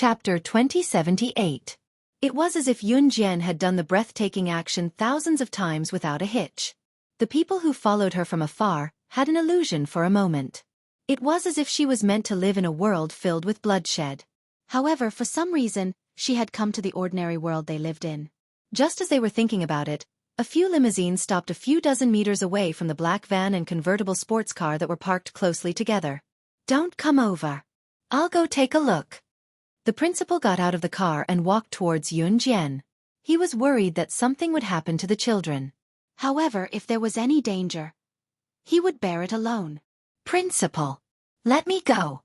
Chapter 2078. It was as if Yun Jian had done the breathtaking action thousands of times without a hitch. The people who followed her from afar had an illusion for a moment. It was as if she was meant to live in a world filled with bloodshed. However, for some reason, she had come to the ordinary world they lived in. Just as they were thinking about it, a few limousines stopped a few dozen meters away from the black van and convertible sports car that were parked closely together. "Don't come over. I'll go take a look." The principal got out of the car and walked towards Yun Jian. He was worried that something would happen to the children. However, if there was any danger, he would bear it alone. "Principal, let me go."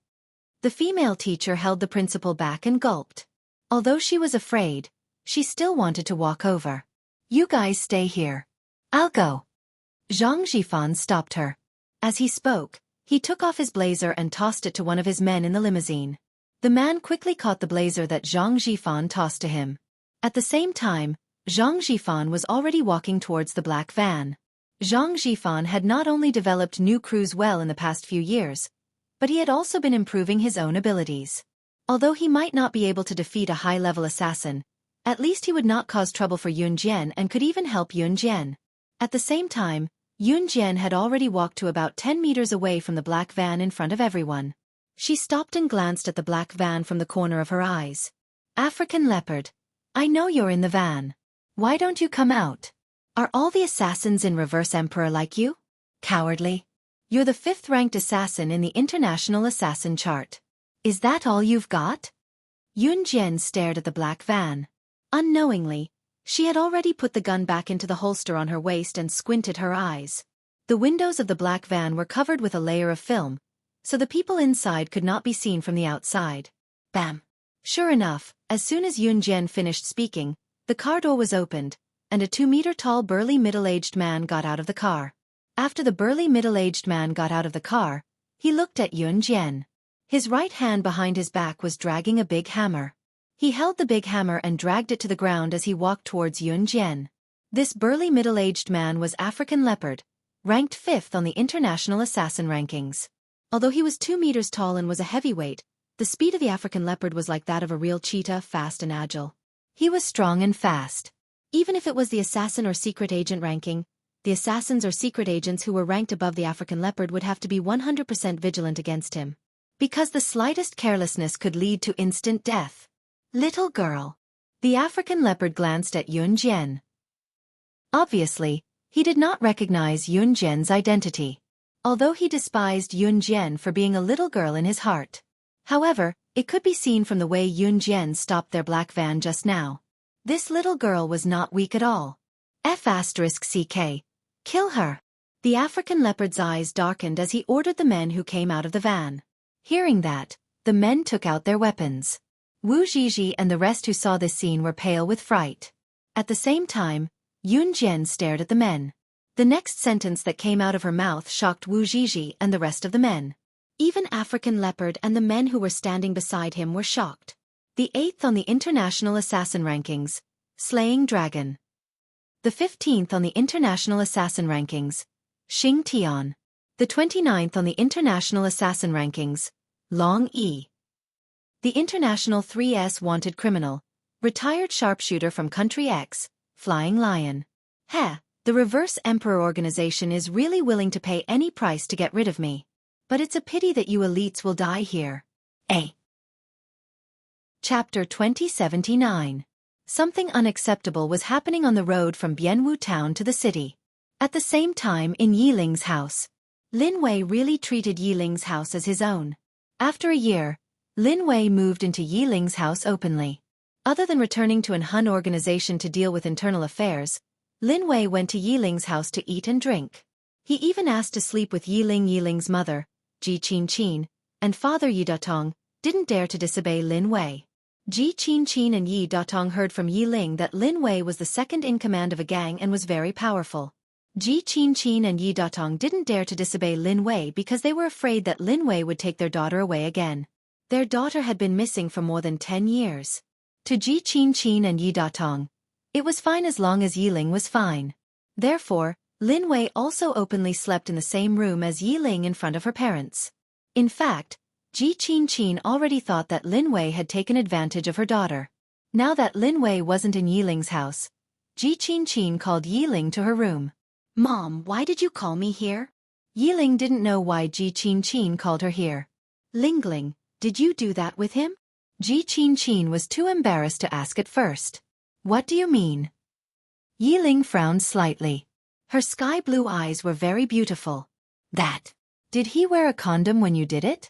The female teacher held the principal back and gulped. Although she was afraid, she still wanted to walk over. "You guys stay here. I'll go." Zhang Zhifan stopped her. As he spoke, he took off his blazer and tossed it to one of his men in the limousine. The man quickly caught the blazer that Zhang Zhifan tossed to him. At the same time, Zhang Zhifan was already walking towards the black van. Zhang Zhifan had not only developed new crews well in the past few years, but he had also been improving his own abilities. Although he might not be able to defeat a high-level assassin, at least he would not cause trouble for Yun Jian and could even help Yun Jian. At the same time, Yun Jian had already walked to about 10 meters away from the black van in front of everyone. She stopped and glanced at the black van from the corner of her eyes. "African leopard, I know you're in the van. Why don't you come out? Are all the assassins in Reverse Emperor like you? Cowardly. You're the 5th-ranked assassin in the International Assassin chart. Is that all you've got?" Yun Jian stared at the black van. Unknowingly, she had already put the gun back into the holster on her waist and squinted her eyes. The windows of the black van were covered with a layer of film, so the people inside could not be seen from the outside. Bam! Sure enough, as soon as Yun Jian finished speaking, the car door was opened, and a 2-meter-tall burly middle-aged man got out of the car. After the burly middle-aged man got out of the car, he looked at Yun Jian. His right hand behind his back was dragging a big hammer. He held the big hammer and dragged it to the ground as he walked towards Yun Jian. This burly middle-aged man was African Leopard, ranked 5th on the International Assassin rankings. Although he was 2 meters tall and was a heavyweight, the speed of the African Leopard was like that of a real cheetah, fast and agile. He was strong and fast. Even if it was the assassin or secret agent ranking, the assassins or secret agents who were ranked above the African Leopard would have to be 100% vigilant against him, because the slightest carelessness could lead to instant death. "Little girl." The African Leopard glanced at Yun Jian. Obviously, he did not recognize Yun Jian's identity, although he despised Yun Jian for being a little girl in his heart. However, it could be seen from the way Yun Jian stopped their black van just now. This little girl was not weak at all. F***CK. Kill her. The African Leopard's eyes darkened as he ordered the men who came out of the van. Hearing that, the men took out their weapons. Wu Zhizhi and the rest who saw this scene were pale with fright. At the same time, Yun Jian stared at the men. The next sentence that came out of her mouth shocked Wu Zhizhi and the rest of the men. Even African Leopard and the men who were standing beside him were shocked. The 8th on the International Assassin rankings, Slaying Dragon. The 15th on the International Assassin rankings, Xing Tian. The 29th on the International Assassin rankings, Long Yi. The International 3S Wanted Criminal, retired sharpshooter from Country X, Flying Lion. Heh, the Reverse Emperor organization is really willing to pay any price to get rid of me. But it's a pity that you elites will die here. A. Chapter 2079. Something unacceptable was happening on the road from Bianwu town to the city. At the same time in Yiling's house. Lin Wei really treated Yiling's house as his own. After a year, Lin Wei moved into Yiling's house openly. Other than returning to an Hun organization to deal with internal affairs, Lin Wei went to Yiling's house to eat and drink. He even asked to sleep with Yiling's mother, Ji Qin, and father Yi Datong, didn't dare to disobey Lin Wei. Ji Qin and Yi Datong heard from Yiling that Lin Wei was the second in command of a gang and was very powerful. Ji Qin and Yi Datong didn't dare to disobey Lin Wei because they were afraid that Lin Wei would take their daughter away again. Their daughter had been missing for more than 10 years. To Ji Qin and Yi Datong, it was fine as long as Yiling was fine. Therefore, Lin Wei also openly slept in the same room as Yiling in front of her parents. In fact, Ji Qin already thought that Lin Wei had taken advantage of her daughter. Now that Lin Wei wasn't in Yiling's house, Ji Qin called Yiling to her room. "Mom, why did you call me here?" Yiling didn't know why Ji Qin called her here. "Lingling, did you do that with him?" Ji Qin was too embarrassed to ask at first. "What do you mean?" Yiling frowned slightly. Her sky-blue eyes were very beautiful. "That. Did he wear a condom when you did it?"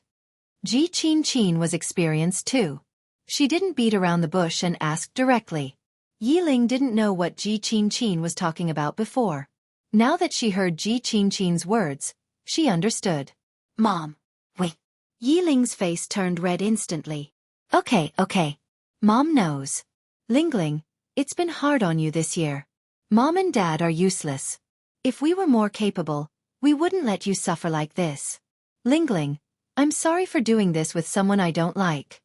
Ji Qin was experienced too. She didn't beat around the bush and asked directly. Yiling didn't know what Ji Qin was talking about before. Now that she heard Ji Qin's words, she understood. "Mom, wait." Yiling's face turned red instantly. Okay. Mom knows. Lingling, it's been hard on you this year. Mom and Dad are useless. If we were more capable, we wouldn't let you suffer like this. Lingling, I'm sorry for doing this with someone I don't like."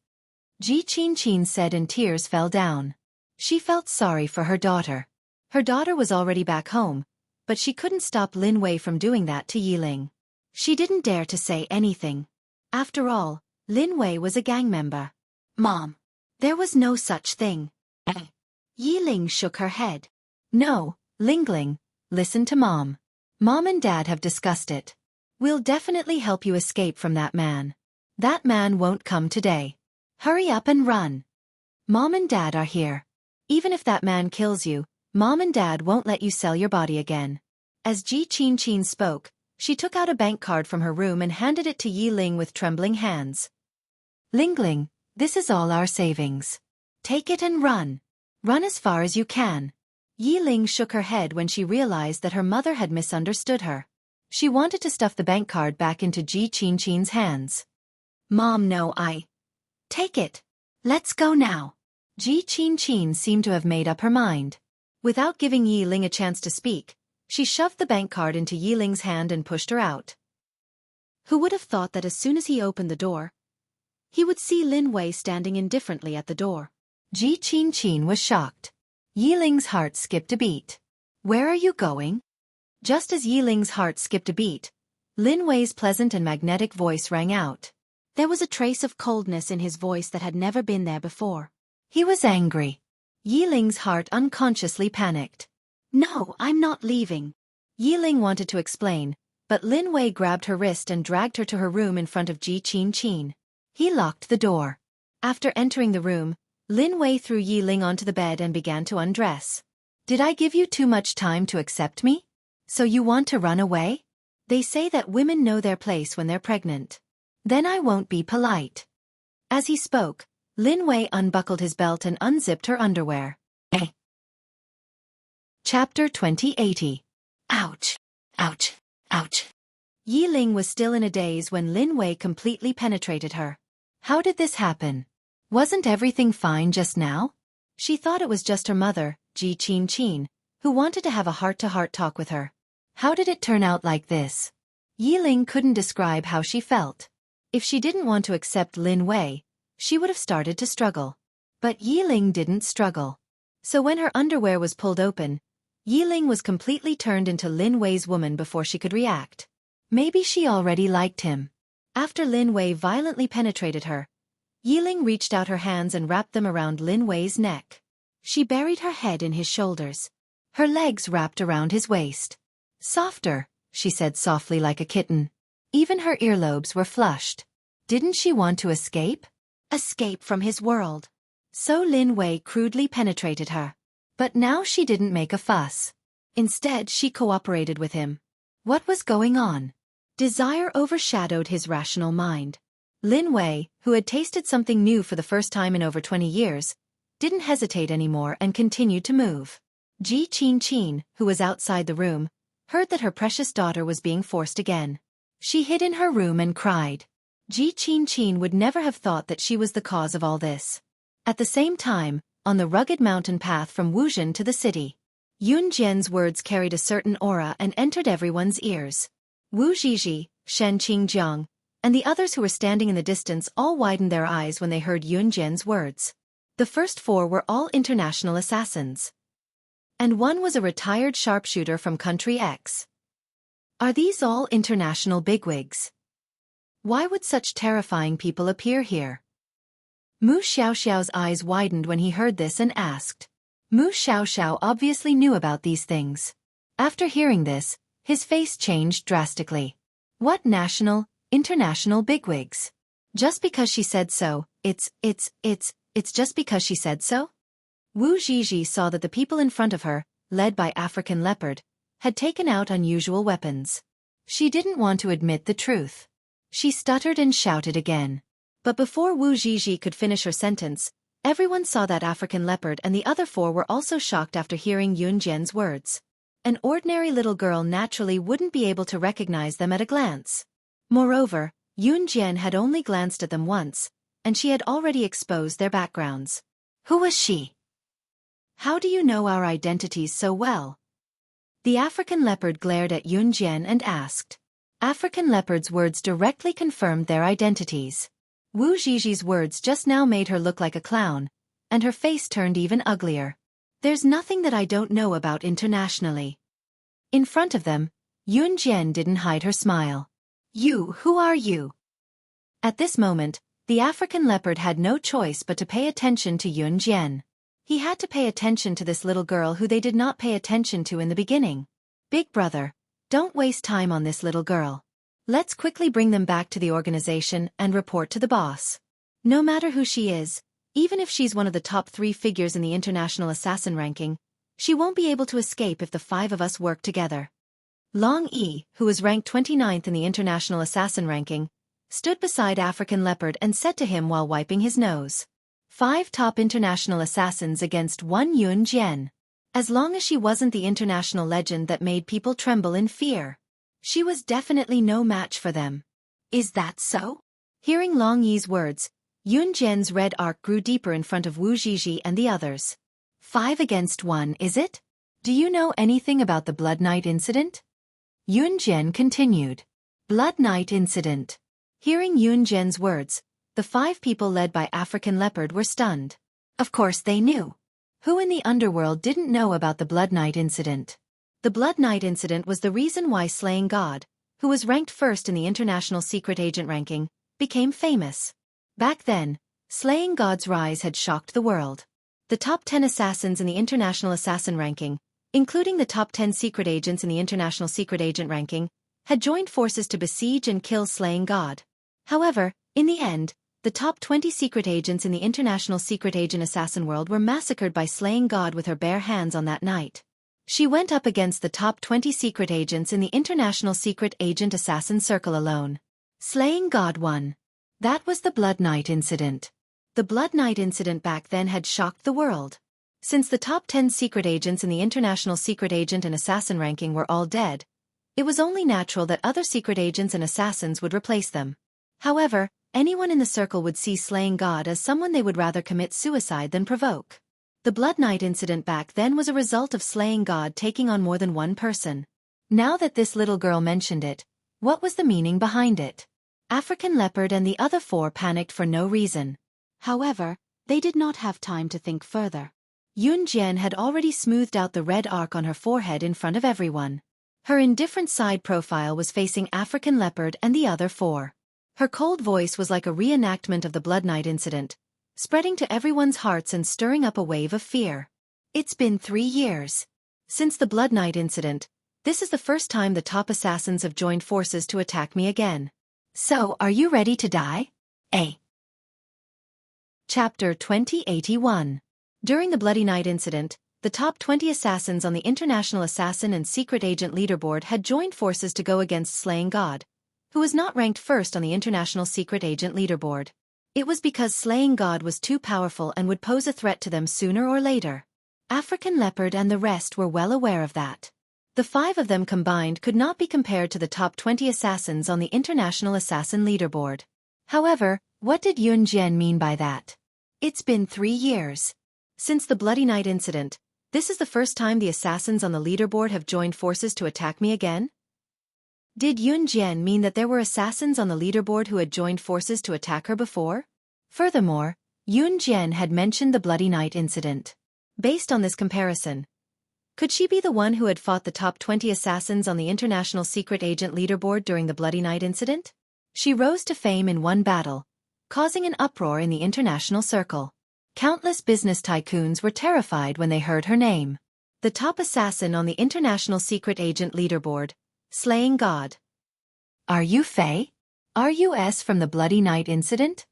Ji Qin said, and tears fell down. She felt sorry for her daughter. Her daughter was already back home, but she couldn't stop Lin Wei from doing that to Yiling. She didn't dare to say anything. After all, Lin Wei was a gang member. "Mom, there was no such thing." Yiling shook her head. "No, Lingling, listen to Mom. Mom and Dad have discussed it. We'll definitely help you escape from that man. That man won't come today. Hurry up and run. Mom and Dad are here. Even if that man kills you, Mom and Dad won't let you sell your body again." As Ji Qin spoke, she took out a bank card from her room and handed it to Yiling with trembling hands. "Lingling, this is all our savings. Take it and run. Run as far as you can." Yiling shook her head when she realized that her mother had misunderstood her. She wanted to stuff the bank card back into Ji Qin's hands. "Mom, no, Take it. Let's go now." Ji Qin seemed to have made up her mind. Without giving Yiling a chance to speak, she shoved the bank card into Yiling's hand and pushed her out. Who would have thought that as soon as he opened the door, he would see Lin Wei standing indifferently at the door? Ji Qin was shocked. Yiling's heart skipped a beat. "Where are you going?" Just as Yiling's heart skipped a beat, Lin Wei's pleasant and magnetic voice rang out. There was a trace of coldness in his voice that had never been there before. He was angry. Yiling's heart unconsciously panicked. "No, I'm not leaving." Yiling wanted to explain, but Lin Wei grabbed her wrist and dragged her to her room in front of Ji Qin. He locked the door. After entering the room, Lin Wei threw Yiling onto the bed and began to undress. "Did I give you too much time to accept me? So you want to run away? They say that women know their place when they're pregnant. Then I won't be polite." As he spoke, Lin Wei unbuckled his belt and unzipped her underwear. Chapter 2080. Ouch. Ouch. Ouch. Yiling was still in a daze when Lin Wei completely penetrated her. How did this happen? Wasn't everything fine just now? She thought it was just her mother, Ji Qin, who wanted to have a heart-to-heart talk with her. How did it turn out like this? Yiling couldn't describe how she felt. If she didn't want to accept Lin Wei, she would have started to struggle. But Yiling didn't struggle. So when her underwear was pulled open, Yiling was completely turned into Lin Wei's woman before she could react. Maybe she already liked him. After Lin Wei violently penetrated her, Yiling reached out her hands and wrapped them around Lin Wei's neck. She buried her head in his shoulders. Her legs wrapped around his waist. "Softer," she said softly like a kitten. Even her earlobes were flushed. Didn't she want to escape? Escape from his world. So Lin Wei crudely penetrated her. But now she didn't make a fuss. Instead, she cooperated with him. What was going on? Desire overshadowed his rational mind. Lin Wei, who had tasted something new for the first time in over 20 years, didn't hesitate anymore and continued to move. Ji Qin, who was outside the room, heard that her precious daughter was being forced again. She hid in her room and cried. Ji Qin would never have thought that she was the cause of all this. At the same time, on the rugged mountain path from Wuxia to the city, Yun Jian's words carried a certain aura and entered everyone's ears. Wu Zhizhi, Shen Qingjiang, and the others who were standing in the distance all widened their eyes when they heard Yun Jian's words. The first four were all international assassins. And one was a retired sharpshooter from Country X. Are these all international bigwigs? Why would such terrifying people appear here? Mu Xiaoxiao's eyes widened when he heard this and asked. Mu Xiaoxiao obviously knew about these things. After hearing this, his face changed drastically. What national, international bigwigs? Just because she said so, it's just because she said so? Wu Zhizhi saw that the people in front of her, led by African Leopard, had taken out unusual weapons. She didn't want to admit the truth. She stuttered and shouted again. But before Wu Zhizhi could finish her sentence, everyone saw that African Leopard and the other four were also shocked after hearing Yun Jian's words. An ordinary little girl naturally wouldn't be able to recognize them at a glance. Moreover, Yun Jian had only glanced at them once, and she had already exposed their backgrounds. Who was she? How do you know our identities so well? The African Leopard glared at Yun Jian and asked. African Leopard's words directly confirmed their identities. Wu Zhizhi's words just now made her look like a clown, and her face turned even uglier. There's nothing that I don't know about internationally. In front of them, Yun Jian didn't hide her smile. Who are you? At this moment, the African Leopard had no choice but to pay attention to Yun Jian. He had to pay attention to this little girl who they did not pay attention to in the beginning. Big brother, don't waste time on this little girl. Let's quickly bring them back to the organization and report to the boss. No matter who she is, even if she's one of the top 3 figures in the international assassin ranking, she won't be able to escape if the 5 of us work together. Long Yi, who was ranked 29th in the international assassin ranking, stood beside African Leopard and said to him while wiping his nose. 5 top international assassins against 1 Yun Jian. As long as she wasn't the international legend that made people tremble in fear, she was definitely no match for them. Is that so? Hearing Long Yi's words, Yun Jian's red arc grew deeper in front of Wu Zhizhi and the others. 5 against 1, is it? Do you know anything about the Blood Night incident? Yun Jian continued. Blood Night incident. Hearing Yun Jian's words, the 5 people led by African Leopard were stunned. Of course they knew. Who in the underworld didn't know about the Blood Night incident? The Blood Night incident was the reason why Slaying God, who was ranked first in the international secret agent ranking, became famous. Back then, Slaying God's rise had shocked the world. The top 10 assassins in the international assassin ranking, including the top 10 secret agents in the international secret agent ranking, had joined forces to besiege and kill Slaying God. However, in the end, the top 20 secret agents in the international secret agent assassin world were massacred by Slaying God with her bare hands on that night. She went up against the top 20 secret agents in the international secret agent assassin circle alone. Slaying God won. That was the Blood Night incident. The Blood Night incident back then had shocked the world. Since the top 10 secret agents in the international secret agent and assassin ranking were all dead, it was only natural that other secret agents and assassins would replace them. However, anyone in the circle would see Slaying God as someone they would rather commit suicide than provoke. The Blood Night incident back then was a result of Slaying God taking on more than one person. Now that this little girl mentioned it, what was the meaning behind it? African Leopard and the other 4 panicked for no reason. However, they did not have time to think further. Yun Jian had already smoothed out the red arc on her forehead in front of everyone. Her indifferent side profile was facing African Leopard and the other 4. Her cold voice was like a reenactment of the Blood Night incident, spreading to everyone's hearts and stirring up a wave of fear. It's been 3 years. Since the Blood Night incident, this is the first time the top assassins have joined forces to attack me again. So, are you ready to die? Chapter 2081. During the Bloody Night incident, the top 20 assassins on the International Assassin and Secret Agent Leaderboard had joined forces to go against Slaying God, who was not ranked first on the International Secret Agent Leaderboard. It was because Slaying God was too powerful and would pose a threat to them sooner or later. African Leopard and the rest were well aware of that. The 5 of them combined could not be compared to the top 20 assassins on the International Assassin Leaderboard. However, what did Yun Jian mean by that? It's been 3 years. Since the Bloody Night incident, this is the first time the assassins on the leaderboard have joined forces to attack me again? Did Yun Jian mean that there were assassins on the leaderboard who had joined forces to attack her before? Furthermore, Yun Jian had mentioned the Bloody Night incident. Based on this comparison, could she be the one who had fought the top 20 assassins on the International Secret Agent Leaderboard during the Bloody Night incident? She rose to fame in one battle, causing an uproar in the international circle. Countless business tycoons were terrified when they heard her name. The top assassin on the international secret agent leaderboard, slaying God. Are you Faye? Are you S from the Bloody Night incident?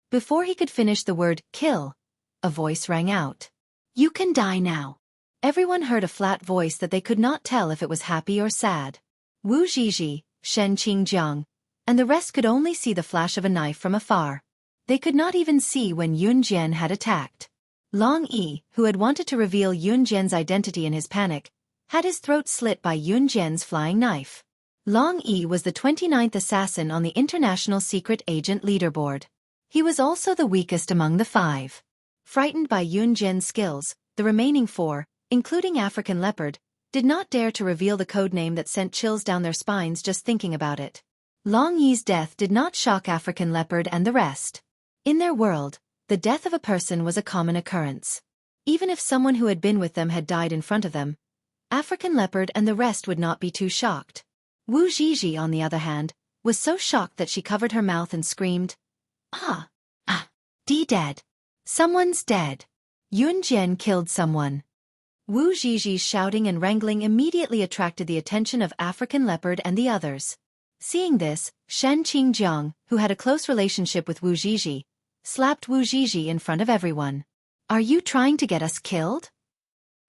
Before he could finish the word kill, a voice rang out. You can die now. Everyone heard a flat voice that they could not tell if it was happy or sad. Wu Zhizhi, Shen Qingjiang, and the rest could only see the flash of a knife from afar. They could not even see when Yun Jian had attacked. Long Yi, who had wanted to reveal Yun Jian's identity in his panic, had his throat slit by Yun Jian's flying knife. Long Yi was the 29th assassin on the international secret agent leaderboard. He was also the weakest among the 5. Frightened by Yun Jian's skills, the remaining 4, including African Leopard, did not dare to reveal the codename that sent chills down their spines just thinking about it. Long Yi's death did not shock African Leopard and the rest. In their world, the death of a person was a common occurrence. Even if someone who had been with them had died in front of them, African Leopard and the rest would not be too shocked. Wu Zhizhi, on the other hand, was so shocked that she covered her mouth and screamed, dead. Someone's dead. Yun Jian killed someone. Wu Zhizhi's shouting and wrangling immediately attracted the attention of African Leopard and the others. Seeing this, Shen Qingjiang, who had a close relationship with Wu Zhizhi, slapped Wu Zhizhi in front of everyone. Are you trying to get us killed?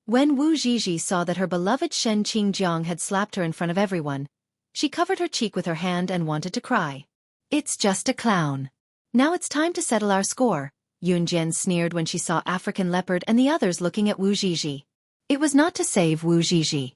When Wu Zhizhi saw that her beloved Shen Qingjiang had slapped her in front of everyone, she covered her cheek with her hand and wanted to cry. It's just a clown. Now it's time to settle our score, Yun Jian sneered when she saw African Leopard and the others looking at Wu Zhizhi. It was not to save Wu Zhizhi.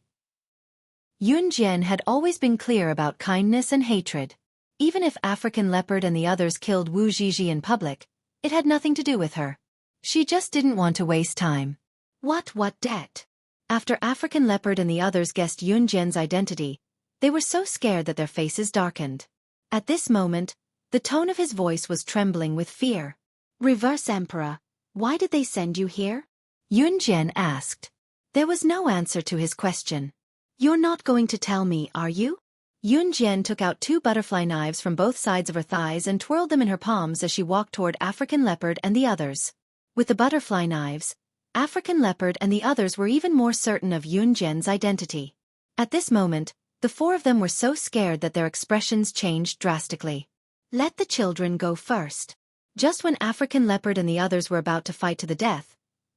Yun Jian had always been clear about kindness and hatred. Even if African Leopard and the others killed Wu Zhizhi in public, it had nothing to do with her. She just didn't want to waste time. What debt? After African Leopard and the others guessed Yun Jian's identity, they were so scared that their faces darkened. At this moment, the tone of his voice was trembling with fear. Reverse Emperor, why did they send you here? Yun Jian asked. There was no answer to his question. You're not going to tell me, are you? Yun Jian took out 2 butterfly knives from both sides of her thighs and twirled them in her palms as she walked toward African Leopard and the others. With the butterfly knives, African Leopard and the others were even more certain of Yun Jian's identity. At this moment, the 4 of them were so scared that their expressions changed drastically. Let the children go first. Just when African Leopard and the others were about to fight to the death,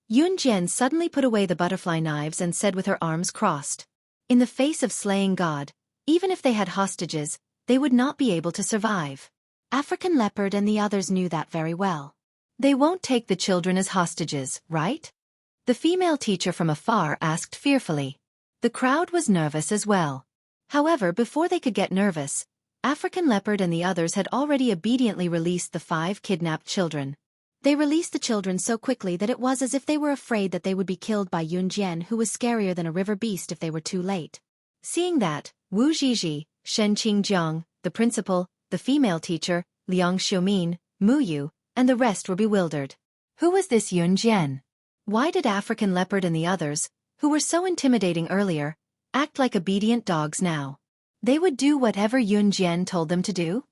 Yun Jian suddenly put away the butterfly knives and said with her arms crossed. In the face of slaying God, even if they had hostages, they would not be able to survive. African Leopard and the others knew that very well. They won't take the children as hostages, right? The female teacher from afar asked fearfully. The crowd was nervous as well. However, before they could get nervous, African Leopard and the others had already obediently released the 5 kidnapped children. They released the children so quickly that it was as if they were afraid that they would be killed by Yun Jian, who was scarier than a river beast if they were too late. Seeing that, Wu Zhizhi, Shen Qingjiang, the principal, the female teacher, Liang Xiumin, Mu Yu, and the rest were bewildered. Who was this Yun Jian? Why did African Leopard and the others, who were so intimidating earlier, act like obedient dogs now? They would do whatever Yun Jian told them to do?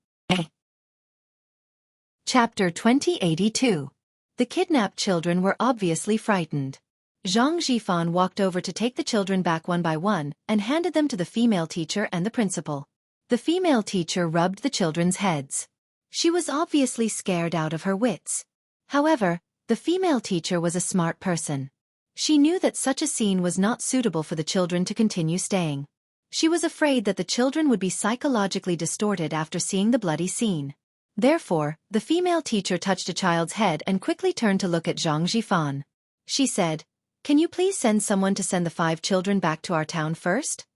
Chapter 2082. The kidnapped children were obviously frightened. Zhang Zhifan walked over to take the children back one by one and handed them to the female teacher and the principal. The female teacher rubbed the children's heads. She was obviously scared out of her wits. However, the female teacher was a smart person. She knew that such a scene was not suitable for the children to continue staying. She was afraid that the children would be psychologically distorted after seeing the bloody scene. Therefore, the female teacher touched a child's head and quickly turned to look at Zhang Zhifan. She said, "Can you please send someone to send the 5 children back to our town first?"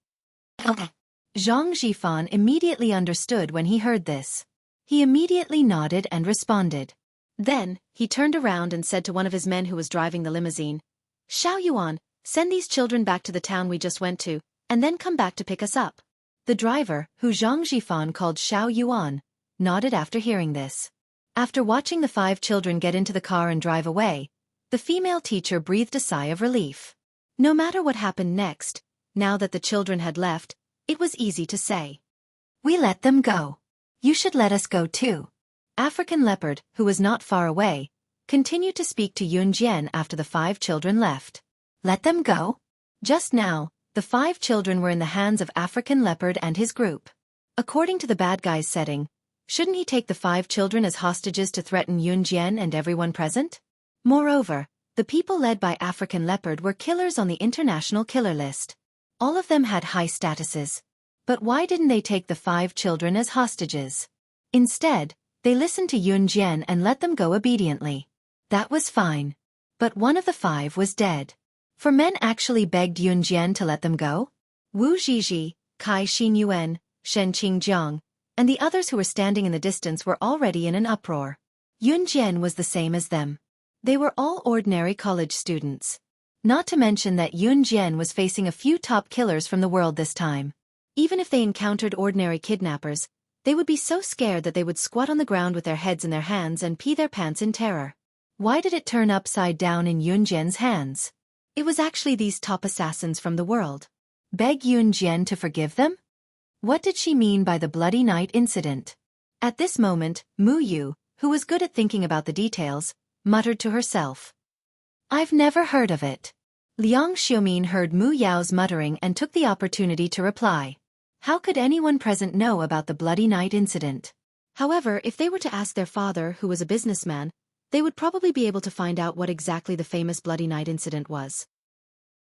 Okay. Zhang Zhifan immediately understood when he heard this. He immediately nodded and responded. Then, he turned around and said to one of his men who was driving the limousine, "Xiao Yuan, send these children back to the town we just went to, and then come back to pick us up." The driver, who Zhang Zhifan called Xiao Yuan, nodded after hearing this. After watching the 5 children get into the car and drive away, the female teacher breathed a sigh of relief. No matter what happened next, now that the children had left, it was easy to say, "We let them go." You should let us go too. African Leopard, who was not far away, continued to speak to Yunjian after the 5 children left. Let them go? Just now, the 5 children were in the hands of African Leopard and his group. According to the bad guy's setting, shouldn't he take the 5 children as hostages to threaten Yunjian and everyone present? Moreover, the people led by African Leopard were killers on the international killer list. All of them had high statuses. But why didn't they take the 5 children as hostages? Instead, they listened to Yunjian and let them go obediently. That was fine. But one of the 5 was dead. 4 men actually begged Yunjian to let them go? Wu Zhizhi, Kai Xinyuan, Shen Qingjiang, and the others who were standing in the distance were already in an uproar. Yunjian was the same as them. They were all ordinary college students. Not to mention that Yunjian was facing a few top killers from the world this time. Even if they encountered ordinary kidnappers, they would be so scared that they would squat on the ground with their heads in their hands and pee their pants in terror. Why did it turn upside down in Yunjian's hands? It was actually these top assassins from the world. Beg Yunjian to forgive them? What did she mean by the Bloody Night incident? At this moment, Mu Yu, who was good at thinking about the details, muttered to herself. I've never heard of it. Liang Xiaomin heard Mu Yao's muttering and took the opportunity to reply. How could anyone present know about the Bloody Night incident? However, if they were to ask their father, who was a businessman, they would probably be able to find out what exactly the famous Bloody Night incident was.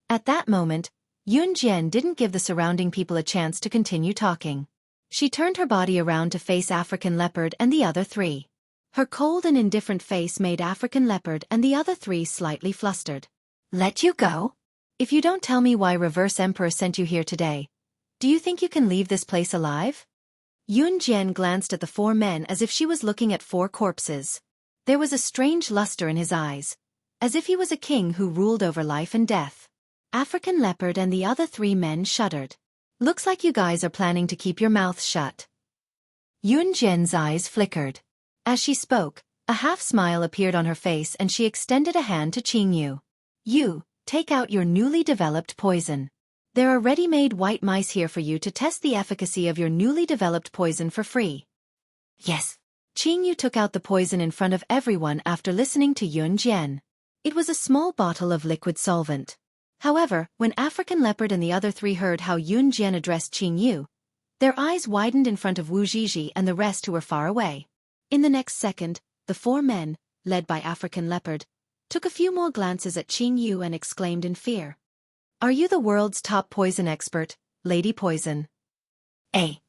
At that moment, Yunjian didn't give the surrounding people a chance to continue talking. She turned her body around to face African Leopard and the other 3. Her cold and indifferent face made African Leopard and the other 3 slightly flustered. Let you go? If you don't tell me why Reverse Emperor sent you here today, do you think you can leave this place alive? Yunjian glanced at the 4 men as if she was looking at 4 corpses. There was a strange luster in his eyes, as if he was a king who ruled over life and death. African Leopard and the other 3 men shuddered. Looks like you guys are planning to keep your mouths shut. Yunjian's eyes flickered. As she spoke, a half-smile appeared on her face and she extended a hand to Qingyu. You, take out your newly developed poison. There are ready-made white mice here for you to test the efficacy of your newly developed poison for free. Yes. Qingyu took out the poison in front of everyone after listening to Yunjian. It was a small bottle of liquid solvent. However, when African Leopard and the other 3 heard how Yunjian addressed Qingyu, their eyes widened in front of Wu Zhizhi and the rest who were far away. In the next second, the 4 men, led by African Leopard, took a few more glances at Qingyu and exclaimed in fear. Are you the world's top poison expert, Lady Poison? A.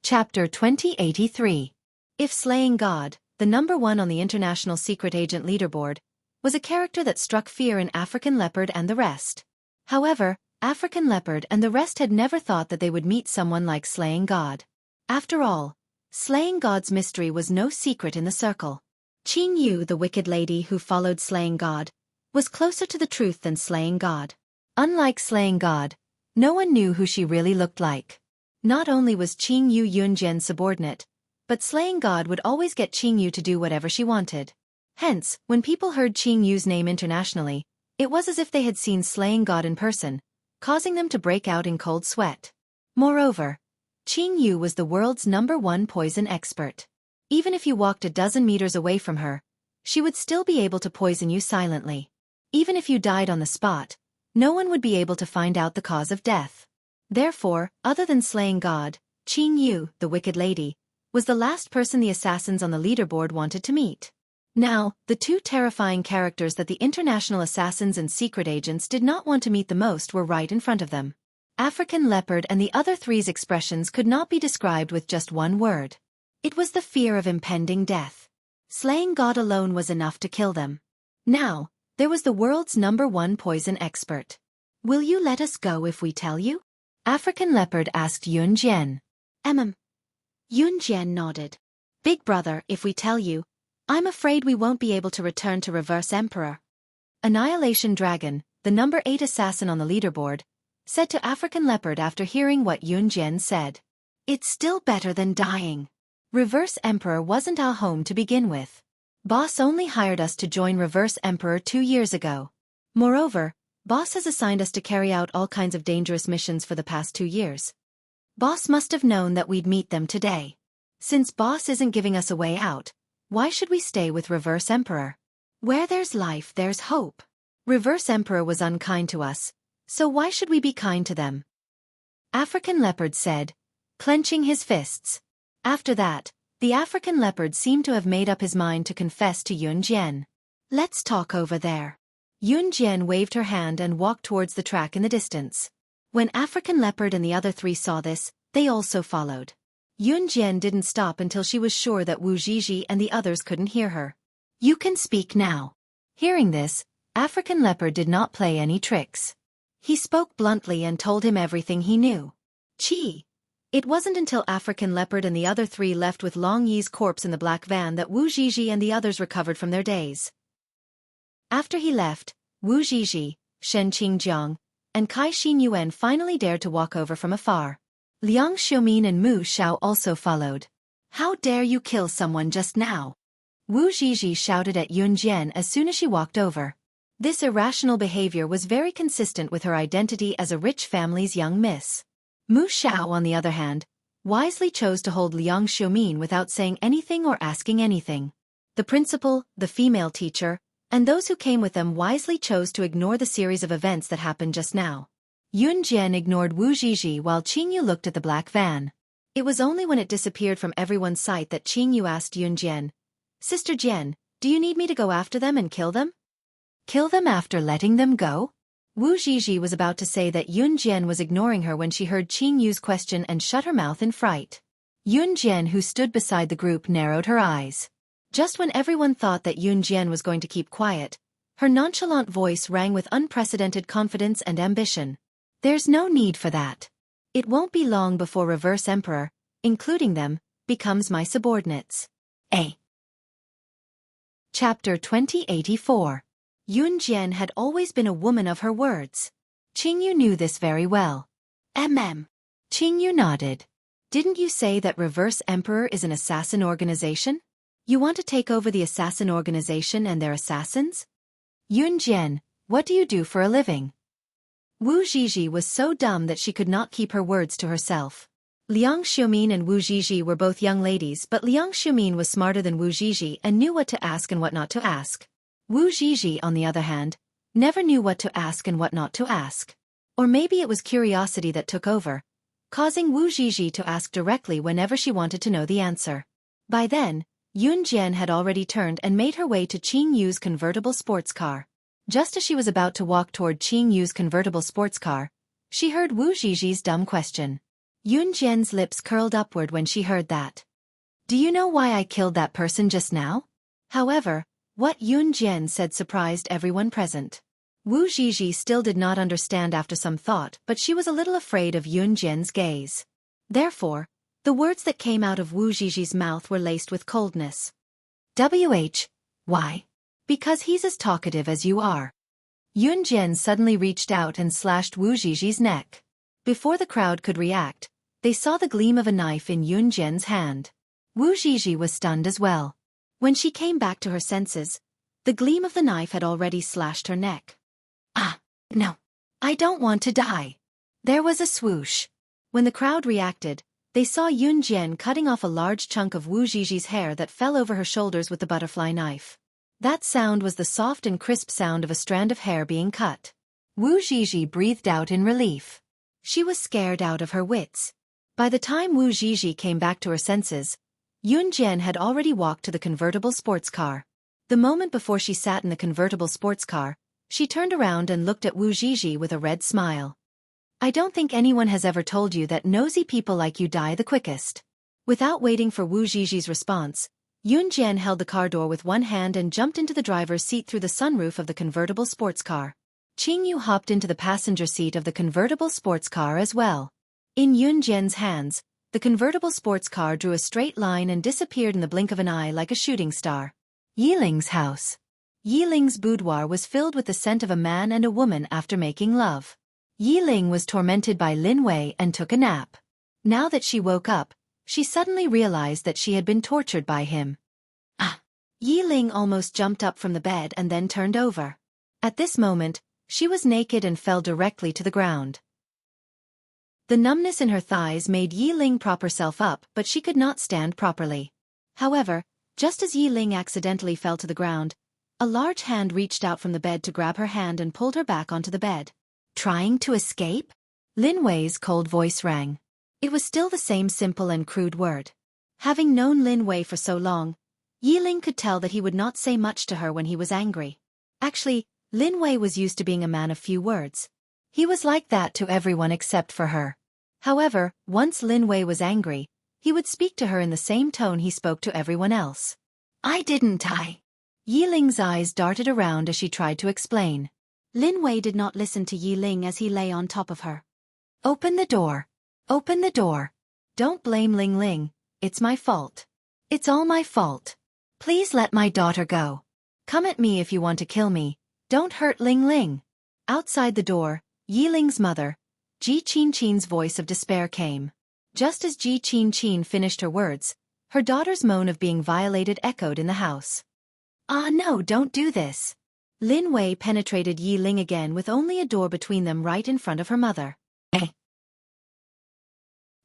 Chapter 2083. If Slaying God, the #1 on the International Secret Agent Leaderboard, was a character that struck fear in African Leopard and the rest. However, African Leopard and the rest had never thought that they would meet someone like Slaying God. After all, Slaying God's mystery was no secret in the circle. Qingyu, the wicked lady who followed Slaying God, was closer to the truth than Slaying God. Unlike Slaying God, no one knew who she really looked like. Not only was Qingyu Yunjian's subordinate, but Slaying God would always get Qingyu to do whatever she wanted. Hence, when people heard Qingyu's name internationally, it was as if they had seen Slaying God in person, causing them to break out in cold sweat. Moreover, Qingyu was the world's #1 poison expert. Even if you walked a dozen meters away from her, she would still be able to poison you silently. Even if you died on the spot, no one would be able to find out the cause of death. Therefore, other than Slaying God, Qingyu, the wicked lady, was the last person the assassins on the leaderboard wanted to meet. Now, the 2 terrifying characters that the international assassins and secret agents did not want to meet the most were right in front of them. African Leopard and the other 3's expressions could not be described with just one word. It was the fear of impending death. Slaying God alone was enough to kill them. Now, there was the world's #1 poison expert. Will you let us go if we tell you? African Leopard asked Yunjian. Yunjian nodded. Big brother, if we tell you, I'm afraid we won't be able to return to Reverse Emperor. Annihilation Dragon, the #8 assassin on the leaderboard, said to African Leopard after hearing what Yunjian said. It's still better than dying. Reverse Emperor wasn't our home to begin with. Boss only hired us to join Reverse Emperor 2 years ago. Moreover, Boss has assigned us to carry out all kinds of dangerous missions for the past 2 years. Boss must have known that we'd meet them today. Since Boss isn't giving us a way out, why should we stay with Reverse Emperor? Where there's life, there's hope. Reverse Emperor was unkind to us, so why should we be kind to them? African Leopard said, clenching his fists. After that, the African Leopard seemed to have made up his mind to confess to Yun Jian. Let's talk over there. Yun Jian waved her hand and walked towards the track in the distance. When African Leopard and the other three saw this, they also followed. Yun Jian didn't stop until she was sure that Wu Zhizhi and the others couldn't hear her. You can speak now. Hearing this, African Leopard did not play any tricks. He spoke bluntly and told him everything he knew. Chi. It wasn't until African Leopard and the other three left with Long Yi's corpse in the black van that Wu Zhizhi and the others recovered from their daze. After he left, Wu Zhizhi, Shen Qingjiang, and Kai Xin Yuan finally dared to walk over from afar. Liang Xiaomin and Mu Xiao also followed. How dare you kill someone just now? Wu Zhizhi shouted at Yun Jian as soon as she walked over. This irrational behavior was very consistent with her identity as a rich family's young miss. Mu Xiao, on the other hand, wisely chose to hold Liang Xiaomin without saying anything or asking anything. The principal, the female teacher, and those who came with them wisely chose to ignore the series of events that happened just now. Yun Jian ignored Wu Zhizhi while Qingyu looked at the black van. It was only when it disappeared from everyone's sight that Qingyu asked Yun Jian, Sister Jian, do you need me to go after them and kill them? Kill them after letting them go? Wu Zhizhi was about to say that Yun Jian was ignoring her when she heard Qingyu's question and shut her mouth in fright. Yun Jian, who stood beside the group, narrowed her eyes. Just when everyone thought that Yun Jian was going to keep quiet, her nonchalant voice rang with unprecedented confidence and ambition. There's no need for that. It won't be long before Reverse Emperor, including them, becomes my subordinates. A. Chapter 2084. Yun Jian had always been a woman of her words. Qingyu knew this very well. Qingyu nodded. Didn't you say that Reverse Emperor is an assassin organization? You want to take over the assassin organization and their assassins? Yun Jian, what do you do for a living? Wu Zhizhi was so dumb that she could not keep her words to herself. Liang Xiaomin and Wu Zhizhi were both young ladies, but Liang Xiaomin was smarter than Wu Zhizhi and knew what to ask and what not to ask. Wu Zhizhi, on the other hand, never knew what to ask and what not to ask. Or maybe it was curiosity that took over, causing Wu Zhizhi to ask directly whenever she wanted to know the answer. By then, Yun Jian had already turned and made her way to Qingyu's convertible sports car. Just as she was about to walk toward Qingyu's convertible sports car, she heard Wu Zhizhi's dumb question. Yun Jian's lips curled upward when she heard that. Do you know why I killed that person just now? However, what Yun Jian said surprised everyone present. Wu Zhizhi still did not understand after some thought, but she was a little afraid of Yun Jian's gaze. Therefore, the words that came out of Wu Zhizhi's mouth were laced with coldness. Why? Because he's as talkative as you are. Yun Jian suddenly reached out and slashed Wu Zhizhi's neck. Before the crowd could react, they saw the gleam of a knife in Yun Jian's hand. Wu Zhizhi was stunned as well. When she came back to her senses, the gleam of the knife had already slashed her neck. No. I don't want to die. There was a swoosh. When the crowd reacted, they saw Yun Jian cutting off a large chunk of Wu Zhizhi's hair that fell over her shoulders with the butterfly knife. That sound was the soft and crisp sound of a strand of hair being cut. Wu Zhizhi breathed out in relief. She was scared out of her wits. By the time Wu Zhizhi came back to her senses, Yun Jian had already walked to the convertible sports car. The moment before she sat in the convertible sports car, she turned around and looked at Wu Zhizhi with a red smile. I don't think anyone has ever told you that nosy people like you die the quickest. Without waiting for Wu Zhizhi's response, Yun Jian held the car door with one hand and jumped into the driver's seat through the sunroof of the convertible sports car. Qingyu hopped into the passenger seat of the convertible sports car as well. In Yun Jian's hands, the convertible sports car drew a straight line and disappeared in the blink of an eye like a shooting star. Yiling's house. Yiling's boudoir was filled with the scent of a man and a woman after making love. Yiling was tormented by Lin Wei and took a nap. Now that she woke up, she suddenly realized that she had been tortured by him. Yiling almost jumped up from the bed and then turned over. At this moment, she was naked and fell directly to the ground. The numbness in her thighs made Yi Ling prop herself up, but she could not stand properly. However, just as Yi Ling accidentally fell to the ground, a large hand reached out from the bed to grab her hand and pulled her back onto the bed. Trying to escape? Lin Wei's cold voice rang. It was still the same simple and crude word. Having known Lin Wei for so long, Yi Ling could tell that he would not say much to her when he was angry. Actually, Lin Wei was used to being a man of few words. He was like that to everyone except for her. However, once Lin Wei was angry, he would speak to her in the same tone he spoke to everyone else. I didn't. Yi Ling's eyes darted around as she tried to explain. Lin Wei did not listen to Yi Ling as he lay on top of her. Open the door. Open the door. Don't blame Ling Ling, it's my fault. It's all my fault. Please let my daughter go. Come at me if you want to kill me, don't hurt Ling Ling. Outside the door, Yi Ling's mother, Ji Qinqin's voice of despair came. Just as Ji Qinqin finished her words, her daughter's moan of being violated echoed in the house. Ah no, don't do this. Lin Wei penetrated Yi Ling again with only a door between them right in front of her mother.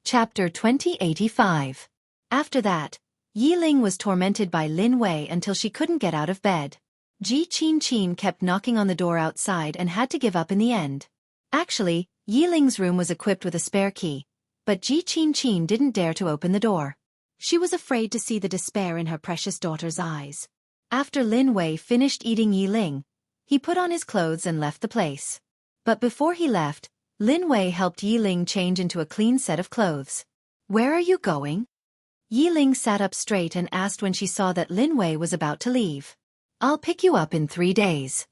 Chapter 2085. After that, Yi Ling was tormented by Lin Wei until she couldn't get out of bed. Ji Qinqin kept knocking on the door outside and had to give up in the end. Actually, Yi Ling's room was equipped with a spare key, but Ji Qinqin didn't dare to open the door. She was afraid to see the despair in her precious daughter's eyes. After Lin Wei finished eating Yi Ling, he put on his clothes and left the place. But before he left, Lin Wei helped Yi Ling change into a clean set of clothes. Where are you going? Yi Ling sat up straight and asked when she saw that Lin Wei was about to leave. I'll pick you up in 3 days.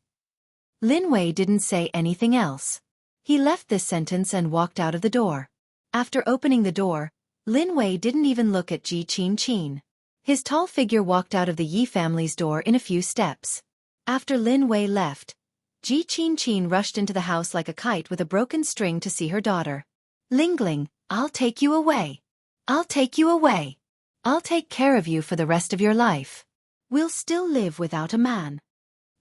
Lin Wei didn't say anything else. He left this sentence and walked out of the door. After opening the door, Lin Wei didn't even look at Ji Qinqin. His tall figure walked out of the Yi family's door in a few steps. After Lin Wei left, Ji Qinqin rushed into the house like a kite with a broken string to see her daughter. Lingling, I'll take you away. I'll take you away. I'll take care of you for the rest of your life. We'll still live without a man.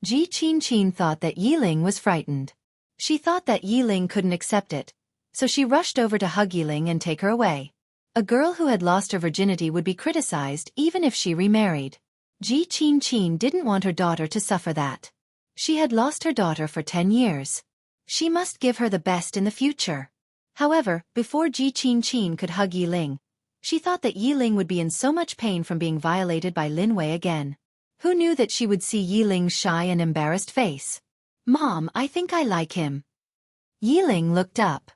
Ji Qinqin thought that Yi Ling was frightened. She thought that Yi Ling couldn't accept it, so she rushed over to hug Yi Ling and take her away. A girl who had lost her virginity would be criticized even if she remarried. Ji Qinqin didn't want her daughter to suffer that. She had lost her daughter for 10 years. She must give her the best in the future. However, before Ji Qinqin could hug Yi Ling, she thought that Yi Ling would be in so much pain from being violated by Lin Wei again. Who knew that she would see Yi Ling's shy and embarrassed face? Mom, I think I like him. Yi Ling looked up.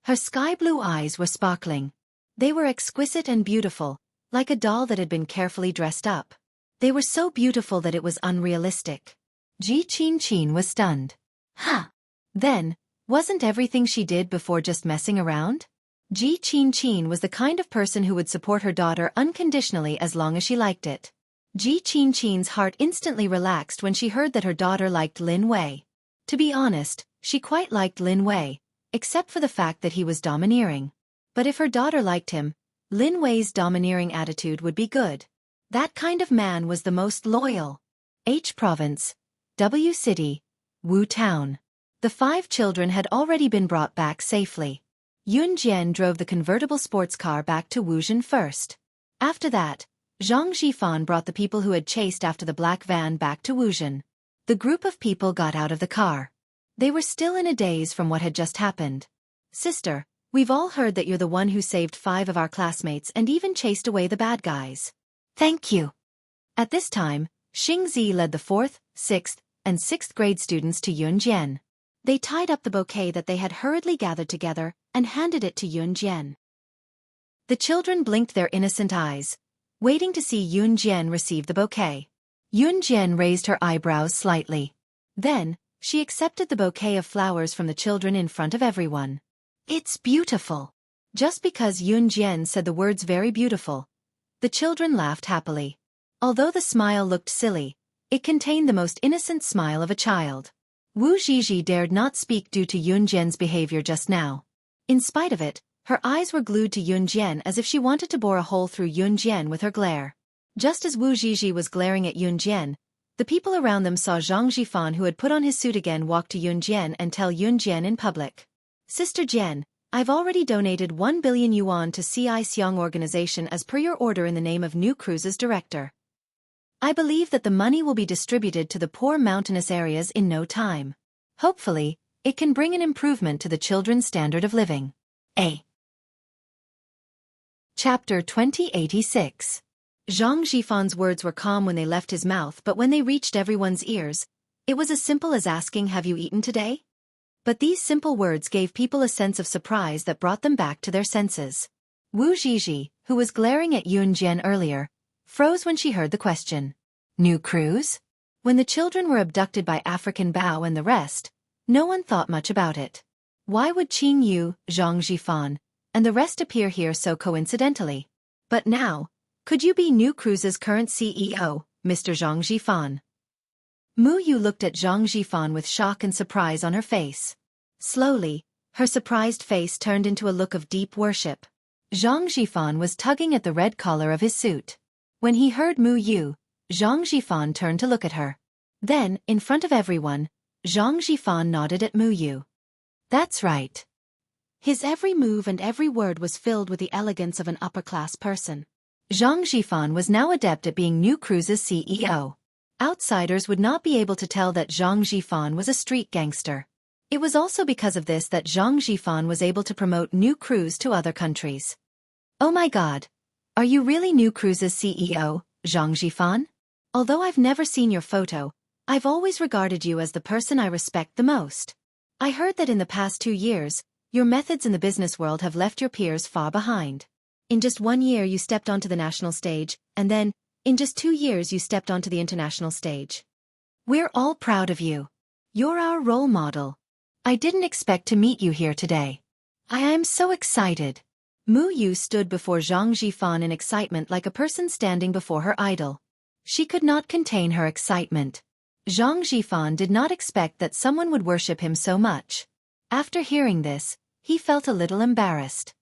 Her sky-blue eyes were sparkling. They were exquisite and beautiful, like a doll that had been carefully dressed up. They were so beautiful that it was unrealistic. Ji Qinqin was stunned. Huh. Then, wasn't everything she did before just messing around? Ji Qinqin was the kind of person who would support her daughter unconditionally as long as she liked it. Ji Qinqin's heart instantly relaxed when she heard that her daughter liked Lin Wei. To be honest, she quite liked Lin Wei, except for the fact that he was domineering. But if her daughter liked him, Lin Wei's domineering attitude would be good. That kind of man was the most loyal. H Province, W City, Wu Town. The 5 children had already been brought back safely. Yun Jian drove the convertible sports car back to Wuzhen first. After that, Zhang Zhifan brought the people who had chased after the black van back to Wuzhen. The group of people got out of the car. They were still in a daze from what had just happened. Sister, we've all heard that you're the one who saved 5 of our classmates and even chased away the bad guys. Thank you. At this time, Xing Zi led the 4th, 6th, and 6th grade students to Yun Jian. They tied up the bouquet that they had hurriedly gathered together and handed it to Yun Jian. The children blinked their innocent eyes, waiting to see Yun Jian receive the bouquet. Yun Jian raised her eyebrows slightly. Then, she accepted the bouquet of flowers from the children in front of everyone. It's beautiful. Just because Yun Jian said the words very beautiful, the children laughed happily. Although the smile looked silly, it contained the most innocent smile of a child. Wu Zhizhi dared not speak due to Yun Jian's behavior just now. In spite of it, her eyes were glued to Yun Jian as if she wanted to bore a hole through Yun Jian with her glare. Just as Wu Zhizhi was glaring at Yun Jian, the people around them saw Zhang Zhifan, who had put on his suit again, walk to Yun Jian and tell Yun Jian in public. Sister Jian, I've already donated 1 billion yuan to CI Xiong organization as per your order in the name of New Cruise's director. I believe that the money will be distributed to the poor mountainous areas in no time. Hopefully, it can bring an improvement to the children's standard of living. A. Chapter 2086. Zhang Jifan's words were calm when they left his mouth, but when they reached everyone's ears, it was as simple as asking, "Have you eaten today?" But these simple words gave people a sense of surprise that brought them back to their senses. Wu Zhizhi, who was glaring at Yun Jian earlier, froze when she heard the question. New cruise? When the children were abducted by African Bao and the rest, no one thought much about it. Why would Qing Yu, Zhang Jifan, and the rest appear here so coincidentally? But now, could you be New Cruise's current CEO, Mr. Zhang Jifan? Mu Yu looked at Zhang Jifan with shock and surprise on her face. Slowly, her surprised face turned into a look of deep worship. Zhang Jifan was tugging at the red collar of his suit. When he heard Mu Yu, Zhang Jifan turned to look at her. Then, in front of everyone, Zhang Jifan nodded at Mu Yu. That's right. His every move and every word was filled with the elegance of an upper-class person. Zhang Jifan was now adept at being New Cruise's CEO. Outsiders would not be able to tell that Zhang Jifan was a street gangster. It was also because of this that Zhang Jifan was able to promote New Cruise to other countries. Oh my God! Are you really New Cruise's CEO, Zhang Jifan? Although I've never seen your photo, I've always regarded you as the person I respect the most. I heard that in the past 2 years, your methods in the business world have left your peers far behind. In just 1 year you stepped onto the national stage, and then, in just 2 years you stepped onto the international stage. We're all proud of you. You're our role model. I didn't expect to meet you here today. I am so excited. Mu Yu stood before Zhang Jifan in excitement like a person standing before her idol. She could not contain her excitement. Zhang Jifan did not expect that someone would worship him so much. After hearing this, he felt a little embarrassed.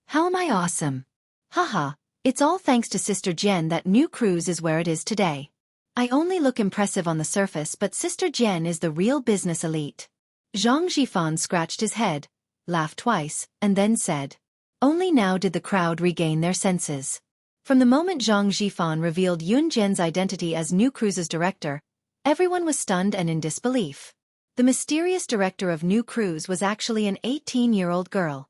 How am I awesome? Haha, it's all thanks to Sister Jian that New Cruise is where it is today. I only look impressive on the surface, but Sister Jian is the real business elite. Zhang Jifan scratched his head, laughed twice, and then said. Only now did the crowd regain their senses. From the moment Zhang Jifan revealed Yun Jian's identity as New Cruise's director, everyone was stunned and in disbelief. The mysterious director of New Cruise was actually an 18-year-old girl.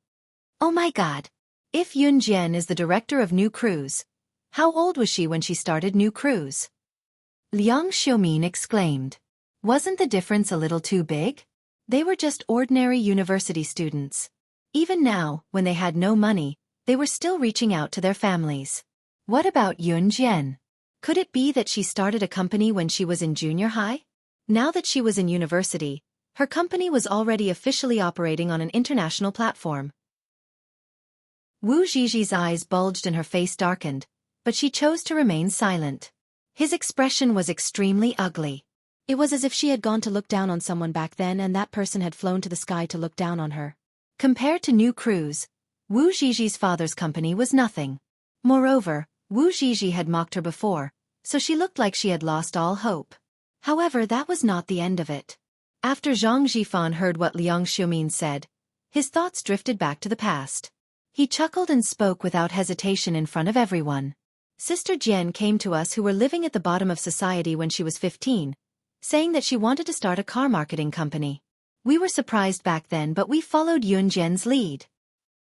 Oh my God! If Yun Jian is the director of New Cruise, how old was she when she started New Cruise? Liang Xiaomin exclaimed. Wasn't the difference a little too big? They were just ordinary university students. Even now, when they had no money, they were still reaching out to their families. What about Yun Jian? Could it be that she started a company when she was in junior high? Now that she was in university, her company was already officially operating on an international platform. Wu Zhizhi's eyes bulged and her face darkened, but she chose to remain silent. His expression was extremely ugly. It was as if she had gone to look down on someone back then and that person had flown to the sky to look down on her. Compared to New Cruise, Wu Zhizhi's father's company was nothing. Moreover, Wu Zhizhi had mocked her before, so she looked like she had lost all hope. However, that was not the end of it. After Zhang Jifan heard what Liang Xiaomin said, his thoughts drifted back to the past. He chuckled and spoke without hesitation in front of everyone. Sister Jian came to us who were living at the bottom of society when she was 15, saying that she wanted to start a car marketing company. We were surprised back then, but we followed Yun Jian's lead.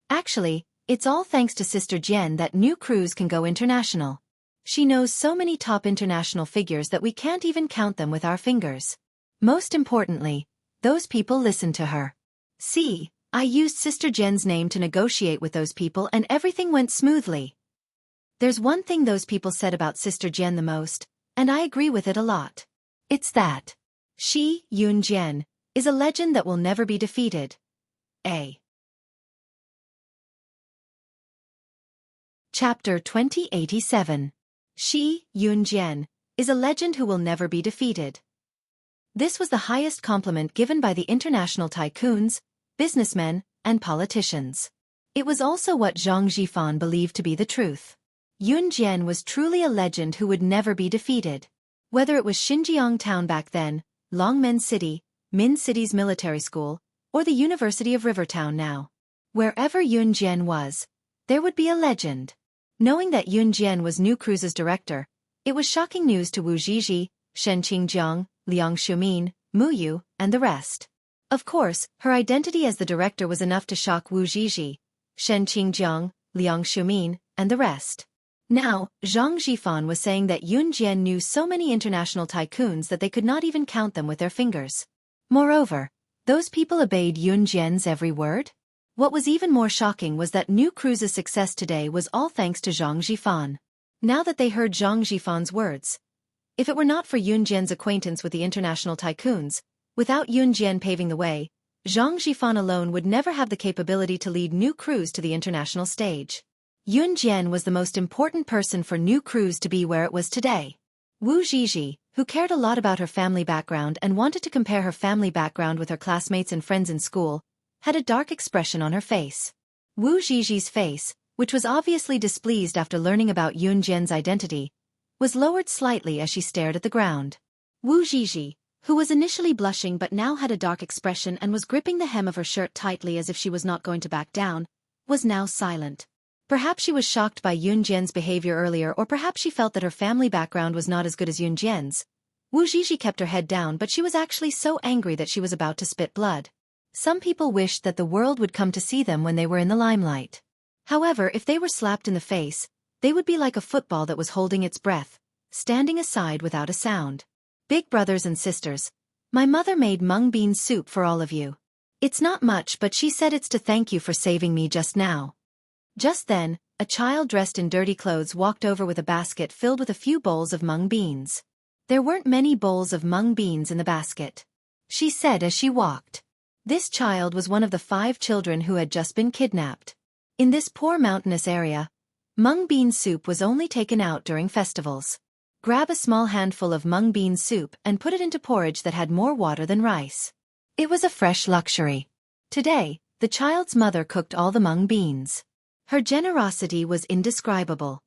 Actually, it's all thanks to Sister Jian that New Cruise can go international. She knows so many top international figures that we can't even count them with our fingers. Most importantly, those people listened to her. See, I used Sister Jian's name to negotiate with those people and everything went smoothly. There's one thing those people said about Sister Jian the most, and I agree with it a lot. It's that she, Yun Jian, is a legend that will never be defeated. A. Chapter 2087. She, Yun Jian, is a legend who will never be defeated. This was the highest compliment given by the international tycoons, businessmen, and politicians. It was also what Zhang Jifan believed to be the truth. Yun Jian was truly a legend who would never be defeated. Whether it was Xinjiang town back then, Longmen City, Min City's military school, or the University of Rivertown now. Wherever Yun Jian was, there would be a legend. Knowing that Yun Jian was New Cruise's director, it was shocking news to Wu Zhizhi, Shen Qingjiang, Liang Xiumin, Mu Yu, and the rest. Of course, her identity as the director was enough to shock Wu Zhizhi, Shen Qingjiang, Liang Xiumin, and the rest. Now, Zhang Zhifan was saying that Yun Jian knew so many international tycoons that they could not even count them with their fingers. Moreover, those people obeyed Yun Jian's every word? What was even more shocking was that New Cruise's success today was all thanks to Zhang Zhifan. Now that they heard Zhang Zhifan's words, if it were not for Yun Jian's acquaintance with the international tycoons, without Yun Jian paving the way, Zhang Zhifan alone would never have the capability to lead New Cruise to the international stage. Yun Jian was the most important person for New Cruise to be where it was today. Wu Zhizhi, who cared a lot about her family background and wanted to compare her family background with her classmates and friends in school, had a dark expression on her face. Wu Zhizhi's face, which was obviously displeased after learning about Yun Jian's identity, was lowered slightly as she stared at the ground. Wu Zhizhi, who was initially blushing but now had a dark expression and was gripping the hem of her shirt tightly as if she was not going to back down, was now silent. Perhaps she was shocked by Yun Jian's behavior earlier, or perhaps she felt that her family background was not as good as Yun Jian's. Wu Zhizhi kept her head down, but she was actually so angry that she was about to spit blood. Some people wished that the world would come to see them when they were in the limelight. However, if they were slapped in the face, they would be like a football that was holding its breath, standing aside without a sound. Big brothers and sisters, my mother made mung bean soup for all of you. It's not much, but she said it's to thank you for saving me just now. Just then, a child dressed in dirty clothes walked over with a basket filled with a few bowls of mung beans. There weren't many bowls of mung beans in the basket, she said as she walked. This child was one of the 5 children who had just been kidnapped. In this poor mountainous area, mung bean soup was only taken out during festivals. Grab a small handful of mung bean soup and put it into porridge that had more water than rice. It was a fresh luxury. Today, the child's mother cooked all the mung beans. Her generosity was indescribable.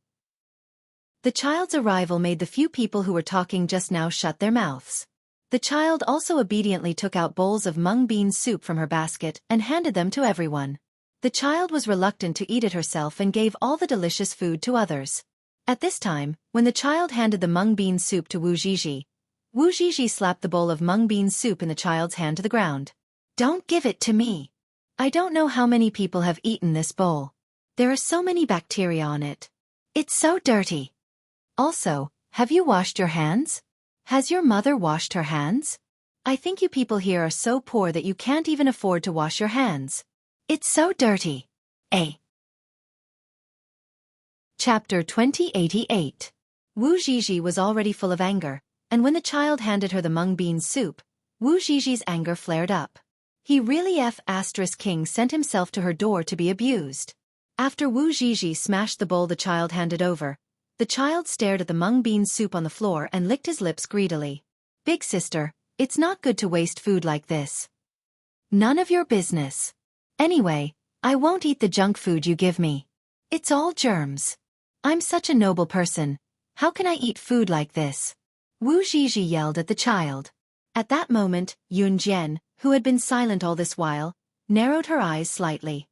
The child's arrival made the few people who were talking just now shut their mouths. The child also obediently took out bowls of mung bean soup from her basket and handed them to everyone. The child was reluctant to eat it herself and gave all the delicious food to others. At this time, when the child handed the mung bean soup to Wu Zhizhi slapped the bowl of mung bean soup in the child's hand to the ground. Don't give it to me. I don't know how many people have eaten this bowl. There are so many bacteria on it. It's so dirty. Also, have you washed your hands? Has your mother washed her hands? I think you people here are so poor that you can't even afford to wash your hands. It's so dirty. Chapter 2088. Wu Zhizhi was already full of anger, and when the child handed her the mung bean soup, Wu Zhizhi's anger flared up. He really King sent himself to her door to be abused. After Wu Zhizhi smashed the bowl the child handed over, the child stared at the mung bean soup on the floor and licked his lips greedily. Big sister, it's not good to waste food like this. None of your business. Anyway, I won't eat the junk food you give me. It's all germs. I'm such a noble person. How can I eat food like this? Wu Zhizhi yelled at the child. At that moment, Yun Jian, who had been silent all this while, narrowed her eyes slightly.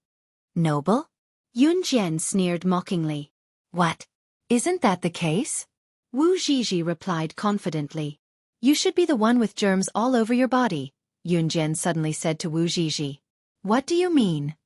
Noble? Yun Jian sneered mockingly. What? Isn't that the case? Wu Zhizhi replied confidently. You should be the one with germs all over your body, Yun Jian suddenly said to Wu Zhizhi. What do you mean?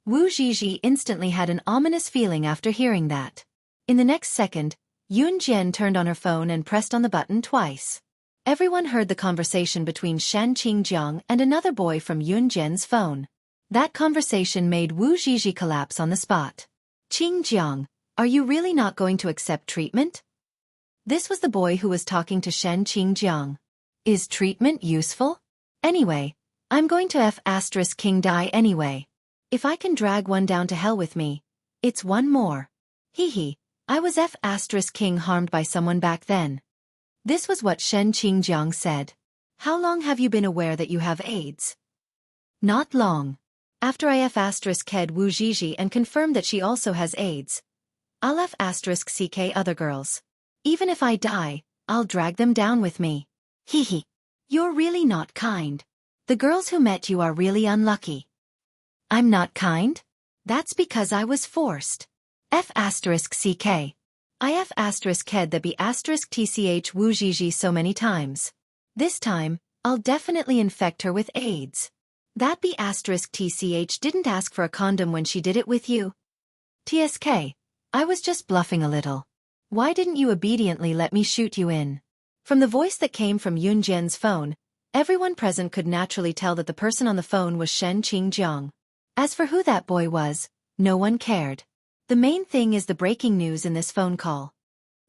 Wu Zhizhi instantly had an ominous feeling after hearing that. In the next second, Yun Jian turned on her phone and pressed on the button twice. Everyone heard the conversation between Shen Qingjiang and another boy from Yun Jian's phone. That conversation made Wu Zhizhi collapse on the spot. Qingjiang, are you really not going to accept treatment? This was the boy who was talking to Shen Qingjiang. Is treatment useful? Anyway, I'm going to King die anyway. If I can drag one down to hell with me, it's one more. Hee, I was King harmed by someone back then. This was what Shen Qingjiang said. How long have you been aware that you have AIDS? Not long. After I ked Wu Zhizhi and confirmed that she also has AIDS, I'll ck other girls. Even if I die, I'll drag them down with me. Hee. You're really not kind. The girls who met you are really unlucky. I'm not kind? That's because I was forced. F asterisk CK. I F asterisk head that be asterisk TCH Wu Zhizhi so many times. This time, I'll definitely infect her with AIDS. That be asterisk TCH didn't ask for a condom when she did it with you. TSK. I was just bluffing a little. Why didn't you obediently let me shoot you in? From the voice that came from Yun Jian's phone, everyone present could naturally tell that the person on the phone was Shen Qingjiang. As for who that boy was, no one cared. The main thing is the breaking news in this phone call.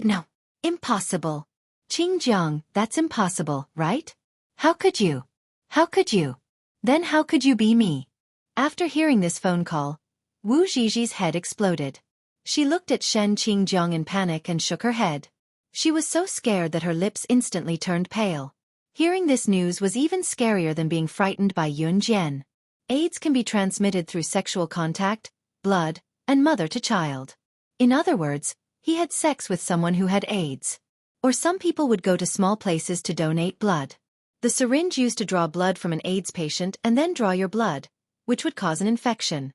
No. Impossible. Qingjiang, that's impossible, right? How could you? How could you? Then how could you be me? After hearing this phone call, Wu Zhizhi's head exploded. She looked at Shen Qingjiang in panic and shook her head. She was so scared that her lips instantly turned pale. Hearing this news was even scarier than being frightened by Yun Jian. AIDS can be transmitted through sexual contact, blood, and mother to child. In other words, he had sex with someone who had AIDS. Or some people would go to small places to donate blood. The syringe used to draw blood from an AIDS patient and then draw your blood, which would cause an infection.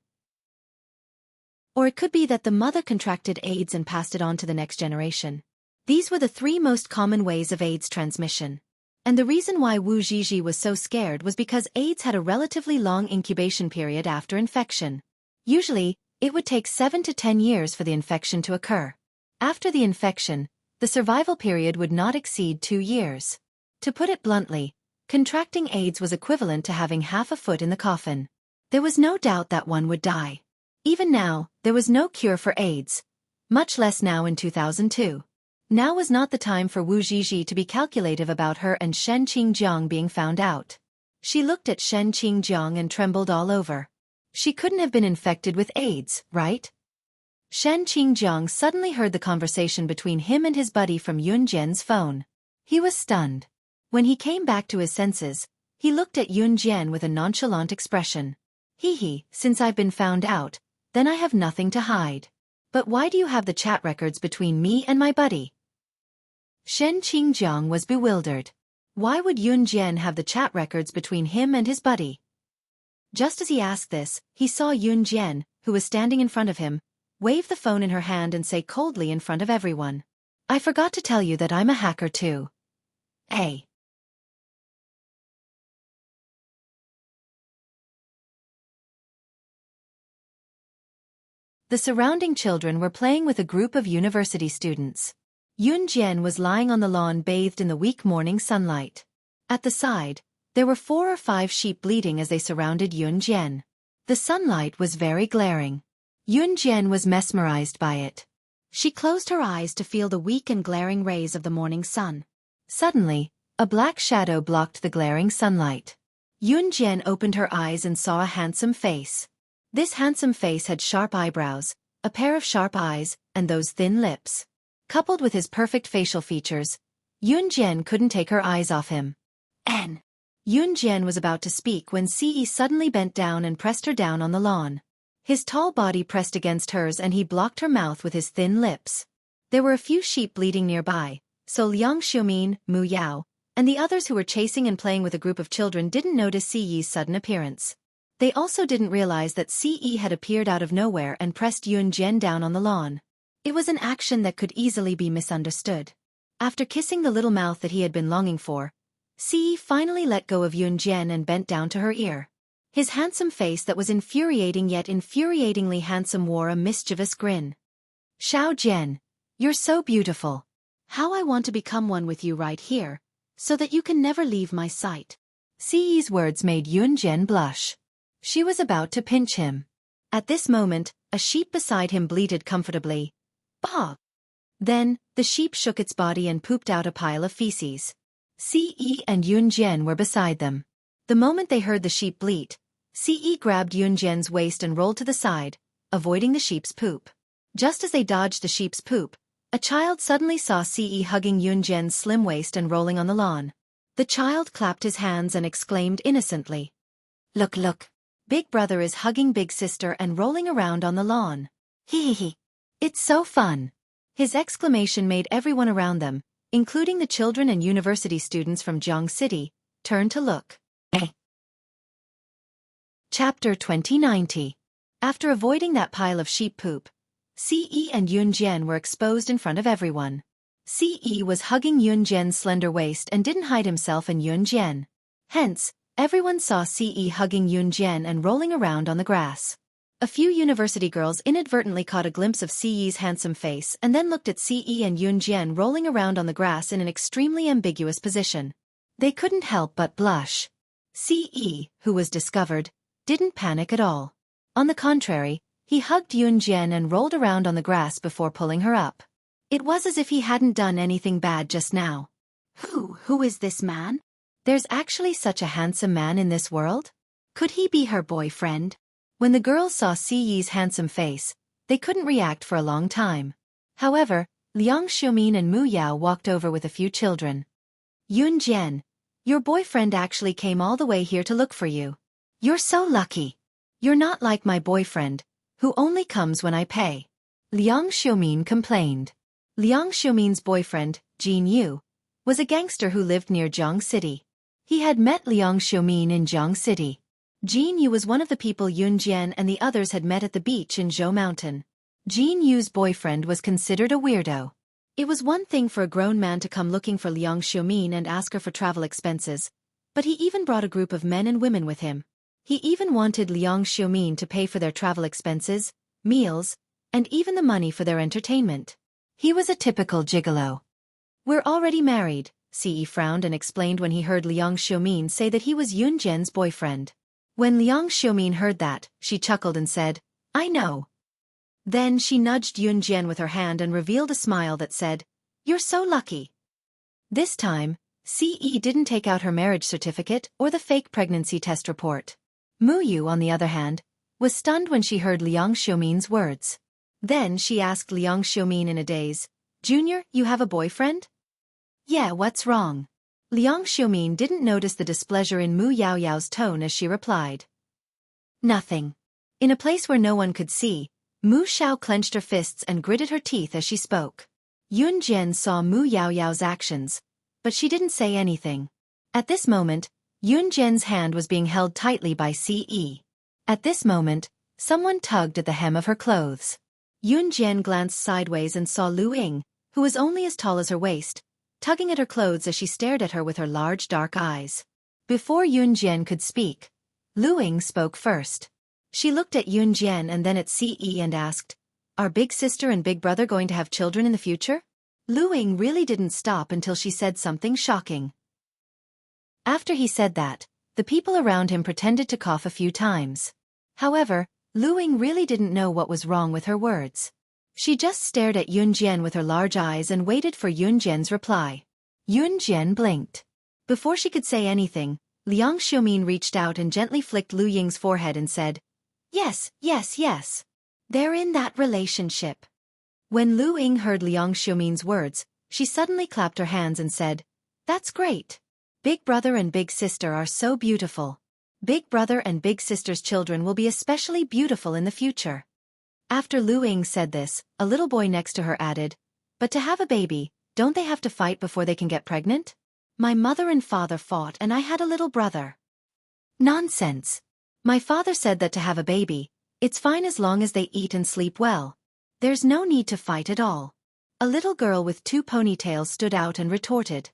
Or it could be that the mother contracted AIDS and passed it on to the next generation. These were the three most common ways of AIDS transmission. And the reason why Wu Zhizhi was so scared was because AIDS had a relatively long incubation period after infection. Usually, it would take 7 to 10 years for the infection to occur. After the infection, the survival period would not exceed 2 years. To put it bluntly, contracting AIDS was equivalent to having half a foot in the coffin. There was no doubt that one would die. Even now, there was no cure for AIDS, much less now in 2002. Now was not the time for Wu Zhizhi to be calculative about her and Shen Qingjiang being found out. She looked at Shen Qingjiang and trembled all over. She couldn't have been infected with AIDS, right? Shen Qingjiang suddenly heard the conversation between him and his buddy from Yun Jian's phone. He was stunned. When he came back to his senses, he looked at Yun Jian with a nonchalant expression. Hee, since I've been found out, then I have nothing to hide. But why do you have the chat records between me and my buddy? Shen Qingjiang was bewildered. Why would Yun Jian have the chat records between him and his buddy? Just as he asked this, he saw Yun Jian, who was standing in front of him, wave the phone in her hand and say coldly in front of everyone, I forgot to tell you that I'm a hacker too. Hey. The surrounding children were playing with a group of university students. Yun Jian was lying on the lawn bathed in the weak morning sunlight. At the side, there were 4 or 5 sheep bleating as they surrounded Yun Jian. The sunlight was very glaring. Yun Jian was mesmerized by it. She closed her eyes to feel the weak and glaring rays of the morning sun. Suddenly, a black shadow blocked the glaring sunlight. Yun Jian opened her eyes and saw a handsome face. This handsome face had sharp eyebrows, a pair of sharp eyes, and those thin lips. Coupled with his perfect facial features, Yun Jian couldn't take her eyes off him. Yun Jian was about to speak when Ce suddenly bent down and pressed her down on the lawn. His tall body pressed against hers and he blocked her mouth with his thin lips. There were a few sheep bleating nearby, so Liang Xiumin, Mu Yao, and the others who were chasing and playing with a group of children didn't notice Ce's sudden appearance. They also didn't realize that Ce had appeared out of nowhere and pressed Yun Jian down on the lawn. It was an action that could easily be misunderstood. After kissing the little mouth that he had been longing for, Ce finally let go of Yun Jian and bent down to her ear. His handsome face that was infuriating yet infuriatingly handsome wore a mischievous grin. Xiao Jian, you're so beautiful. How I want to become one with you right here, so that you can never leave my sight. Ce's words made Yun Jian blush. She was about to pinch him. At this moment, a sheep beside him bleated comfortably. Bah! Then, the sheep shook its body and pooped out a pile of feces. Ce and Yun Jian were beside them. The moment they heard the sheep bleat, Ce grabbed Yun Jian's waist and rolled to the side, avoiding the sheep's poop. Just as they dodged the sheep's poop, a child suddenly saw Ce hugging Yun Jian's slim waist and rolling on the lawn. The child clapped his hands and exclaimed innocently. Look. Big brother is hugging big sister and rolling around on the lawn. Hee. It's so fun. His exclamation made everyone around them, including the children and university students from Jiang City, turn to look. Chapter 2090. After avoiding that pile of sheep poop, Ce and Yunjian were exposed in front of everyone. Ce was hugging Yunjian's slender waist and didn't hide himself in Yunjian. Hence, everyone saw Ce hugging Yunjian and rolling around on the grass. A few university girls inadvertently caught a glimpse of Ce's handsome face and then looked at Ce and Yunjian rolling around on the grass in an extremely ambiguous position. They couldn't help but blush. Ce, who was discovered, didn't panic at all. On the contrary, he hugged Yunjian and rolled around on the grass before pulling her up. It was as if he hadn't done anything bad just now. Who is this man? There's actually such a handsome man in this world? Could he be her boyfriend? When the girls saw Ce's handsome face, they couldn't react for a long time. However, Liang Xiumin and Mu Yao walked over with a few children. Yunjian, your boyfriend actually came all the way here to look for you. You're so lucky. You're not like my boyfriend, who only comes when I pay. Liang Xiumin complained. Liang Xiumin's boyfriend, Jin Yu, was a gangster who lived near Jiang City. He had met Liang Xiumin in Jiang City. Jin Yu was one of the people Yunjian and the others had met at the beach in Zhou Mountain. Jin Yu's boyfriend was considered a weirdo. It was one thing for a grown man to come looking for Liang Xiumin and ask her for travel expenses, but he even brought a group of men and women with him. He even wanted Liang Xiumin to pay for their travel expenses, meals, and even the money for their entertainment. He was a typical gigolo. We're already married, Ce frowned and explained when he heard Liang Xiumin say that he was Yunjian's boyfriend. When Liang Xiumin heard that, she chuckled and said, I know. Then she nudged Yunjian with her hand and revealed a smile that said, You're so lucky. This time, Ce didn't take out her marriage certificate or the fake pregnancy test report. Mu Yu, on the other hand, was stunned when she heard Liang Xiumin's words. Then she asked Liang Xiumin in a daze, Junior, you have a boyfriend? Yeah, what's wrong? Liang Xiumin didn't notice the displeasure in Mu Yaoyao's tone as she replied. Nothing. In a place where no one could see, Mu Xiao clenched her fists and gritted her teeth as she spoke. Yunjian saw Mu Yaoyao's actions, but she didn't say anything. At this moment, Yunjian's hand was being held tightly by Ce. At this moment, someone tugged at the hem of her clothes. Yunjian glanced sideways and saw Lu Ying, who was only as tall as her waist, tugging at her clothes as she stared at her with her large dark eyes. Before Yunjian could speak, Lu Ying spoke first. She looked at Yunjian and then at Ce and asked, Are big sister and big brother going to have children in the future? Lu Ying really didn't stop until she said something shocking. After he said that, the people around him pretended to cough a few times. However, Lu Ying really didn't know what was wrong with her words. She just stared at Yunjian with her large eyes and waited for Yunjian's reply. Yunjian blinked. Before she could say anything, Liang Xiumin reached out and gently flicked Lu Ying's forehead and said, Yes, yes, yes. They're in that relationship. When Lu Ying heard Liang Xiumin's words, she suddenly clapped her hands and said, That's great. Big brother and big sister are so beautiful. Big brother and big sister's children will be especially beautiful in the future. After Lu Ying said this, a little boy next to her added, But to have a baby, don't they have to fight before they can get pregnant? My mother and father fought and I had a little brother. Nonsense. My father said that to have a baby, it's fine as long as they eat and sleep well. There's no need to fight at all. A little girl with 2 ponytails stood out and retorted.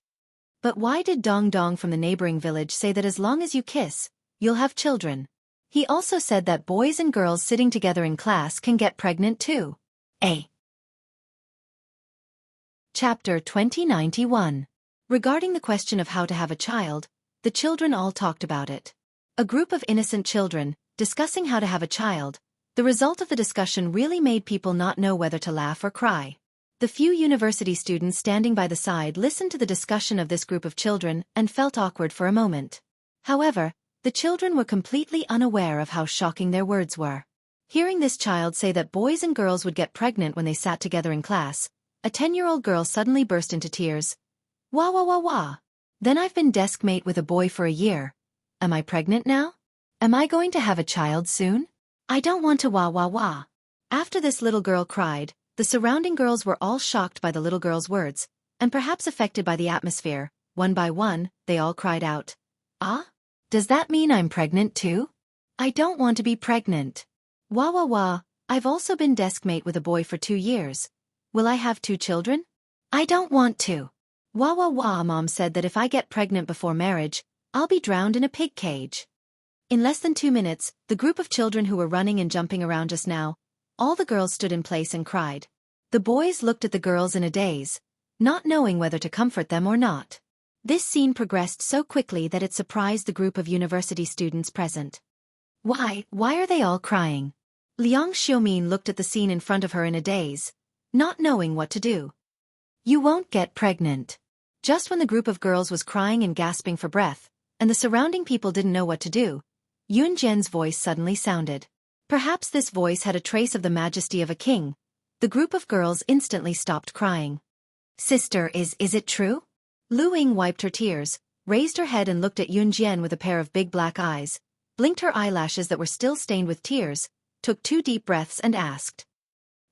But why did Dong Dong from the neighboring village say that as long as you kiss, you'll have children? He also said that boys and girls sitting together in class can get pregnant too. Chapter 2091. Regarding the question of how to have a child, the children all talked about it. A group of innocent children, discussing how to have a child. The result of the discussion really made people not know whether to laugh or cry. The few university students standing by the side listened to the discussion of this group of children and felt awkward for a moment. However, the children were completely unaware of how shocking their words were. Hearing this child say that boys and girls would get pregnant when they sat together in class, a 10-year-old girl suddenly burst into tears. Wah wah wah wah. Then I've been desk mate with a boy for a year. Am I pregnant now? Am I going to have a child soon? I don't want to wah wah wah. After this little girl cried, the surrounding girls were all shocked by the little girl's words, and perhaps affected by the atmosphere. One by one, they all cried out, Ah? Does that mean I'm pregnant too? I don't want to be pregnant. Wah wah wah, I've also been deskmate with a boy for 2 years. Will I have 2 children? I don't want to. Wah wah wah, Mom said that if I get pregnant before marriage, I'll be drowned in a pig cage. In less than 2 minutes, the group of children who were running and jumping around just now, all the girls stood in place and cried. The boys looked at the girls in a daze, not knowing whether to comfort them or not. This scene progressed so quickly that it surprised the group of university students present. Why are they all crying? Liang Xiaomin looked at the scene in front of her in a daze, not knowing what to do. You won't get pregnant. Just when the group of girls was crying and gasping for breath, and the surrounding people didn't know what to do, Yun Jian's voice suddenly sounded. Perhaps this voice had a trace of the majesty of a king. The group of girls instantly stopped crying. Sister, is it true? Lu Ying wiped her tears, raised her head and looked at Yun Jian with a pair of big black eyes, blinked her eyelashes that were still stained with tears, took 2 deep breaths and asked.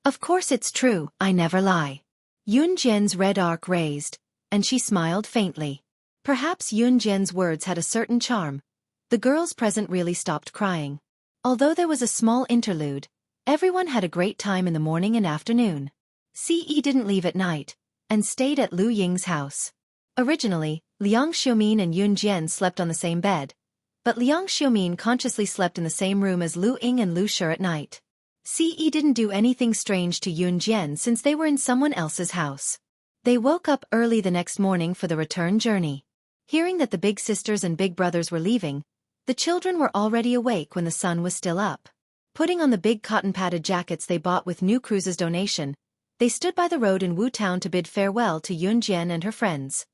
Of course it's true, I never lie. Yun Jian's red arc raised, and she smiled faintly. Perhaps Yun Jian's words had a certain charm. The girls present really stopped crying. Although there was a small interlude, everyone had a great time in the morning and afternoon. Ce didn't leave at night, and stayed at Lu Ying's house. Originally, Liang Xiaomin and Yun Jian slept on the same bed, but Liang Xiaomin consciously slept in the same room as Lu Ying and Lu Shi at night. Ce didn't do anything strange to Yun Jian since they were in someone else's house. They woke up early the next morning for the return journey. Hearing that the big sisters and big brothers were leaving, the children were already awake when the sun was still up. Putting on the big cotton-padded jackets they bought with New Cruise's donation, they stood by the road in Wu Town to bid farewell to Yun Jian and her friends.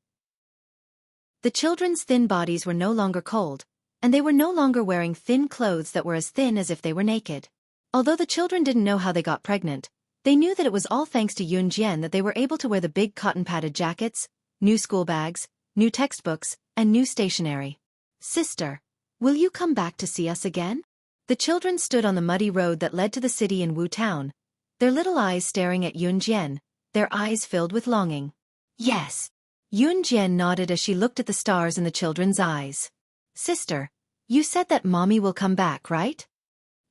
The children's thin bodies were no longer cold, and they were no longer wearing thin clothes that were as thin as if they were naked. Although the children didn't know how they got pregnant, they knew that it was all thanks to Yun Jian that they were able to wear the big cotton-padded jackets, new school bags, new textbooks, and new stationery. Sister, will you come back to see us again? The children stood on the muddy road that led to the city in Wu Town, their little eyes staring at Yun Jian, their eyes filled with longing. Yes. Yun Jian nodded as she looked at the stars in the children's eyes. Sister, you said that Mommy will come back, right?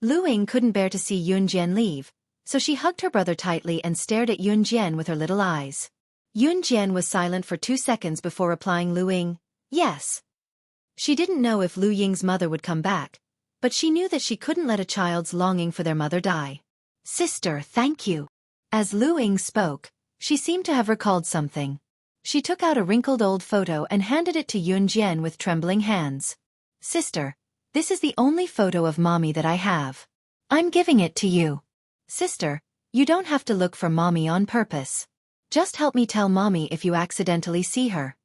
Lu Ying couldn't bear to see Yun Jian leave, so she hugged her brother tightly and stared at Yun Jian with her little eyes. Yun Jian was silent for 2 seconds before replying Lu Ying, yes. She didn't know if Lu Ying's mother would come back, but she knew that she couldn't let a child's longing for their mother die. Sister, thank you. As Lu Ying spoke, she seemed to have recalled something. She took out a wrinkled old photo and handed it to Yun Jian with trembling hands. Sister, this is the only photo of Mommy that I have. I'm giving it to you. Sister, you don't have to look for Mommy on purpose. Just help me tell Mommy if you accidentally see her.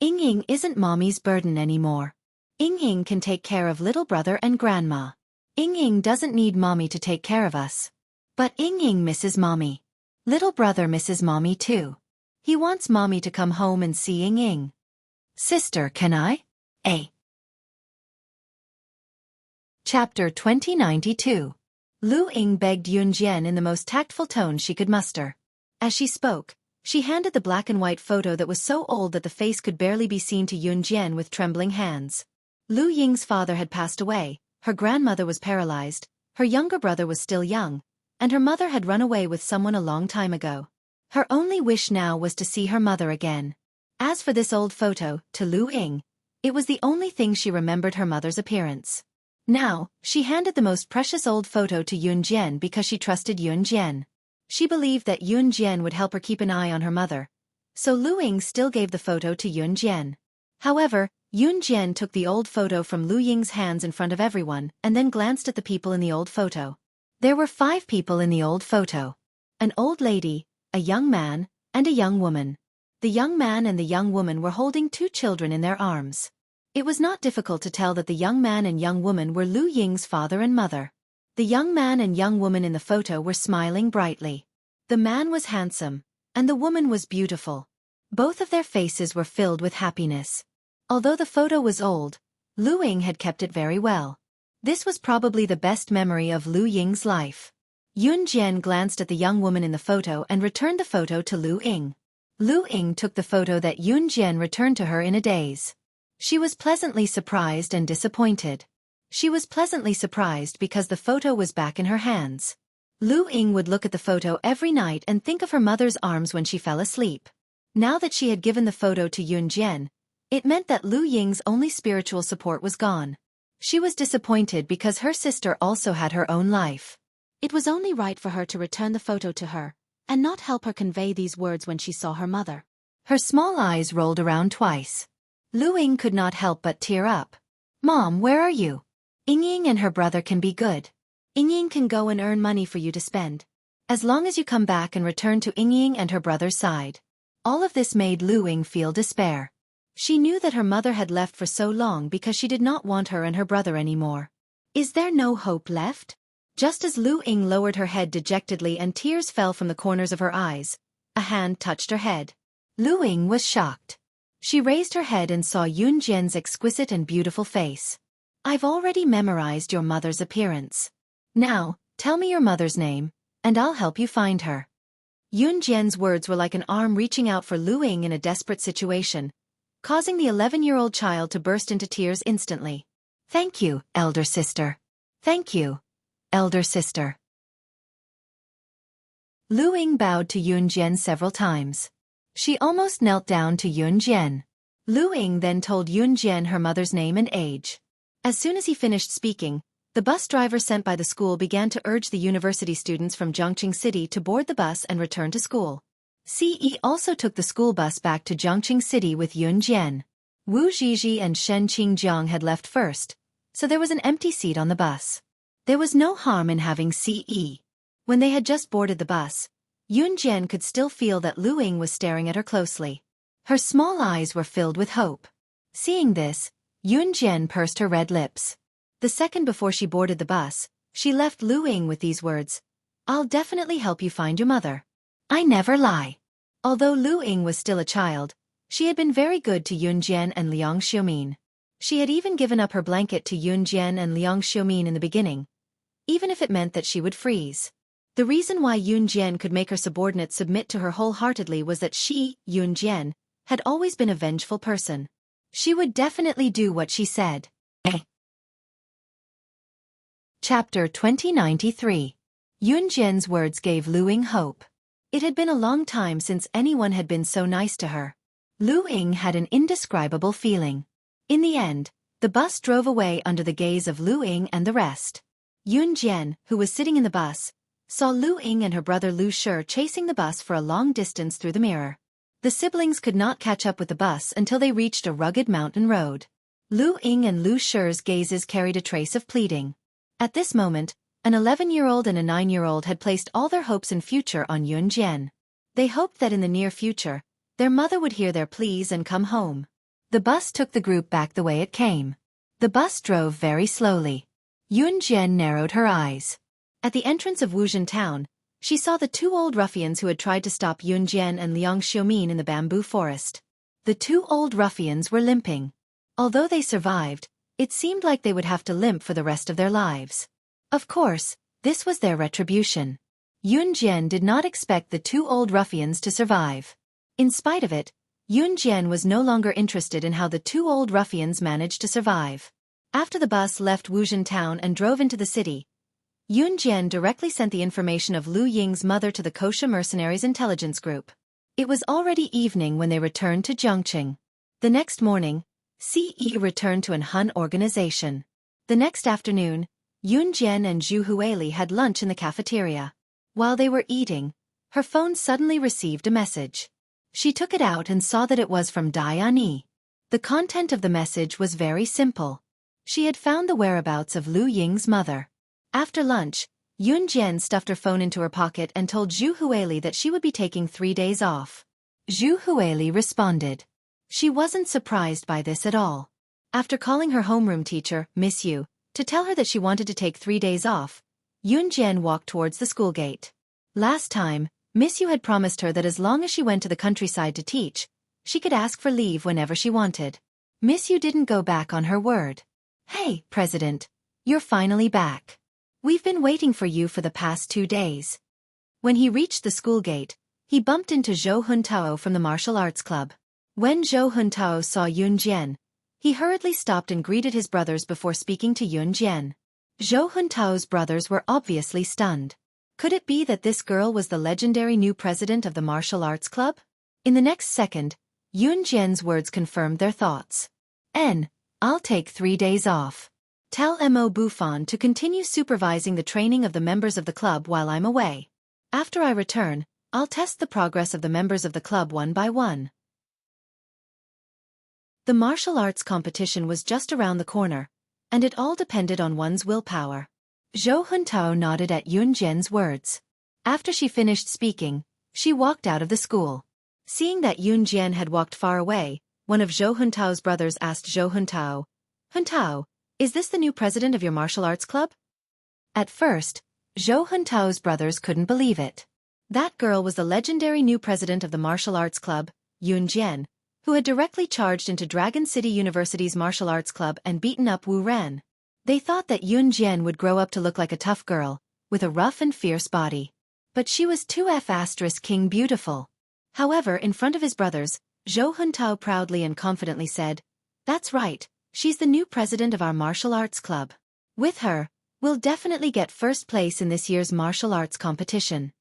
Ying isn't Mommy's burden anymore. Ying can take care of little brother and grandma. Ying doesn't need Mommy to take care of us. But Ying misses Mommy. Little brother misses Mommy too. He wants Mommy to come home and see Ying. Sister, can I? Chapter 2092. Lu Ying begged Yun Jian in the most tactful tone she could muster. As she spoke, she handed the black and white photo that was so old that the face could barely be seen to Yun Jian with trembling hands. Lu Ying's father had passed away, her grandmother was paralyzed, her younger brother was still young, and her mother had run away with someone a long time ago. Her only wish now was to see her mother again. As for this old photo, to Lu Ying, it was the only thing she remembered her mother's appearance. Now, she handed the most precious old photo to Yun Jian because she trusted Yun Jian. She believed that Yun Jian would help her keep an eye on her mother. So Lu Ying still gave the photo to Yun Jian. However, Yun Jian took the old photo from Lu Ying's hands in front of everyone and then glanced at the people in the old photo. There were 5 people in the old photo. An old lady, a young man, and a young woman. The young man and the young woman were holding 2 children in their arms. It was not difficult to tell that the young man and young woman were Lu Ying's father and mother. The young man and young woman in the photo were smiling brightly. The man was handsome, and the woman was beautiful. Both of their faces were filled with happiness. Although the photo was old, Lu Ying had kept it very well. This was probably the best memory of Lu Ying's life. Yun Jian glanced at the young woman in the photo and returned the photo to Lu Ying. Lu Ying took the photo that Yun Jian returned to her in a daze. She was pleasantly surprised and disappointed. She was pleasantly surprised because the photo was back in her hands. Lu Ying would look at the photo every night and think of her mother's arms when she fell asleep. Now that she had given the photo to Yun Jian, it meant that Lu Ying's only spiritual support was gone. She was disappointed because her sister also had her own life. It was only right for her to return the photo to her, and not help her convey these words when she saw her mother. Her small eyes rolled around twice. Lu Ying could not help but tear up. "Mom, where are you? Ying and her brother can be good. Ying can go and earn money for you to spend. As long as you come back and return to Ying and her brother's side." All of this made Lu Ying feel despair. She knew that her mother had left for so long because she did not want her and her brother anymore. Is there no hope left? Just as Lu Ying lowered her head dejectedly and tears fell from the corners of her eyes, a hand touched her head. Lu Ying was shocked. She raised her head and saw Yun Jian's exquisite and beautiful face. "I've already memorized your mother's appearance. Now, tell me your mother's name, and I'll help you find her." Yun Jian's words were like an arm reaching out for Lu Ying in a desperate situation, causing the 11-year-old child to burst into tears instantly. "Thank you, elder sister. Thank you, elder sister." Lu Ying bowed to Yun Jian several times. She almost knelt down to Yun Jian. Lu Ying then told Yun Jian her mother's name and age. As soon as he finished speaking, the bus driver sent by the school began to urge the university students from Zhongqing City to board the bus and return to school. Ce also took the school bus back to Zhongqing City with Yun Jian. Wu Zhizhi and Shen Qingjiang had left first, so there was an empty seat on the bus. There was no harm in having Ce. When they had just boarded the bus, Yun Jian could still feel that Lu Ying was staring at her closely. Her small eyes were filled with hope. Seeing this, Yun Jian pursed her red lips. The second before she boarded the bus, she left Lu Ying with these words: "I'll definitely help you find your mother. I never lie." Although Lu Ying was still a child, she had been very good to Yun Jian and Liang Xiumin. She had even given up her blanket to Yun Jian and Liang Xiumin in the beginning, even if it meant that she would freeze. The reason why Yun Jian could make her subordinates submit to her wholeheartedly was that she, Yun Jian, had always been a vengeful person. She would definitely do what she said. Chapter 2093. Yun Jian's words gave Lu Ying hope. It had been a long time since anyone had been so nice to her. Lu Ying had an indescribable feeling. In the end, the bus drove away under the gaze of Lu Ying and the rest. Yun Jian, who was sitting in the bus, saw Lu Ying and her brother Lu Shi chasing the bus for a long distance through the mirror. The siblings could not catch up with the bus until they reached a rugged mountain road. Lu Ying and Lu Shi's gazes carried a trace of pleading. At this moment, an 11-year-old and a 9-year-old had placed all their hopes and future on Yun Jian. They hoped that in the near future, their mother would hear their pleas and come home. The bus took the group back the way it came. The bus drove very slowly. Yun Jian narrowed her eyes. At the entrance of Wuxia town, she saw the two old ruffians who had tried to stop Yun Jian and Liang Xiumin in the bamboo forest. The two old ruffians were limping. Although they survived, it seemed like they would have to limp for the rest of their lives. Of course, this was their retribution. Yun Jian did not expect the two old ruffians to survive. In spite of it, Yun Jian was no longer interested in how the two old ruffians managed to survive. After the bus left Wuxia town and drove into the city, Yun Jian directly sent the information of Lu Ying's mother to the Kosha mercenaries intelligence group. It was already evening when they returned to Zhongqing. The next morning, Ce returned to an Hun organization. The next afternoon, Yun Jian and Zhu Huili had lunch in the cafeteria. While they were eating, her phone suddenly received a message. She took it out and saw that it was from Diane. The content of the message was very simple. She had found the whereabouts of Lu Ying's mother. After lunch, Yun Jian stuffed her phone into her pocket and told Zhu Huili that she would be taking 3 days off. Zhu Huili responded. She wasn't surprised by this at all. After calling her homeroom teacher, Miss Yu, to tell her that she wanted to take 3 days off, Yun Jian walked towards the school gate. Last time, Miss Yu had promised her that as long as she went to the countryside to teach, she could ask for leave whenever she wanted. Miss Yu didn't go back on her word. "Hey, President, you're finally back. We've been waiting for you for the past 2 days." When he reached the school gate, he bumped into Zhou Huntao from the martial arts club. When Zhou Huntao saw Yun Jian, He hurriedly stopped and greeted his brothers before speaking to Yun Jian. Zhou Huntao's brothers were obviously stunned. Could it be that this girl was the legendary new president of the martial arts club? In the next second, Yun Jian's words confirmed their thoughts. I'll take 3 days off. Tell Mo Bufan to continue supervising the training of the members of the club while I'm away. After I return, I'll test the progress of the members of the club one by one. The martial arts competition was just around the corner, and it all depended on one's willpower. Zhou Huntao nodded at Yun Jian's words. After she finished speaking, she walked out of the school. Seeing that Yun Jian had walked far away, one of Zhou Huntao's brothers asked Zhou Huntao, "Huntao, is this the new president of your martial arts club?" At first, Zhou Huntao's brothers couldn't believe it. That girl was the legendary new president of the martial arts club, Yun Jian, who had directly charged into Dragon City University's martial arts club and beaten up Wu Ren. They thought that Yun Jian would grow up to look like a tough girl, with a rough and fierce body. But she was too king beautiful. However, in front of his brothers, Zhou Huntao proudly and confidently said, "That's right, she's the new president of our martial arts club. With her, we'll definitely get first place in this year's martial arts competition."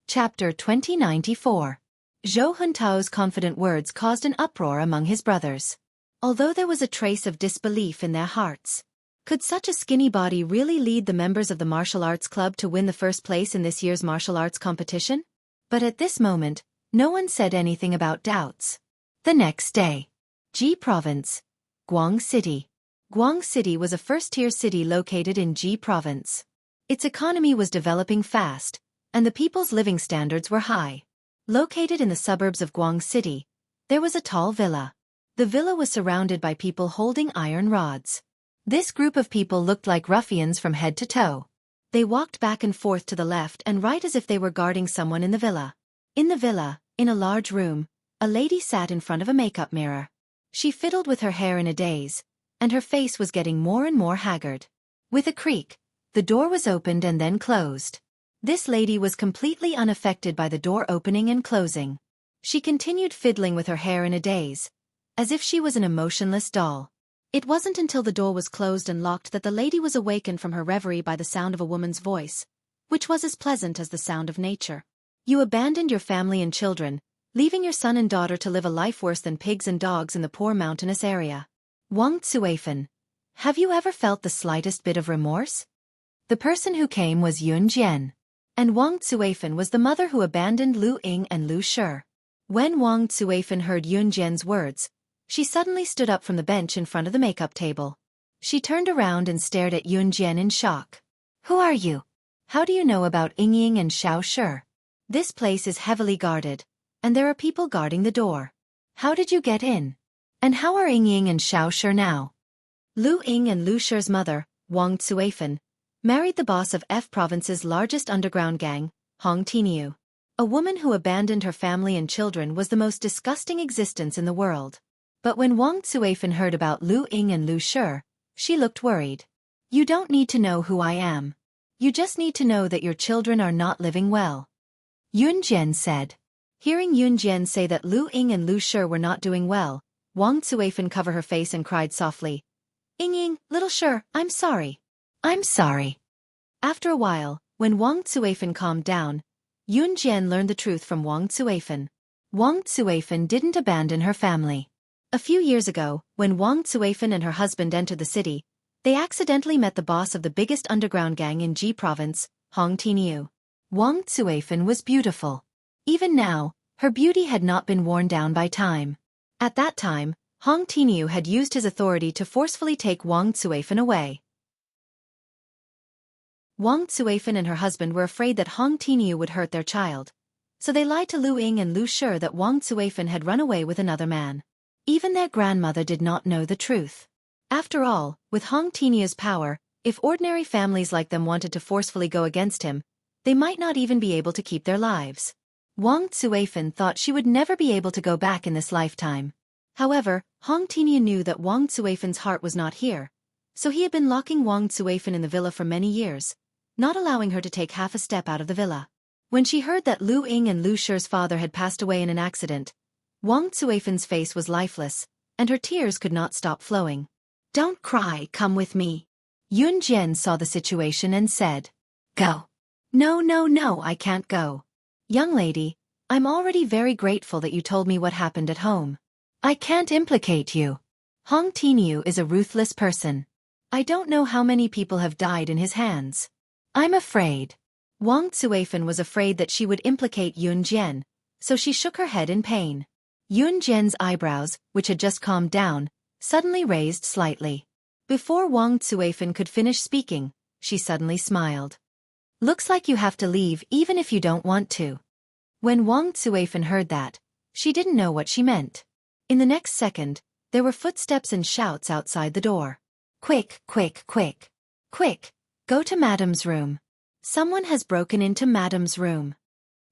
Chapter 2094. Zhou Huntao's confident words caused an uproar among his brothers. Although there was a trace of disbelief in their hearts. Could such a skinny body really lead the members of the martial arts club to win the first place in this year's martial arts competition? But at this moment, no one said anything about doubts. The next day. Ji Province. Guang City. Guang City was a first-tier city located in Ji Province. Its economy was developing fast, and the people's living standards were high. Located in the suburbs of Guang City, there was a tall villa. The villa was surrounded by people holding iron rods. This group of people looked like ruffians from head to toe. They walked back and forth to the left and right as if they were guarding someone in the villa. In the villa, in a large room, a lady sat in front of a makeup mirror. She fiddled with her hair in a daze, and her face was getting more and more haggard. With a creak, the door was opened and then closed. This lady was completely unaffected by the door opening and closing. She continued fiddling with her hair in a daze, as if she was an emotionless doll. It wasn't until the door was closed and locked that the lady was awakened from her reverie by the sound of a woman's voice, which was as pleasant as the sound of nature. "You abandoned your family and children, leaving your son and daughter to live a life worse than pigs and dogs in the poor mountainous area. Wang Xiaofan, have you ever felt the slightest bit of remorse?" The person who came was Yun Jian. And Wang Xiaofan was the mother who abandoned Lu Ying and Lu Shi. When Wang Xiaofan heard Yun Jian's words, she suddenly stood up from the bench in front of the makeup table. She turned around and stared at Yun Jian in shock. "Who are you? How do you know about Ying and Xiao Shi? This place is heavily guarded, and there are people guarding the door. How did you get in? And how are Ying and Xiao Shi now?" Lu Ying and Lu Shi's mother, Wang Xiaofan, married the boss of F Province's largest underground gang, Hong Tiniu. A woman who abandoned her family and children was the most disgusting existence in the world. But when Wang Xiaofan heard about Lu Ying and Lu Shi, she looked worried. "You don't need to know who I am. You just need to know that your children are not living well," Yun Jian said. Hearing Yun Jian say that Lu Ying and Lu Shi were not doing well, Wang Xiaofan covered her face and cried softly, "Ying, little Shi, I'm sorry. I'm sorry." After a while, when Wang Xiaofan calmed down, Yun Jian learned the truth from Wang Xiaofan. Wang Xiaofan didn't abandon her family. A few years ago, when Wang Xiaofan and her husband entered the city, they accidentally met the boss of the biggest underground gang in Ji Province, Hong Tiniu. Wang Xiaofan was beautiful. Even now, her beauty had not been worn down by time. At that time, Hong Tiniu had used his authority to forcefully take Wang Xiaofan away. Wang Xiaofan and her husband were afraid that Hong Tiniu would hurt their child, so they lied to Lu Ying and Lu Shi that Wang Xiaofan had run away with another man. Even their grandmother did not know the truth. After all, with Hong Tiniu's power, if ordinary families like them wanted to forcefully go against him, they might not even be able to keep their lives. Wang Xiaofan thought she would never be able to go back in this lifetime. However, Hong Tiniu knew that Wang Xiaofan's heart was not here, so he had been locking Wang Xiaofan in the villa for many years, not allowing her to take half a step out of the villa. When she heard that Lu Ying and Lu Shi's father had passed away in an accident, Wang Zuifan's face was lifeless, and her tears could not stop flowing. "Don't cry, come with me." Yun Jian saw the situation and said, "Go." "No, no, no, I can't go. Young lady, I'm already very grateful that you told me what happened at home. I can't implicate you. Hong Tiniu is a ruthless person. I don't know how many people have died in his hands. I'm afraid." Wang Zuifan was afraid that she would implicate Yun Jian, so she shook her head in pain. Yun Jian's eyebrows, which had just calmed down, suddenly raised slightly. Before Wang Zuifan could finish speaking, she suddenly smiled. "Looks like you have to leave even if you don't want to." When Wang Zuifan heard that, she didn't know what she meant. In the next second, there were footsteps and shouts outside the door. "Quick, quick, quick. Quick, go to Madam's room. Someone has broken into Madam's room."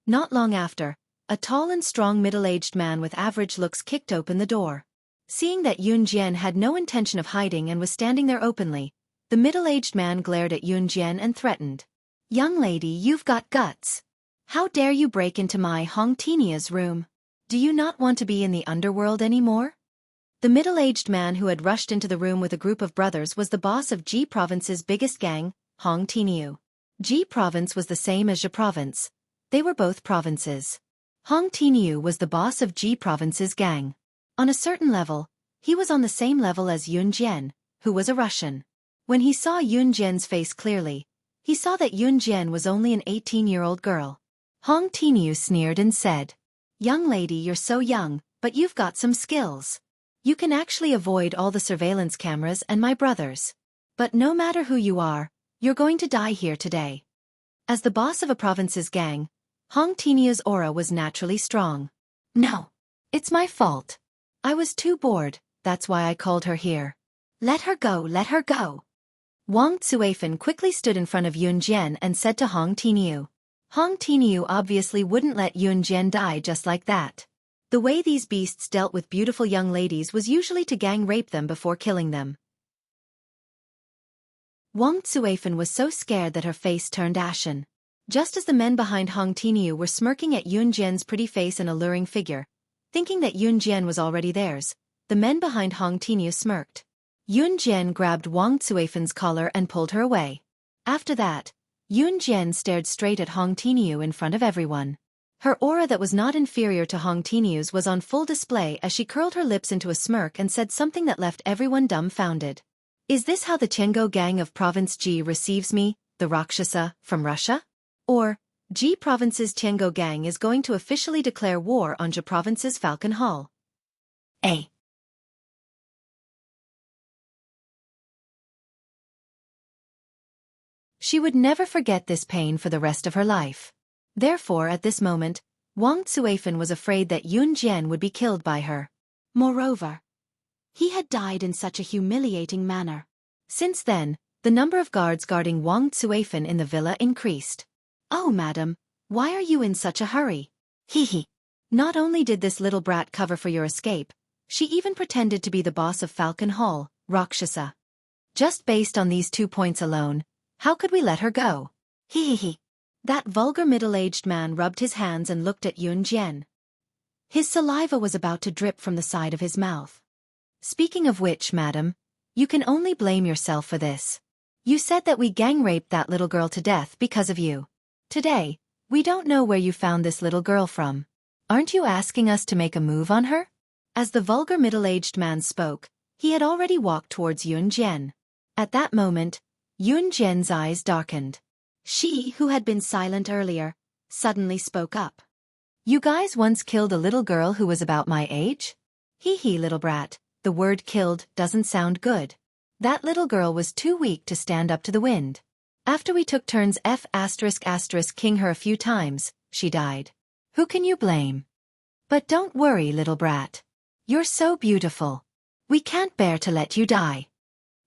Not long after, a tall and strong middle-aged man with average looks kicked open the door. Seeing that Yun Jian had no intention of hiding and was standing there openly, the middle-aged man glared at Yun Jian and threatened. "Young lady, you've got guts. How dare you break into my Hong Tinia's room? Do you not want to be in the underworld anymore?" The middle-aged man who had rushed into the room with a group of brothers was the boss of Ji Province's biggest gang, Hong Tiniu. Ji Province was the same as Zhe Province. They were both provinces. Hong Tiniu was the boss of Ji Province's gang. On a certain level, he was on the same level as Yun Jian, who was a Russian. When he saw Yun Jian's face clearly, he saw that Yun Jian was only an 18-year-old girl. Hong Tiniu sneered and said, "Young lady, you're so young, but you've got some skills. You can actually avoid all the surveillance cameras and my brothers. But no matter who you are, you're going to die here today." As the boss of a province's gang, Hong Tiniu's aura was naturally strong. "No. It's my fault. I was too bored, that's why I called her here. Let her go, let her go." Wang Zuifan quickly stood in front of Yun Jian and said to Hong Tiniu. Hong Tiniu obviously wouldn't let Yun Jian die just like that. The way these beasts dealt with beautiful young ladies was usually to gang rape them before killing them. Wang Zuifan was so scared that her face turned ashen. Just as the men behind Hong Tiniu were smirking at Yun Jian's pretty face and alluring figure, thinking that Yun Jian was already theirs, the men behind Hong Tiniu smirked. Yun Jian grabbed Wang Zuifan's collar and pulled her away. After that, Yun Jian stared straight at Hong Tiniu in front of everyone. Her aura that was not inferior to Hong Tiniu's was on full display as she curled her lips into a smirk and said something that left everyone dumbfounded. "Is this how the Tiango gang of Province Ji receives me, the Rakshasa, from Russia? Or, Ji Province's Tiango gang is going to officially declare war on Zhe Province's Falcon Hall?" A. She would never forget this pain for the rest of her life. Therefore, at this moment, Wang Zuifan was afraid that Yun Jian would be killed by her. Moreover, he had died in such a humiliating manner. Since then, the number of guards guarding Wang Zuifan in the villa increased. "Oh, madam, why are you in such a hurry?" Hee. Not only did this little brat cover for your escape, she even pretended to be the boss of Falcon Hall, Rakshasa. Just based on these 2 points alone, how could we let her go? Hee. That vulgar middle-aged man rubbed his hands and looked at Yun Jian. His saliva was about to drip from the side of his mouth. "Speaking of which, madam, you can only blame yourself for this. You said that we gang-raped that little girl to death because of you. Today, we don't know where you found this little girl from. Aren't you asking us to make a move on her?" As the vulgar middle-aged man spoke, he had already walked towards Yun Jian. At that moment, Yun Jian's eyes darkened. She, who had been silent earlier, suddenly spoke up. "You guys once killed a little girl who was about my age?" Hee, little brat, the word killed doesn't sound good. That little girl was too weak to stand up to the wind. After we took turns ***king her a few times, she died. Who can you blame? But don't worry, little brat. You're so beautiful. We can't bear to let you die."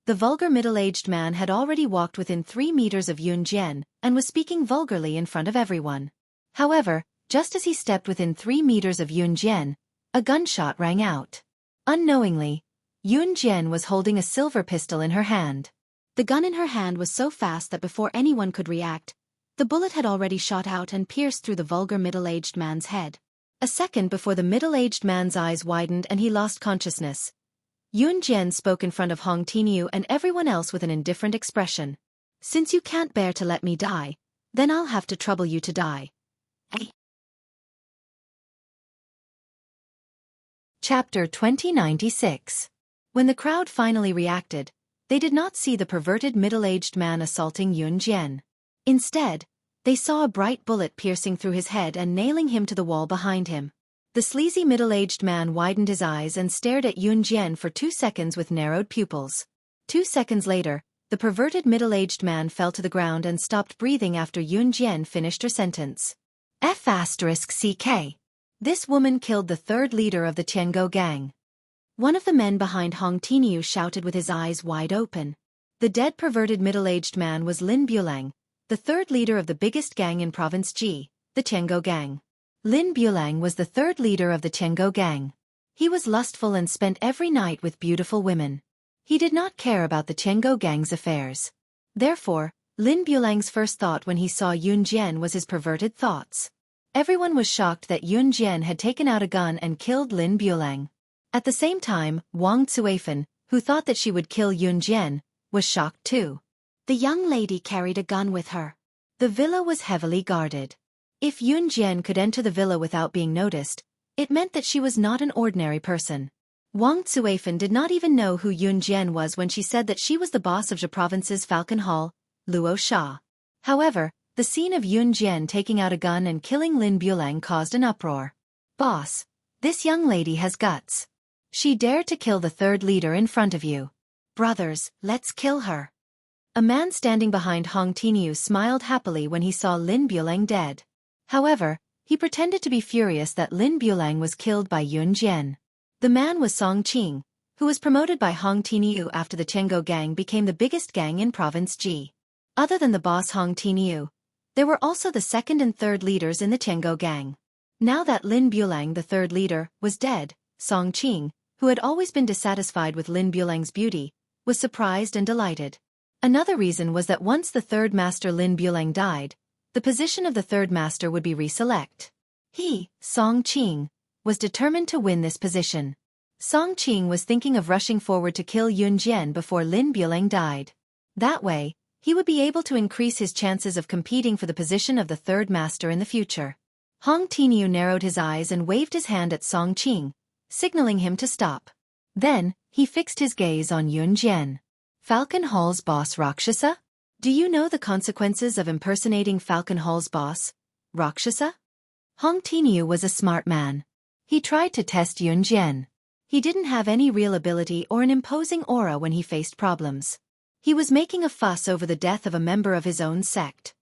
The vulgar middle-aged man had already walked within 3 meters of Yun Jian and was speaking vulgarly in front of everyone. However, just as he stepped within 3 meters of Yun Jian, a gunshot rang out. Unknowingly, Yun Jian was holding a silver pistol in her hand. The gun in her hand was so fast that before anyone could react, the bullet had already shot out and pierced through the vulgar middle-aged man's head. A second before the middle-aged man's eyes widened and he lost consciousness. Yun Jian spoke in front of Hong Tinyu and everyone else with an indifferent expression. Since you can't bear to let me die, then I'll have to trouble you to die. Chapter 2096. When the crowd finally reacted, they did not see the perverted middle-aged man assaulting Yun Jian. Instead, they saw a bright bullet piercing through his head and nailing him to the wall behind him. The sleazy middle-aged man widened his eyes and stared at Yun Jian for 2 seconds with narrowed pupils. 2 seconds later, the perverted middle-aged man fell to the ground and stopped breathing after Yun Jian finished her sentence. F***CK. This woman killed the third leader of the Tiango gang. One of the men behind Hong Tinyu shouted with his eyes wide open. The dead perverted middle-aged man was Lin Bulang, the third leader of the biggest gang in Province Ji, the Tiango gang. Lin Bulang was the third leader of the Tiango gang. He was lustful and spent every night with beautiful women. He did not care about the Tiango gang's affairs. Therefore, Lin Bulang's first thought when he saw Yun Jian was his perverted thoughts. Everyone was shocked that Yun Jian had taken out a gun and killed Lin Bulang. At the same time, Wang Xiaofan, who thought that she would kill Yun Jian, was shocked too. The young lady carried a gun with her. The villa was heavily guarded. If Yun Jian could enter the villa without being noticed, it meant that she was not an ordinary person. Wang Xiaofan did not even know who Yun Jian was when she said that she was the boss of Zhe Province's Falcon Hall, Luo Sha. However, the scene of Yun Jian taking out a gun and killing Lin Bulang caused an uproar. Boss, this young lady has guts. She dared to kill the third leader in front of you. Brothers, let's kill her. A man standing behind Hong Tinyu smiled happily when he saw Lin Bulang dead. However, he pretended to be furious that Lin Bulang was killed by Yun Jian. The man was Song Qing, who was promoted by Hong Tinyu after the Tiango gang became the biggest gang in Province Ji. Other than the boss Hong Tinyu, there were also the second and third leaders in the Tiango gang. Now that Lin Bulang, the third leader, was dead, Song Qing, who had always been dissatisfied with Lin Bulang's beauty, was surprised and delighted. Another reason was that once the third master Lin Bulang died, the position of the third master would be reselect. He, Song Qing, was determined to win this position. Song Qing was thinking of rushing forward to kill Yun Jian before Lin Bulang died. That way, he would be able to increase his chances of competing for the position of the third master in the future. Hong Tinyu narrowed his eyes and waved his hand at Song Qing, signaling him to stop. Then, he fixed his gaze on Yun Jian. Falcon Hall's boss Rakshasa? Do you know the consequences of impersonating Falcon Hall's boss, Rakshasa? Hong Tinyu was a smart man. He tried to test Yun Jian. He didn't have any real ability or an imposing aura when he faced problems. He was making a fuss over the death of a member of his own sect.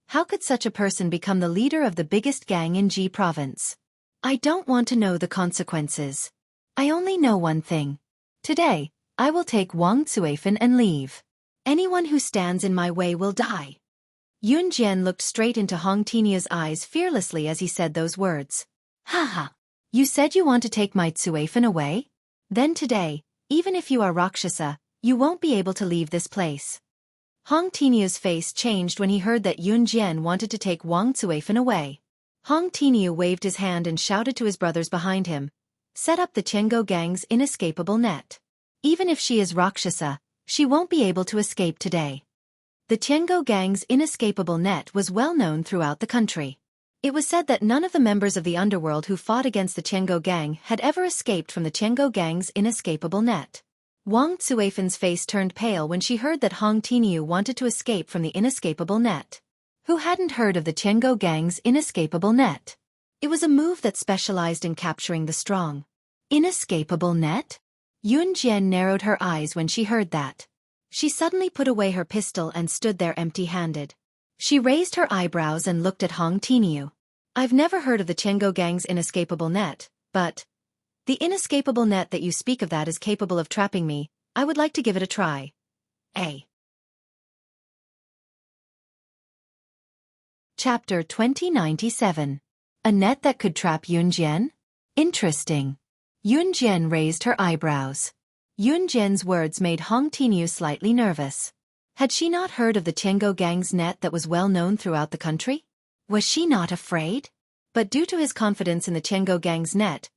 How could such a person become the leader of the biggest gang in Ji province? I don't want to know the consequences. I only know one thing. Today, I will take Wang Xiaofan and leave. Anyone who stands in my way will die. Yun Jian looked straight into Hong Tinyu's eyes fearlessly as he said those words. Haha. You said you want to take my Xiaofan away? Then today, even if you are Rakshasa, you won't be able to leave this place. Hong Tinyu's face changed when he heard that Yun Jian wanted to take Wang Xiaofan away. Hong Tinyu waved his hand and shouted to his brothers behind him, set up the Tiango gang's inescapable net. Even if she is Rakshasa, she won't be able to escape today. The Tiango gang's inescapable net was well known throughout the country. It was said that none of the members of the underworld who fought against the Tiango gang had ever escaped from the Tiango gang's inescapable net. Wang Xiaofan's face turned pale when she heard that Hong Tinyu wanted to escape from the inescapable net. Who hadn't heard of the Tiango gang's inescapable net? It was a move that specialized in capturing the strong. Inescapable net? Yun Jian narrowed her eyes when she heard that. She suddenly put away her pistol and stood there empty-handed. She raised her eyebrows and looked at Hong Tinyu. I've never heard of the Tiango gang's inescapable net, but the inescapable net that you speak of that is capable of trapping me. I would like to give it a try. Chapter 2097. A net that could trap Yun Jian? Interesting. Yun Jian raised her eyebrows. Yun Jian's words made Hong Tinyu slightly nervous. Had she not heard of the Tiango gang's net that was well known throughout the country? Was she not afraid? But due to his confidence in the Tiango gang's net,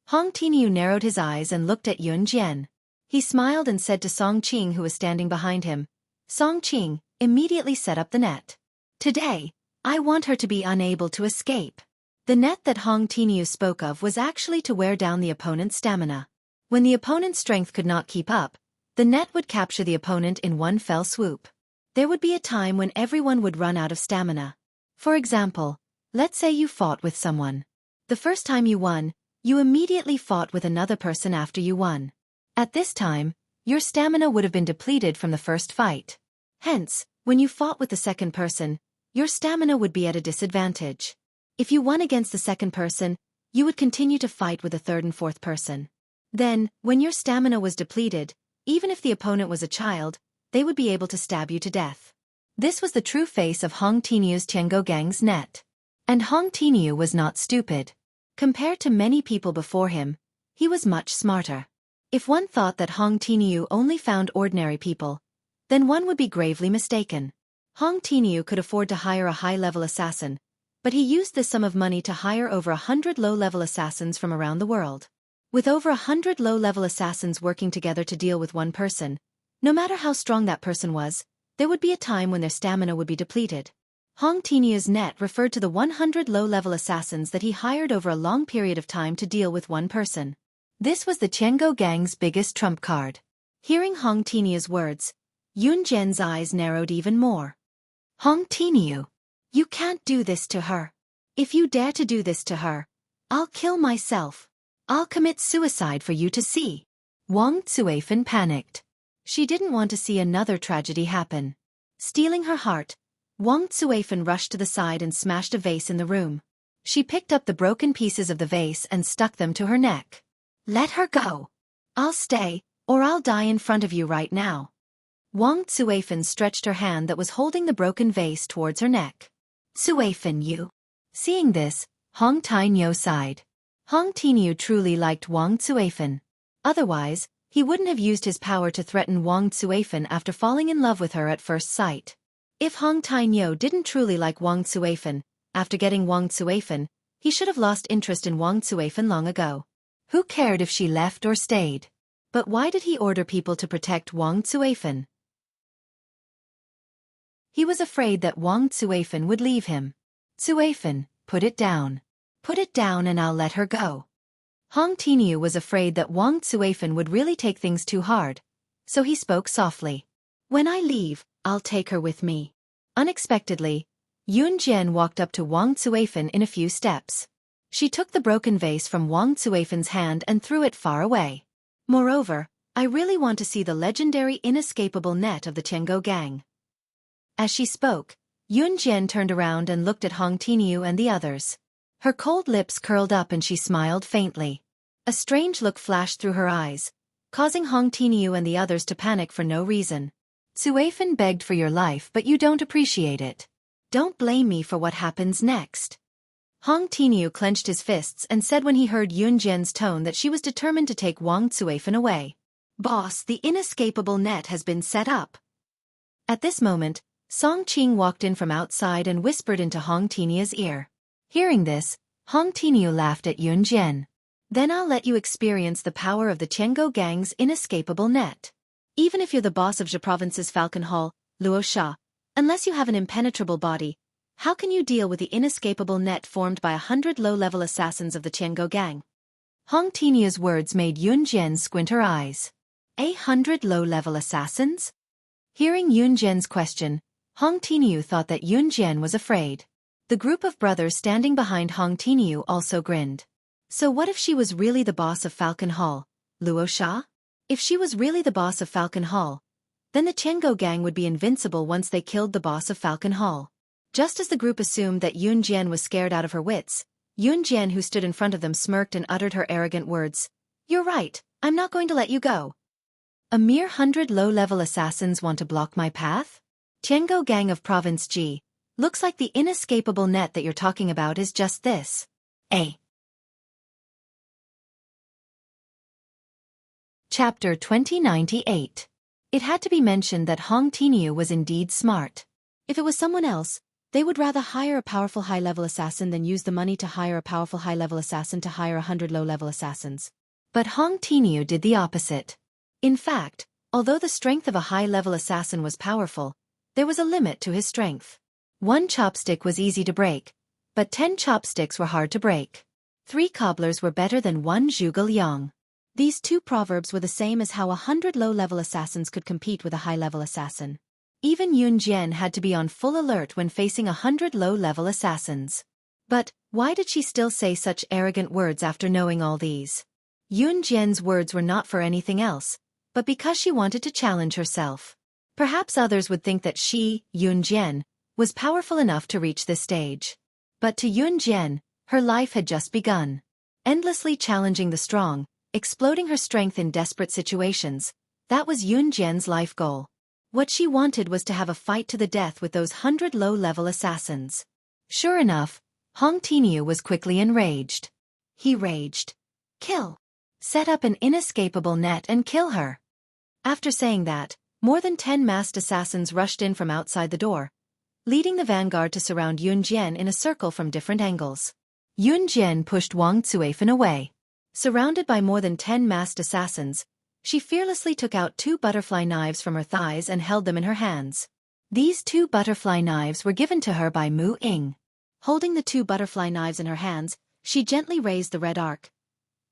Hong Tinyu narrowed his eyes and looked at Yun Jian. He smiled and said to Song Qing, who was standing behind him, Song Qing, immediately set up the net. Today, I want her to be unable to escape. The net that Hong Tinyu spoke of was actually to wear down the opponent's stamina. When the opponent's strength could not keep up, the net would capture the opponent in one fell swoop. There would be a time when everyone would run out of stamina. For example, let's say you fought with someone. The first time you won, you immediately fought with another person after you won. At this time, your stamina would have been depleted from the first fight. Hence, when you fought with the second person, your stamina would be at a disadvantage. If you won against the second person, you would continue to fight with the third and fourth person. Then, when your stamina was depleted, even if the opponent was a child, they would be able to stab you to death. This was the true face of Hong Tinyu's Tiango gang's net. And Hong Tinyu was not stupid. Compared to many people before him, he was much smarter. If one thought that Hong Tinyu only found ordinary people, then one would be gravely mistaken. Hong Tinyu could afford to hire a high-level assassin, but he used this sum of money to hire over 100 low-level assassins from around the world. With over 100 low-level assassins working together to deal with one person, no matter how strong that person was, there would be a time when their stamina would be depleted. Hong Tinyu's net referred to the 100 low-level assassins that he hired over a long period of time to deal with one person. This was the Tiango gang's biggest trump card. Hearing Hong Tinyu's words, Yun Jian's eyes narrowed even more. Hong Tinyu, you can't do this to her. If you dare to do this to her, I'll kill myself. I'll commit suicide for you to see. Wang Xiaofan panicked. She didn't want to see another tragedy happen. Stealing her heart, Wang Xiaofan rushed to the side and smashed a vase in the room. She picked up the broken pieces of the vase and stuck them to her neck. Let her go. I'll stay, or I'll die in front of you right now. Wang Xiaofan stretched her hand that was holding the broken vase towards her neck. Xiaofan, you. Seeing this, Hong Tinyu sighed. Hong Tinyu truly liked Wang Xiaofan. Otherwise, he wouldn't have used his power to threaten Wang Xiaofan after falling in love with her at first sight. If Hong Tinyu didn't truly like Wang Xiaofan, after getting Wang Xiaofan, he should have lost interest in Wang Xiaofan long ago. Who cared if she left or stayed? But why did he order people to protect Wang Xiaofan? He was afraid that Wang Xiaofan would leave him. Xiaofan, put it down. Put it down and I'll let her go. Hong Tinyu was afraid that Wang Xiaofan would really take things too hard, so he spoke softly. When I leave, I'll take her with me. Unexpectedly, Yun Jian walked up to Wang Xiaofan in a few steps. She took the broken vase from Wang Xiaofan's hand and threw it far away. Moreover, I really want to see the legendary inescapable net of the Tiango gang. As she spoke, Yun Jian turned around and looked at Hong Tinyu and the others. Her cold lips curled up and she smiled faintly. A strange look flashed through her eyes, causing Hong Tinyu and the others to panic for no reason. Xiaofan begged for your life but you don't appreciate it. Don't blame me for what happens next. Hong Tinyu clenched his fists and said when he heard Yun Jian's tone that she was determined to take Wang Xiaofan away. Boss, the inescapable net has been set up. At this moment, Song Qing walked in from outside and whispered into Hong Tinyu's ear. Hearing this, Hong Tinyu laughed at Yun Jian. Then I'll let you experience the power of the Tiango gang's inescapable net. Even if you're the boss of Zhe Province's Falcon Hall, Luo Sha, unless you have an impenetrable body, how can you deal with the inescapable net formed by 100 low-level assassins of the Tiango gang? Hong Tinyu's words made Yun Jian squint her eyes. 100 low-level assassins? Hearing Yun Jian's question, Hong Tinyu thought that Yun Jian was afraid. The group of brothers standing behind Hong Tinyu also grinned. So what if she was really the boss of Falcon Hall, Luo Sha? If she was really the boss of Falcon Hall, then the Tiango gang would be invincible once they killed the boss of Falcon Hall. Just as the group assumed that Yun Jian was scared out of her wits, Yun Jian, who stood in front of them, smirked and uttered her arrogant words. You're right, I'm not going to let you go. A mere 100 low-level assassins want to block my path? Tiango gang of Province G. Looks like the inescapable net that you're talking about is just this. Chapter 2098. It had to be mentioned that Hong Tinyu was indeed smart. If it was someone else, They would rather hire a powerful high-level assassin than use the money to hire a powerful high-level assassin to hire 100 low-level assassins. But Hong Tinyu did the opposite. In fact, although the strength of a high-level assassin was powerful, there was a limit to his strength. 1 chopstick was easy to break, but 10 chopsticks were hard to break. 3 cobblers were better than 1 zhuge liang. These 2 proverbs were the same as how 100 low-level assassins could compete with a high-level assassin. Even Yun Jian had to be on full alert when facing 100 low-level assassins. But, why did she still say such arrogant words after knowing all these? Yun Jian's words were not for anything else, but because she wanted to challenge herself. Perhaps others would think that she, Yun Jian, was powerful enough to reach this stage. But to Yun Jian, her life had just begun. Endlessly challenging the strong, exploding her strength in desperate situations, that was Yun Jian's life goal. What she wanted was to have a fight to the death with those 100 low-level assassins. Sure enough, Hong Tinyu was quickly enraged. He raged. Kill. Set up an inescapable net and kill her. After saying that, more than 10 masked assassins rushed in from outside the door, leading the vanguard to surround Yun Jian in a circle from different angles. Yun Jian pushed Wang Xiaofan away. Surrounded by more than 10 masked assassins, she fearlessly took out 2 butterfly knives from her thighs and held them in her hands. These 2 butterfly knives were given to her by Mu Ying. Holding the 2 butterfly knives in her hands, she gently raised the red arc.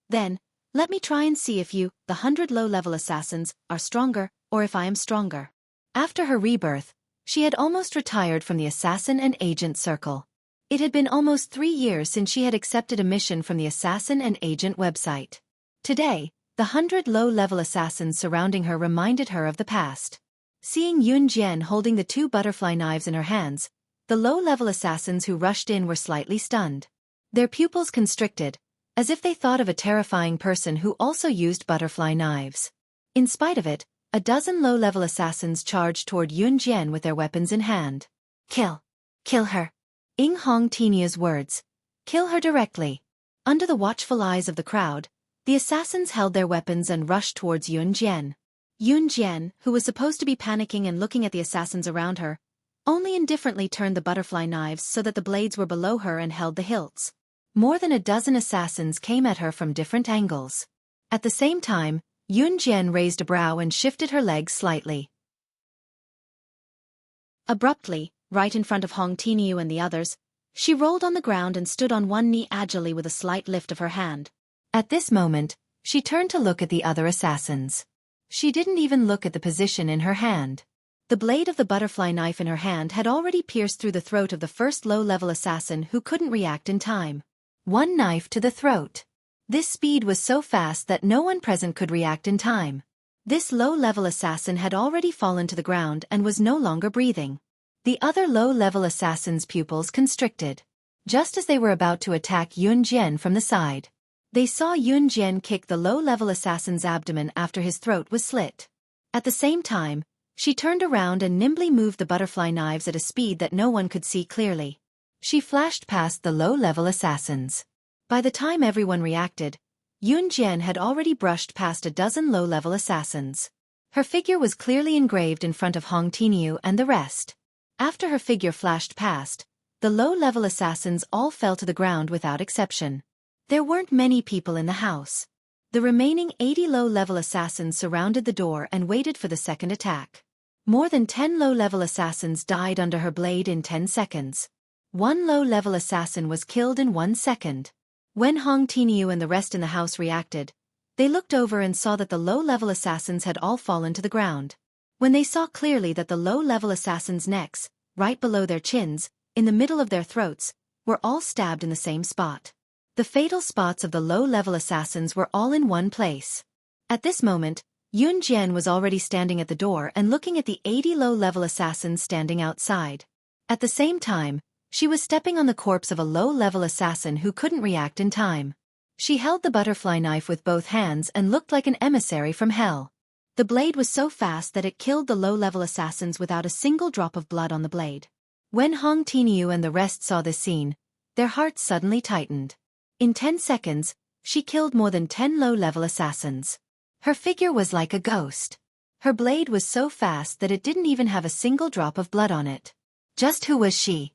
Then, let me try and see if you, the 100 low-level assassins, are stronger, or if I am stronger. After her rebirth, she had almost retired from the assassin and agent circle. It had been almost 3 years since she had accepted a mission from the assassin and agent website. Today, the 100 low-level assassins surrounding her reminded her of the past. Seeing Yun Jian holding the 2 butterfly knives in her hands, the low-level assassins who rushed in were slightly stunned. Their pupils constricted, as if they thought of a terrifying person who also used butterfly knives. In spite of it, a dozen low-level assassins charged toward Yun Jian with their weapons in hand. Kill. Kill her. In Hong Tinyu's words. Kill her directly. Under the watchful eyes of the crowd, the assassins held their weapons and rushed towards Yun Jian. Yun Jian, who was supposed to be panicking and looking at the assassins around her, only indifferently turned the butterfly knives so that the blades were below her and held the hilts. More than a dozen assassins came at her from different angles. At the same time, Yun Jian raised a brow and shifted her legs slightly. Abruptly, right in front of Hong Tinyu and the others, she rolled on the ground and stood on one knee agilely with a slight lift of her hand. At this moment, she turned to look at the other assassins. She didn't even look at the position in her hand. The blade of the butterfly knife in her hand had already pierced through the throat of the first low-level assassin who couldn't react in time. 1 knife to the throat. This speed was so fast that no one present could react in time. This low-level assassin had already fallen to the ground and was no longer breathing. The other low-level assassin's pupils constricted. Just as they were about to attack Yun Jian from the side, they saw Yun Jian kick the low-level assassin's abdomen after his throat was slit. At the same time, she turned around and nimbly moved the butterfly knives at a speed that no one could see clearly. She flashed past the low-level assassins. By the time everyone reacted, Yun Jian had already brushed past a dozen low-level assassins. Her figure was clearly engraved in front of Hong Tinyu and the rest. After her figure flashed past, the low-level assassins all fell to the ground without exception. There weren't many people in the house. The remaining 80 low-level assassins surrounded the door and waited for the second attack. More than 10 low-level assassins died under her blade in 10 seconds. 1 low-level assassin was killed in 1 second. When Hong Tinyu and the rest in the house reacted, they looked over and saw that the low-level assassins had all fallen to the ground. When they saw clearly that the low-level assassins' necks, right below their chins, in the middle of their throats, were all stabbed in the same spot. The fatal spots of the low-level assassins were all in one place. At this moment, Yun Jian was already standing at the door and looking at the 80 low-level assassins standing outside. At the same time, she was stepping on the corpse of a low-level assassin who couldn't react in time. She held the butterfly knife with both hands and looked like an emissary from hell. The blade was so fast that it killed the low-level assassins without a single drop of blood on the blade. When Hong Tinyu and the rest saw this scene, their hearts suddenly tightened. In 10 seconds, she killed more than 10 low-level assassins. Her figure was like a ghost. Her blade was so fast that it didn't even have a single drop of blood on it. Just who was she?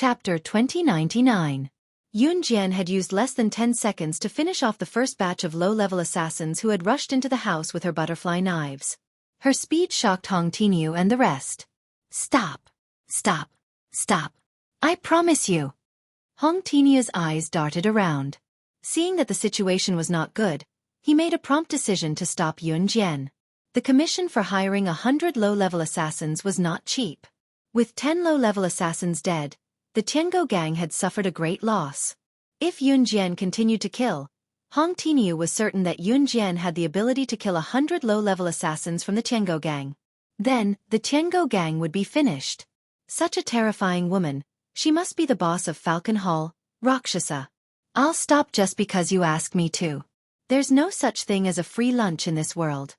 Chapter 2099. Yun Jian had used less than 10 seconds to finish off the first batch of low-level assassins who had rushed into the house with her butterfly knives. Her speed shocked Hong Tinyu and the rest. Stop! Stop! Stop! I promise you! Hong Tinyu's eyes darted around. Seeing that the situation was not good, he made a prompt decision to stop Yun Jian. The commission for hiring 100 low-level assassins was not cheap. With 10 low-level assassins dead, the Tiango gang had suffered a great loss. If Yun Jian continued to kill, Hong Tinyu was certain that Yun Jian had the ability to kill 100 low-level assassins from the Tiango gang. Then, the Tiango gang would be finished. Such a terrifying woman, she must be the boss of Falcon Hall, Rakshasa. I'll stop just because you ask me to. There's no such thing as a free lunch in this world.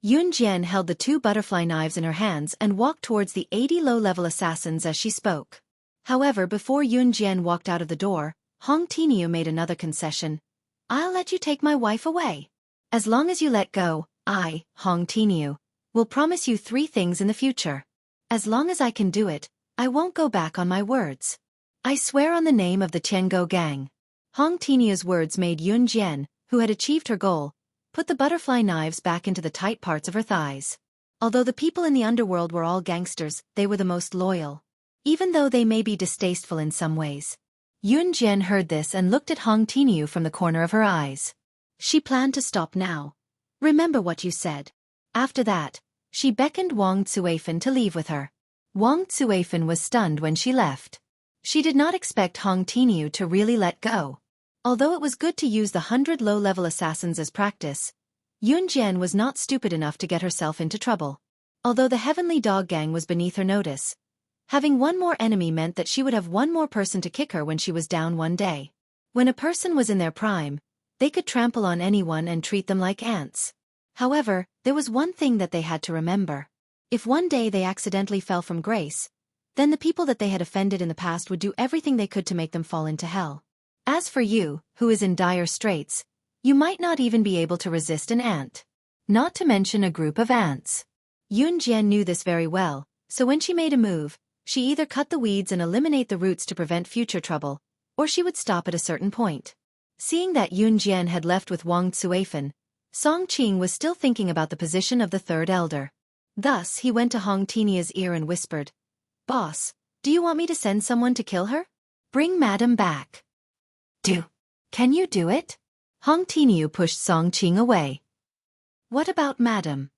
Yun Jian held the 2 butterfly knives in her hands and walked towards the 80 low-level assassins as she spoke. However, before Yun Jian walked out of the door, Hong Tinyu made another concession. I'll let you take my wife away. As long as you let go, I, Hong Tinyu, will promise you 3 things in the future. As long as I can do it, I won't go back on my words. I swear on the name of the Tiango gang. Hong Tinyu's words made Yun Jian, who had achieved her goal, put the butterfly knives back into the tight parts of her thighs. Although the people in the underworld were all gangsters, they were the most loyal. Even though they may be distasteful in some ways. Yun Jian heard this and looked at Hong Tinyu from the corner of her eyes. She planned to stop now. Remember what you said. After that, she beckoned Wang Xiaofan to leave with her. Wang Xiaofan was stunned when she left. She did not expect Hong Tinyu to really let go. Although it was good to use the 100 low-level assassins as practice, Yun Jian was not stupid enough to get herself into trouble. Although the Heavenly Dog Gang was beneath her notice, having one more enemy meant that she would have one more person to kick her when she was down one day. When a person was in their prime, they could trample on anyone and treat them like ants. However, there was one thing that they had to remember. If one day they accidentally fell from grace, then the people that they had offended in the past would do everything they could to make them fall into hell. As for you, who is in dire straits, you might not even be able to resist an ant. Not to mention a group of ants. Yun Jian knew this very well, so when she made a move, she either cut the weeds and eliminate the roots to prevent future trouble, or she would stop at a certain point. Seeing that Yun Jian had left with Wang Xiaofan, Song Qing was still thinking about the position of the 3rd elder. Thus, he went to Hong Tinyu's ear and whispered, "Boss, do you want me to send someone to kill her? Bring Madam back." Can you do it? Hong Tinyu pushed Song Qing away. What about Madam?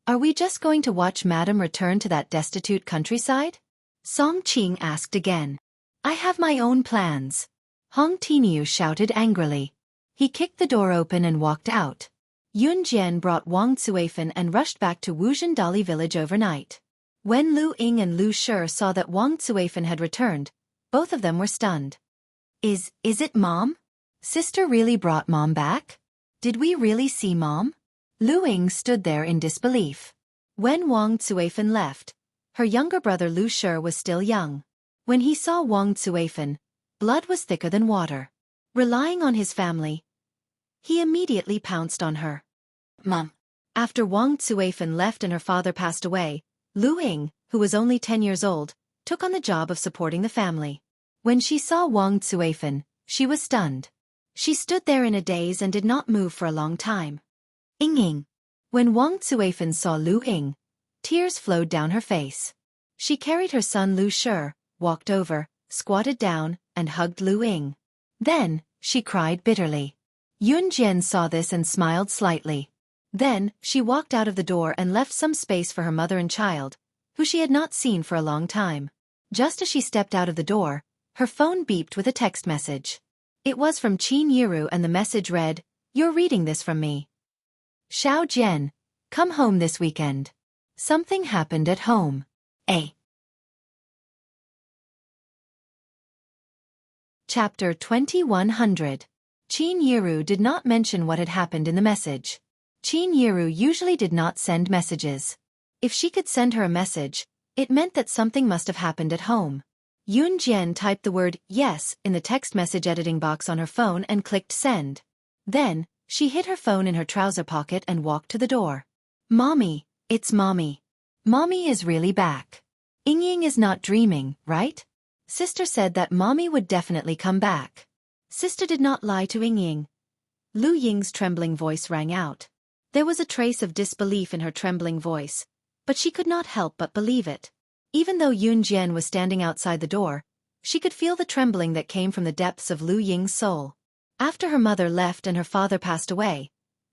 Are we just going to watch Madam return to that destitute countryside? Song Qing asked again. I have my own plans. Hong Tinyu shouted angrily. He kicked the door open and walked out. Yun Jian brought Wang Xiaofan and rushed back to Wuxian Dali village overnight. When Lu Ying and Lu Shi saw that Wang Xiaofan had returned, both of them were stunned. Is it Mom? Sister really brought Mom back? Did we really see Mom? Lu Ying stood there in disbelief. When Wang Xiaofan left, her younger brother Lu Shi was still young. When he saw Wang Xiaofan, blood was thicker than water. Relying on his family, he immediately pounced on her. Mom. After Wang Xiaofan left and her father passed away, Lu Ying, who was only 10 years old, took on the job of supporting the family. When she saw Wang Xiaofan, she was stunned. She stood there in a daze and did not move for a long time. Ying. When Wang Xiaofan saw Lu Ying, tears flowed down her face. She carried her son Lu Shi, walked over, squatted down, and hugged Lu Ying. Then, she cried bitterly. Yun Jian saw this and smiled slightly. Then, she walked out of the door and left some space for her mother and child, who she had not seen for a long time. Just as she stepped out of the door, her phone beeped with a text message. It was from Qin Yiru and the message read, "You're reading this from me. Xiao Jian, come home this weekend. Something happened at home. A." Chapter 2100. Qin Yiru did not mention what had happened in the message. Qin Yiru usually did not send messages. If she could send her a message, it meant that something must have happened at home. Yun Jian typed the word "yes" in the text message editing box on her phone and clicked send. Then, she hid her phone in her trouser pocket and walked to the door. Mommy, it's Mommy. Mommy is really back. Ying is not dreaming, right? Sister said that mommy would definitely come back. Sister did not lie to Ying. Lu Ying's trembling voice rang out. There was a trace of disbelief in her trembling voice, but she could not help but believe it. Even though Yun Jian was standing outside the door, she could feel the trembling that came from the depths of Lu Ying's soul. After her mother left and her father passed away,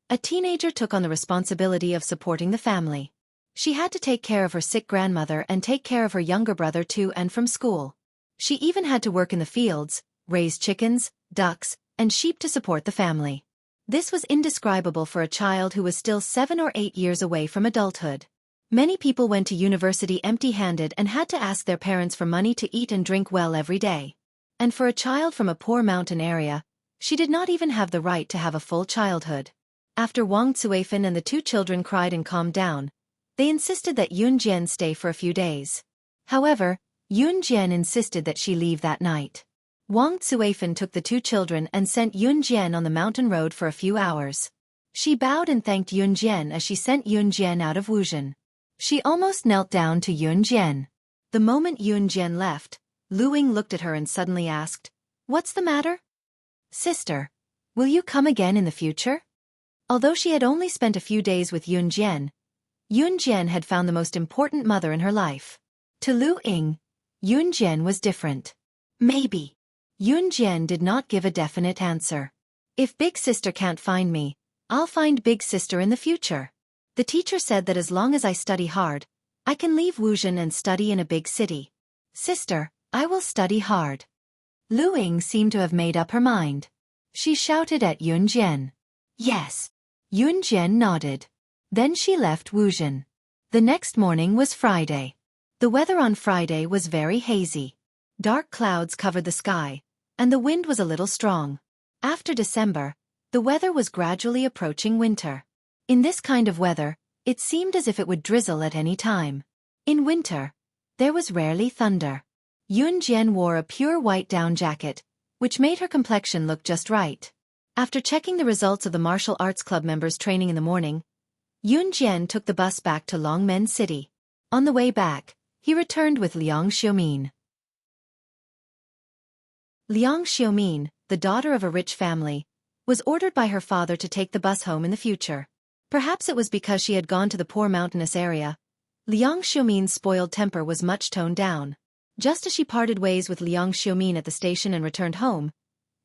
a teenager took on the responsibility of supporting the family. She had to take care of her sick grandmother and take care of her younger brother to and from school. She even had to work in the fields, raise chickens, ducks, and sheep to support the family. This was indescribable for a child who was still 7 or 8 years away from adulthood. Many people went to university empty-handed and had to ask their parents for money to eat and drink well every day. And for a child from a poor mountain area, she did not even have the right to have a full childhood. After Wang Xiaofan and the 2 children cried and calmed down, they insisted that Yun Jian stay for a few days. However, Yun Jian insisted that she leave that night. Wang Xiaofan took the 2 children and sent Yun Jian on the mountain road for a few hours. She bowed and thanked Yun Jian as she sent Yun Jian out of Wuxia. She almost knelt down to Yun Jian. The moment Yun Jian left, Lu Ying looked at her and suddenly asked, "What's the matter? Sister, will you come again in the future?" Although she had only spent a few days with Yun Jian had found the most important mother in her life. To Lu Ying, Yun Jian was different. Maybe. Yun Jian did not give a definite answer. If big sister can't find me, I'll find big sister in the future. The teacher said that as long as I study hard, I can leave Wuxia and study in a big city. Sister, I will study hard. Lu Ying seemed to have made up her mind. She shouted at Yun Jian. Yes. Yun Jian nodded. Then she left Wuxia. The next morning was Friday. The weather on Friday was very hazy. Dark clouds covered the sky, and the wind was a little strong. After December, the weather was gradually approaching winter. In this kind of weather, it seemed as if it would drizzle at any time. In winter, there was rarely thunder. Yun Jian wore a pure white down jacket, which made her complexion look just right. After checking the results of the martial arts club members' training in the morning, Yun Jian took the bus back to Longmen City. On the way back, he returned with Liang Xiaomin. Liang Xiaomin, the daughter of a rich family, was ordered by her father to take the bus home in the future. Perhaps it was because she had gone to the poor mountainous area. Liang Xiaomin's spoiled temper was much toned down. Just as she parted ways with Liang Xiaomin at the station and returned home,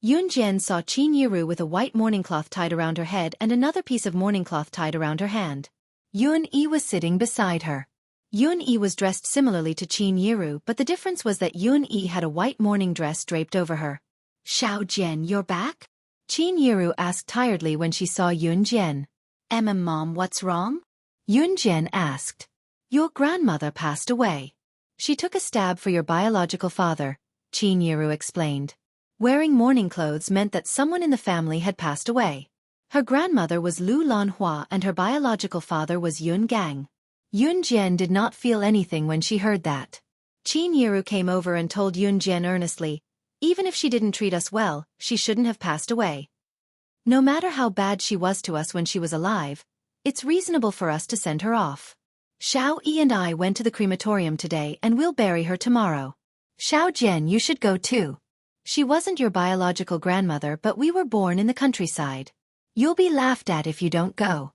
Yun Jian saw Qin Yiru with a white mourning cloth tied around her head and another piece of mourning cloth tied around her hand. Yun Yi was sitting beside her. Yun Yi was dressed similarly to Qin Yiru, but the difference was that Yun Yi had a white mourning dress draped over her. "Xiao Jian, you're back?" Qin Yiru asked tiredly when she saw Yun Jian. Mom, what's wrong?" Yun Jian asked. "Your grandmother passed away. She took a stab for your biological father," Qin Yiru explained. Wearing mourning clothes meant that someone in the family had passed away. Her grandmother was Lu Lanhua and her biological father was Yun Gang. Yun Jian did not feel anything when she heard that. Qin Yiru came over and told Yun Jian earnestly, "Even if she didn't treat us well, she shouldn't have passed away. No matter how bad she was to us when she was alive, it's reasonable for us to send her off. Xiao Yi and I went to the crematorium today and we'll bury her tomorrow. Xiao Jian, you should go too. She wasn't your biological grandmother, but we were born in the countryside. You'll be laughed at if you don't go."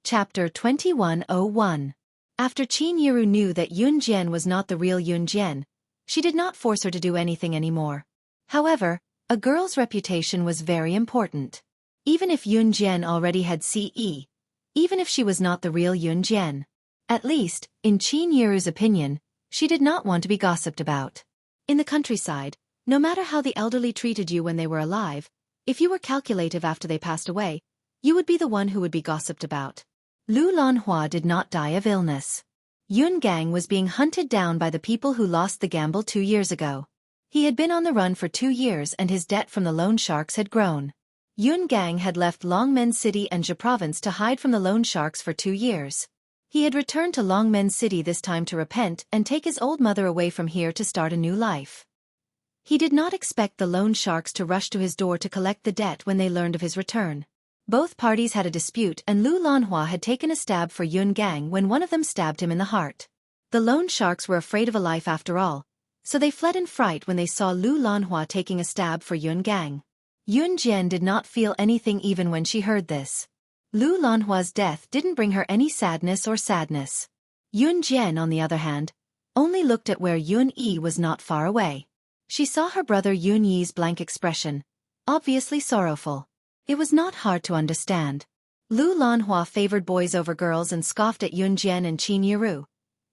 Chapter 2101. After Qin Yiru knew that Yun Jian was not the real Yun Jian, she did not force her to do anything anymore. However, a girl's reputation was very important. Even if Yun Jian already had CE, even if she was not the real Yun Jian. At least, in Qin Yiru's opinion, she did not want to be gossiped about. In the countryside, no matter how the elderly treated you when they were alive, if you were calculative after they passed away, you would be the one who would be gossiped about. Lu Lanhua did not die of illness. Yun Gang was being hunted down by the people who lost the gamble 2 years ago. He had been on the run for 2 years and his debt from the loan sharks had grown. Yun Gang had left Longmen City and Zhe Province to hide from the loan sharks for 2 years. He had returned to Longmen City this time to repent and take his old mother away from here to start a new life. He did not expect the loan sharks to rush to his door to collect the debt when they learned of his return. Both parties had a dispute and Lu Lanhua had taken a stab for Yun Gang when one of them stabbed him in the heart. The loan sharks were afraid of a life after all, so they fled in fright when they saw Lu Lanhua taking a stab for Yun Gang. Yun Jian did not feel anything even when she heard this. Lu Lanhua's death didn't bring her any sadness. Yun Jian, on the other hand, only looked at where Yun Yi was not far away. She saw her brother Yun Yi's blank expression, obviously sorrowful. It was not hard to understand. Lu Lanhua favored boys over girls and scoffed at Yun Jian and Qin Yiru.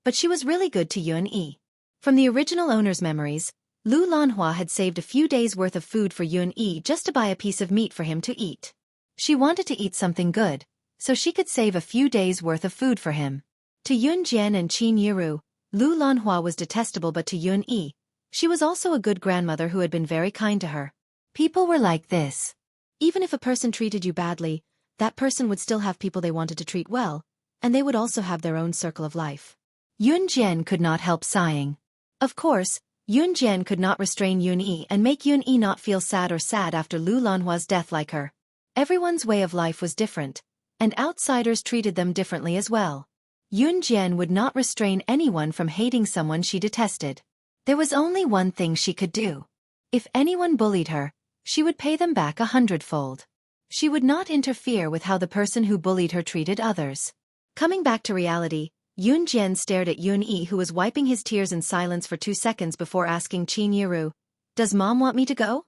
But she was really good to Yun Yi. From the original owner's memories, Lu Lanhua had saved a few days' worth of food for Yun Yi just to buy a piece of meat for him to eat. She wanted to eat something good, so she could save a few days' worth of food for him. To Yun Jian and Qin Yiru, Lu Lanhua was detestable, but to Yun Yi, she was also a good grandmother who had been very kind to her. People were like this. Even if a person treated you badly, that person would still have people they wanted to treat well, and they would also have their own circle of life. Yun Jian could not help sighing. Of course, Yun Jian could not restrain Yun Yi and make Yun Yi not feel sad after Lu Lanhua's death like her. Everyone's way of life was different, and outsiders treated them differently as well. Yun Jian would not restrain anyone from hating someone she detested. There was only one thing she could do. If anyone bullied her, she would pay them back 100-fold. She would not interfere with how the person who bullied her treated others. Coming back to reality, Yun Jian stared at Yun Yi, who was wiping his tears in silence for 2 seconds before asking Qin Yiru, "Does Mom want me to go?"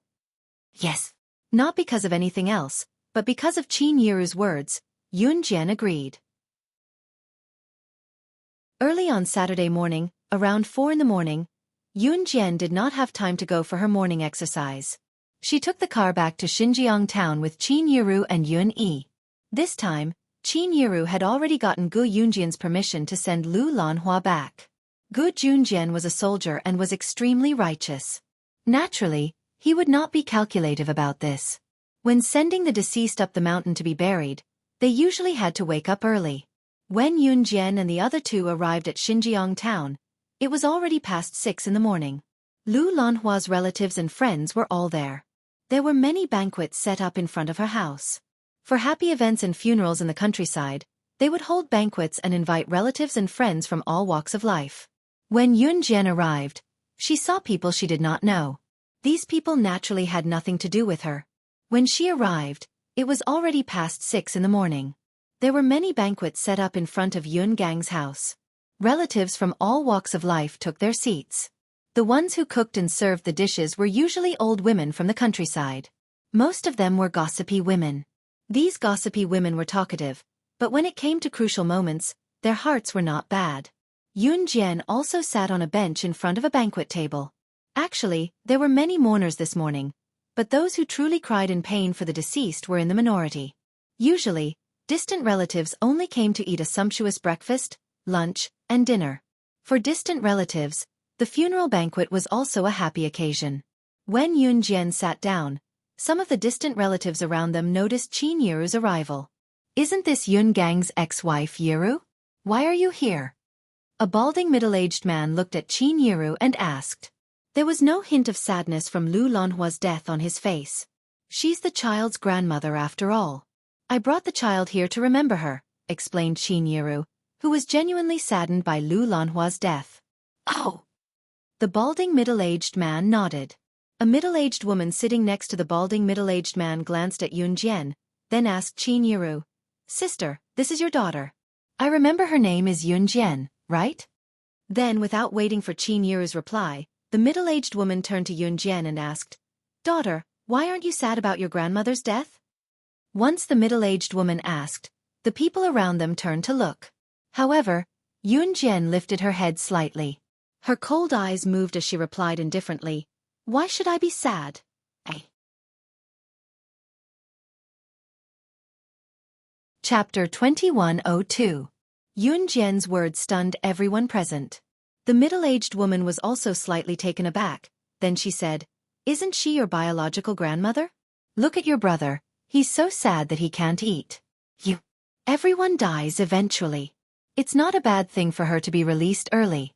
"Yes." Not because of anything else, but because of Qin Yiru's words, Yun Jian agreed. Early on Saturday morning, around 4 in the morning, Yun Jian did not have time to go for her morning exercise. She took the car back to Xinjiang town with Qin Yiru and Yun Yi. This time, Qin Yiru had already gotten Gu Yunjian's permission to send Lu Lanhua back. Gu Yunjian was a soldier and was extremely righteous. Naturally, he would not be calculative about this. When sending the deceased up the mountain to be buried, they usually had to wake up early. When Yun Jian and the other two arrived at Xinjiang town, it was already past 6 in the morning. Lu Lanhua's relatives and friends were all there. There were many banquets set up in front of her house. For happy events and funerals in the countryside, they would hold banquets and invite relatives and friends from all walks of life. When Yun Jian arrived, she saw people she did not know. These people naturally had nothing to do with her. When she arrived, it was already past 6 in the morning. There were many banquets set up in front of Yun Gang's house. Relatives from all walks of life took their seats. The ones who cooked and served the dishes were usually old women from the countryside. Most of them were gossipy women. These gossipy women were talkative, but when it came to crucial moments, their hearts were not bad. Yun Jian also sat on a bench in front of a banquet table. Actually, there were many mourners this morning, but those who truly cried in pain for the deceased were in the minority. Usually, distant relatives only came to eat a sumptuous breakfast, lunch, and dinner. For distant relatives, the funeral banquet was also a happy occasion. When Yun Jian sat down, some of the distant relatives around them noticed Qin Yiru's arrival. "Isn't this Yun Gang's ex-wife Yiru? Why are you here?" A balding middle-aged man looked at Qin Yiru and asked. There was no hint of sadness from Lu Lanhua's death on his face. "She's the child's grandmother after all. I brought the child here to remember her," explained Qin Yiru, who was genuinely saddened by Lu Lanhua's death. "Oh!" The balding middle-aged man nodded. A middle-aged woman sitting next to the balding middle-aged man glanced at Yun Jian, then asked Qin Yiru, "Sister, this is your daughter. I remember her name is Yun Jian, right?" Then, without waiting for Qin Yiru's reply, the middle-aged woman turned to Yun Jian and asked, "Daughter, why aren't you sad about your grandmother's death?" Once the middle-aged woman asked, the people around them turned to look. However, Yun Jian lifted her head slightly. Her cold eyes moved as she replied indifferently, "Why should I be sad? Chapter 2102. Yun Jian's words stunned everyone present. The middle-aged woman was also slightly taken aback. Then she said, "Isn't she your biological grandmother? Look at your brother, he's so sad that he can't eat. Everyone dies eventually. It's not a bad thing for her to be released early."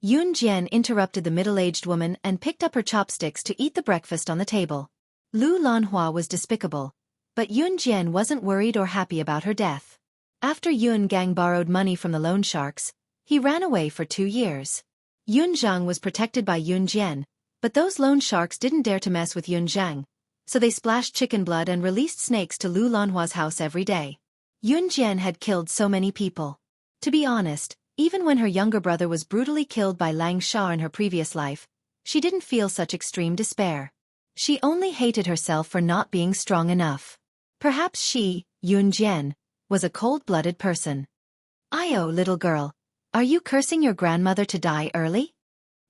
Yun Jian interrupted the middle-aged woman and picked up her chopsticks to eat the breakfast on the table. Lu Lanhua was despicable, But Yun Jian wasn't worried or happy about her death. After Yun Gang borrowed money from the loan sharks, he ran away for 2 years. Yun Zhang was protected by Yun Jian, but those loan sharks didn't dare to mess with Yun Zhang, so they splashed chicken blood and released snakes to Lu Lanhua's house every day. Yun Jian had killed so many people. To be honest, even when her younger brother was brutally killed by Lang Sha in her previous life, she didn't feel such extreme despair. She only hated herself for not being strong enough. Perhaps she, Yun Jian, was a cold-blooded person. "Io, little girl, are you cursing your grandmother to die early?"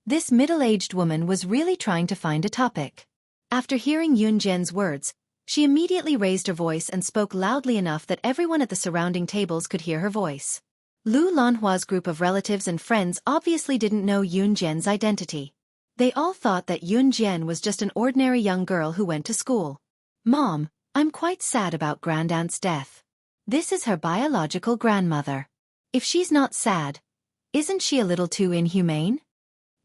This middle-aged woman was really trying to find a topic. After hearing Yun Jian's words, she immediately raised her voice and spoke loudly enough that everyone at the surrounding tables could hear her voice. Lu Lanhua's group of relatives and friends obviously didn't know Yun Jian's identity. They all thought that Yun Jian was just an ordinary young girl who went to school. "Mom, I'm quite sad about Grandaunt's death. This is her biological grandmother. If she's not sad, isn't she a little too inhumane?"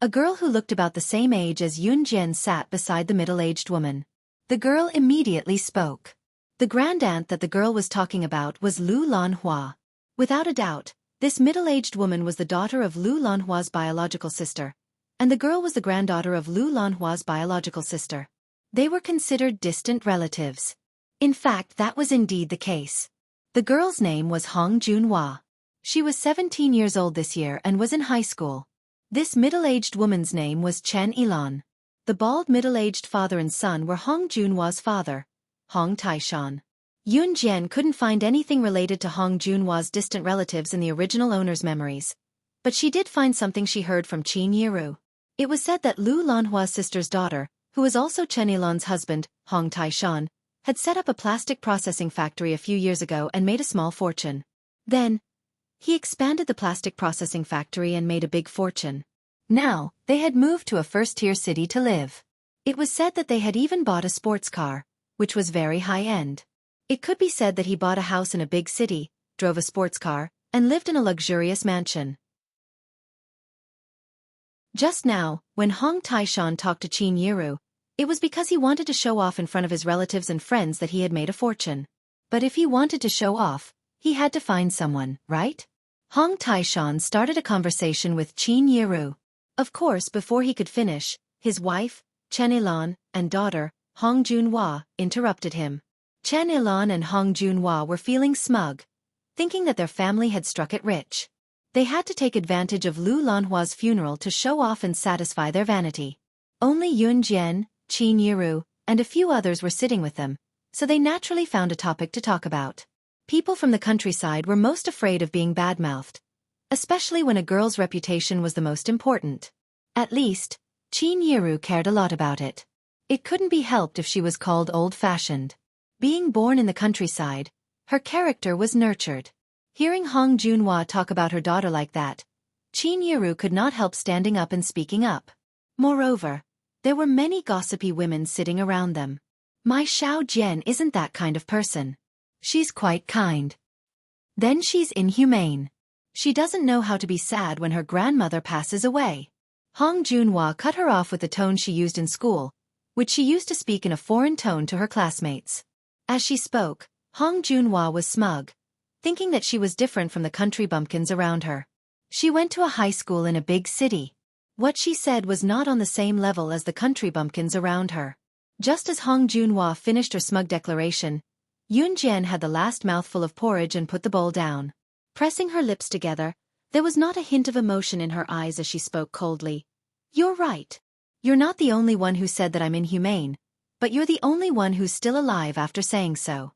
A girl who looked about the same age as Yun Jian sat beside the middle-aged woman. The girl immediately spoke. The grandaunt that the girl was talking about was Lu Lanhua. Without a doubt, this middle-aged woman was the daughter of Lu Lanhua's biological sister, and the girl was the granddaughter of Lu Lanhua's biological sister. They were considered distant relatives. In fact, that was indeed the case. The girl's name was Hong Junhua. She was 17 years old this year and was in high school. This middle-aged woman's name was Chen Ilan. The bald middle-aged father and son were Hong Junhua's father, Hong Taishan. Yun Jian couldn't find anything related to Hong Junhua's distant relatives in the original owner's memories. But she did find something she heard from Qin Yiru. It was said that Lu Lanhua's sister's daughter, who was also Chen Ilan's husband, Hong Taishan, had set up a plastic processing factory a few years ago and made a small fortune. Then, he expanded the plastic processing factory and made a big fortune. Now, they had moved to a first-tier city to live. It was said that they had even bought a sports car, which was very high-end. It could be said that he bought a house in a big city, drove a sports car, and lived in a luxurious mansion. Just now, when Hong Taishan talked to Qin Yiru, it was because he wanted to show off in front of his relatives and friends that he had made a fortune. But if he wanted to show off, he had to find someone, right? Hong Taishan started a conversation with Qin Yiru. Of course, before he could finish, his wife, Chen Ilan, and daughter, Hong Junhua, interrupted him. Chen Ilan and Hong Junhua were feeling smug, thinking that their family had struck it rich. They had to take advantage of Lu Lanhua's funeral to show off and satisfy their vanity. Only Yun Jian, Qin Yiru, and a few others were sitting with them, so they naturally found a topic to talk about. People from the countryside were most afraid of being bad-mouthed, especially when a girl's reputation was the most important. At least, Qin Yiru cared a lot about it. It couldn't be helped if she was called old-fashioned. Being born in the countryside, her character was nurtured. Hearing Hong Junhua talk about her daughter like that, Qin Yiru could not help standing up and speaking up. Moreover, there were many gossipy women sitting around them. "My Xiao Jian isn't that kind of person. She's quite kind. Then she's inhumane. She doesn't know how to be sad when her grandmother passes away." Hong Junhua cut her off with the tone she used in school, which she used to speak in a foreign tone to her classmates. As she spoke, Hong Junhua was smug, thinking that she was different from the country bumpkins around her. She went to a high school in a big city. What she said was not on the same level as the country bumpkins around her. Just as Hong Junhua finished her smug declaration, Yun Jian had the last mouthful of porridge and put the bowl down. Pressing her lips together, there was not a hint of emotion in her eyes as she spoke coldly. "You're right. You're not the only one who said that I'm inhumane, but you're the only one who's still alive after saying so.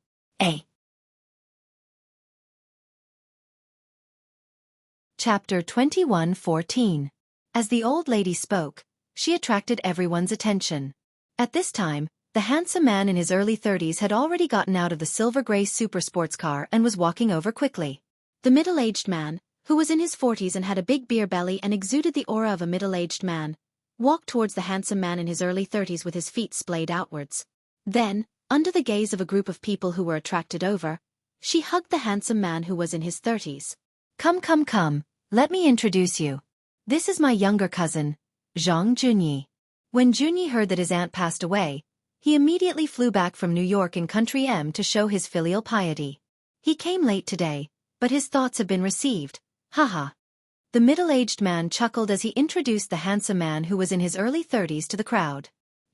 Chapter 21:14. As the old lady spoke, she attracted everyone's attention. At this time, the handsome man in his early 30s had already gotten out of the silver-gray super sports car and was walking over quickly. The middle-aged man, who was in his 40s and had a big beer belly and exuded the aura of a middle-aged man, walked towards the handsome man in his early 30s with his feet splayed outwards. Then, under the gaze of a group of people who were attracted over, she hugged the handsome man who was in his 30s. Come, let me introduce you. This is my younger cousin, Zhang Junyi." When Junyi heard that his aunt passed away, He immediately flew back from New York in Country M to show his filial piety. He came late today, but his thoughts have been received. Haha. The middle-aged man chuckled as he introduced the handsome man who was in his early 30s to the crowd.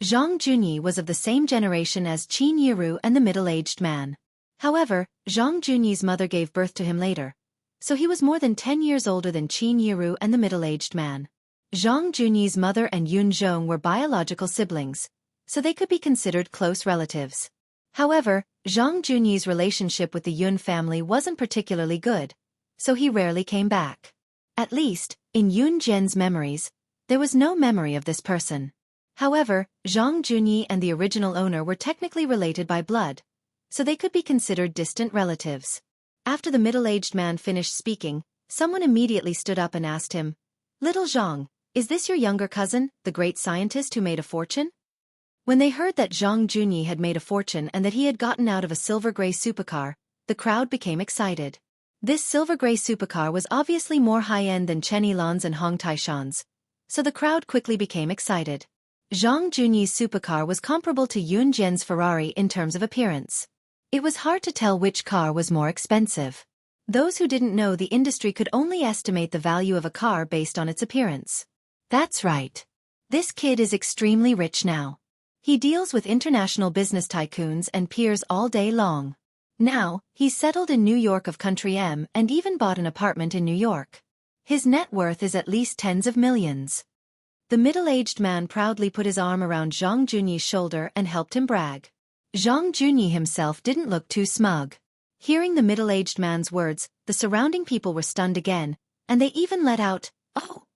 Zhang Junyi was of the same generation as Qin Yiru and the middle-aged man. However, Zhang Junyi's mother gave birth to him later, so he was more than 10 years older than Qin Yiru and the middle-aged man. Zhang Junyi's mother and Yun Zhong were biological siblings, so they could be considered close relatives. However, Zhang Junyi's relationship with the Yun family wasn't particularly good, so he rarely came back. At least, in Yun Jian's memories, there was no memory of this person. However, Zhang Junyi and the original owner were technically related by blood, so they could be considered distant relatives. After the middle-aged man finished speaking, someone immediately stood up and asked him, "Little Zhang, is this your younger cousin, the great scientist who made a fortune?" When they heard that Zhang Junyi had made a fortune and that he had gotten out of a silver-gray supercar, the crowd became excited. This silver-gray supercar was obviously more high-end than Chen Yilan's and Hong Taishan's, so the crowd quickly became excited. Zhang Junyi's supercar was comparable to Yun Jian's Ferrari in terms of appearance. It was hard to tell which car was more expensive. Those who didn't know the industry could only estimate the value of a car based on its appearance. That's right. This kid is extremely rich now. He deals with international business tycoons and peers all day long. Now, he's settled in New York of Country M and even bought an apartment in New York. His net worth is at least tens of millions. The middle-aged man proudly put his arm around Zhang Junyi's shoulder and helped him brag. Zhang Junyi himself didn't look too smug. Hearing the middle-aged man's words, the surrounding people were stunned again, and they even let out,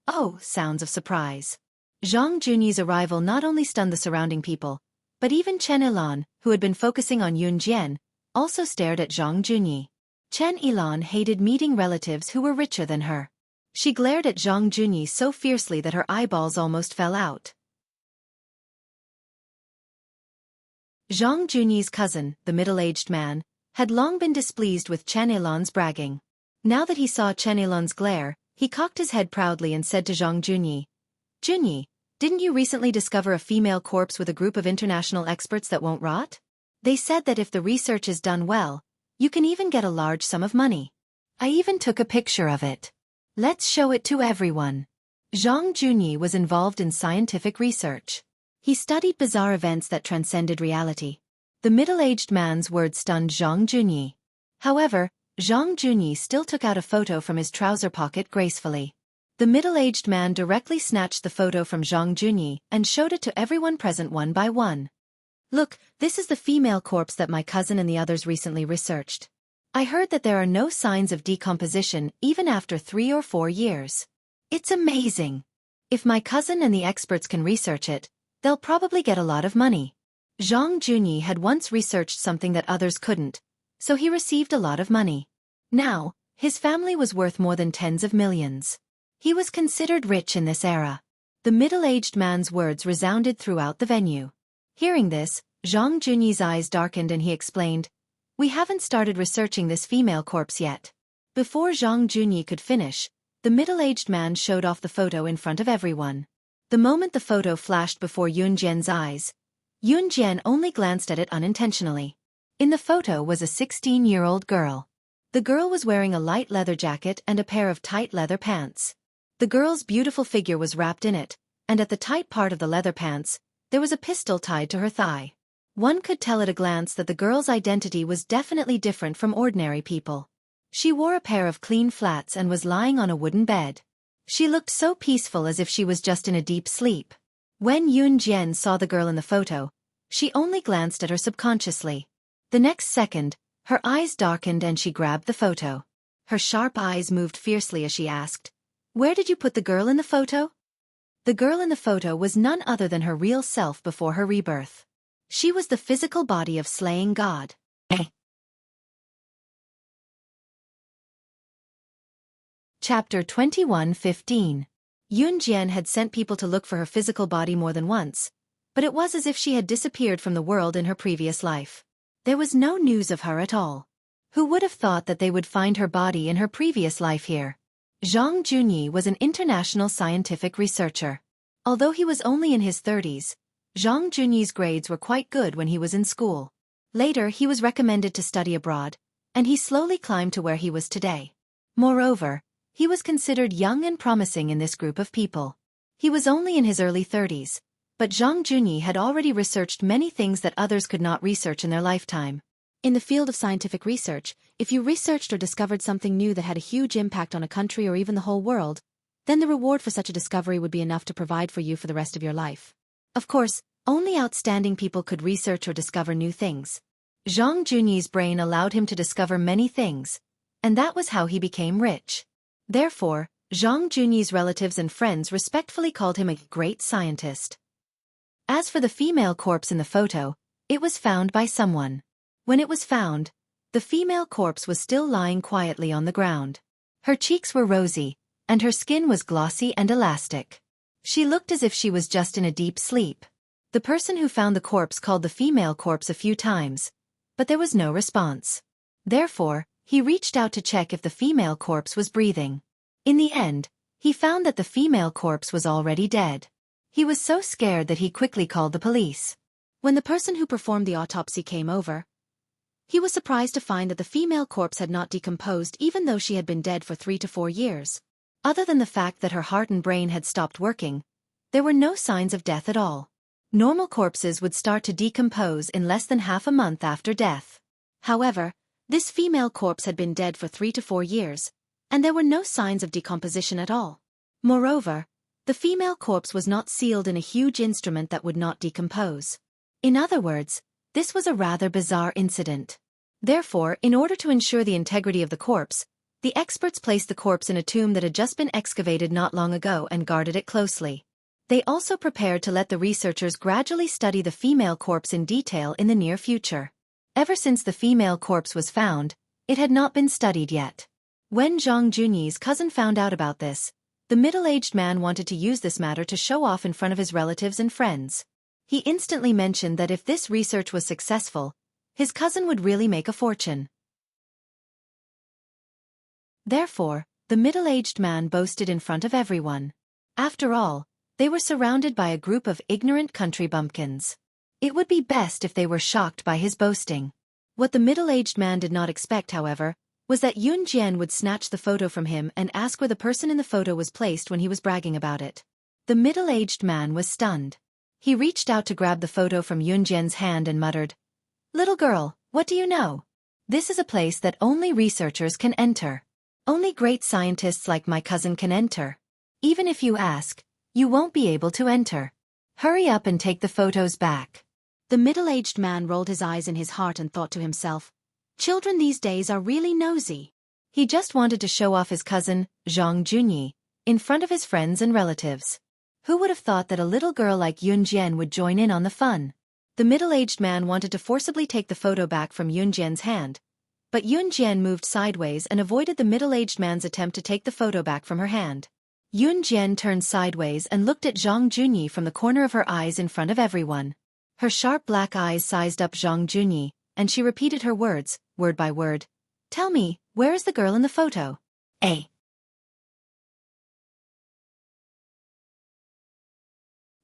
oh, sounds of surprise. Zhang Junyi's arrival not only stunned the surrounding people, but even Chen Yilan, who had been focusing on Yun Jian, also stared at Zhang Junyi. Chen Yilan hated meeting relatives who were richer than her. She glared at Zhang Junyi so fiercely that her eyeballs almost fell out. Zhang Junyi's cousin, the middle-aged man, had long been displeased with Chen Yilan's bragging. Now that he saw Chen Yilan's glare, he cocked his head proudly and said to Zhang Junyi, "Junyi, didn't you recently discover a female corpse with a group of international experts that won't rot? They said that if the research is done well, you can even get a large sum of money. I even took a picture of it. Let's show it to everyone." Zhang Junyi was involved in scientific research. He studied bizarre events that transcended reality. The middle-aged man's words stunned Zhang Junyi. However, Zhang Junyi still took out a photo from his trouser pocket gracefully. The middle-aged man directly snatched the photo from Zhang Junyi and showed it to everyone present one by one. "Look, this is the female corpse that my cousin and the others recently researched. I heard that there are no signs of decomposition even after 3 or 4 years. It's amazing. If my cousin and the experts can research it, they'll probably get a lot of money." Zhang Junyi had once researched something that others couldn't, so he received a lot of money. Now, his family was worth more than tens of millions. He was considered rich in this era. The middle-aged man's words resounded throughout the venue. Hearing this, Zhang Junyi's eyes darkened and he explained, "We haven't started researching this female corpse yet." Before Zhang Junyi could finish, the middle-aged man showed off the photo in front of everyone. The moment the photo flashed before Yun Jian's eyes, Yun Jian only glanced at it unintentionally. In the photo was a 16-year-old girl. The girl was wearing a light leather jacket and a pair of tight leather pants. The girl's beautiful figure was wrapped in it, and at the tight part of the leather pants, there was a pistol tied to her thigh. One could tell at a glance that the girl's identity was definitely different from ordinary people. She wore a pair of clean flats and was lying on a wooden bed. She looked so peaceful as if she was just in a deep sleep. When Yun Jian saw the girl in the photo, she only glanced at her subconsciously. The next second, her eyes darkened and she grabbed the photo. Her sharp eyes moved fiercely as she asked, "Where did you put the girl in the photo?" The girl in the photo was none other than her real self before her rebirth. She was the physical body of slaying God. Chapter 21:15. Yun Jian had sent people to look for her physical body more than once, but it was as if she had disappeared from the world in her previous life. There was no news of her at all. Who would have thought that they would find her body in her previous life here? Zhang Junyi was an international scientific researcher. Although he was only in his 30s, Zhang Junyi's grades were quite good when he was in school. Later he was recommended to study abroad, and he slowly climbed to where he was today. Moreover, he was considered young and promising in this group of people. He was only in his early 30s, but Zhang Junyi had already researched many things that others could not research in their lifetime. In the field of scientific research, if you researched or discovered something new that had a huge impact on a country or even the whole world, then the reward for such a discovery would be enough to provide for you for the rest of your life. Of course, only outstanding people could research or discover new things. Zhang Junyi's brain allowed him to discover many things, and that was how he became rich. Therefore, Zhang Junyi's relatives and friends respectfully called him a great scientist. As for the female corpse in the photo, it was found by someone. When it was found, the female corpse was still lying quietly on the ground. Her cheeks were rosy, and her skin was glossy and elastic. She looked as if she was just in a deep sleep. The person who found the corpse called the female corpse a few times, but there was no response. Therefore, he reached out to check if the female corpse was breathing. In the end, he found that the female corpse was already dead. He was so scared that he quickly called the police. When the person who performed the autopsy came over, he was surprised to find that the female corpse had not decomposed even though she had been dead for 3 to 4 years. Other than the fact that her heart and brain had stopped working, there were no signs of death at all. Normal corpses would start to decompose in less than half a month after death. However, this female corpse had been dead for 3 to 4 years, and there were no signs of decomposition at all. Moreover, the female corpse was not sealed in a huge instrument that would not decompose. In other words, this was a rather bizarre incident. Therefore, in order to ensure the integrity of the corpse, the experts placed the corpse in a tomb that had just been excavated not long ago and guarded it closely. They also prepared to let the researchers gradually study the female corpse in detail in the near future. Ever since the female corpse was found, it had not been studied yet. When Zhang Junyi's cousin found out about this, the middle-aged man wanted to use this matter to show off in front of his relatives and friends. He instantly mentioned that if this research was successful, his cousin would really make a fortune. Therefore, the middle-aged man boasted in front of everyone. After all, they were surrounded by a group of ignorant country bumpkins. It would be best if they were shocked by his boasting. What the middle-aged man did not expect, however, was that Yun Jian would snatch the photo from him and ask where the person in the photo was placed when he was bragging about it. The middle-aged man was stunned. He reached out to grab the photo from Yun Jian's hand and muttered, "Little girl, what do you know? This is a place that only researchers can enter. Only great scientists like my cousin can enter. Even if you ask, you won't be able to enter. Hurry up and take the photos back." The middle-aged man rolled his eyes in his heart and thought to himself, "Children these days are really nosy." He just wanted to show off his cousin, Zhang Junyi, in front of his friends and relatives. Who would have thought that a little girl like Yun Jian would join in on the fun? The middle-aged man wanted to forcibly take the photo back from Yun Jian's hand, but Yun Jian moved sideways and avoided the middle-aged man's attempt to take the photo back from her hand. Yun Jian turned sideways and looked at Zhang Junyi from the corner of her eyes in front of everyone. Her sharp black eyes sized up Zhang Junyi, and she repeated her words, word by word. "Tell me, where is the girl in the photo?" A.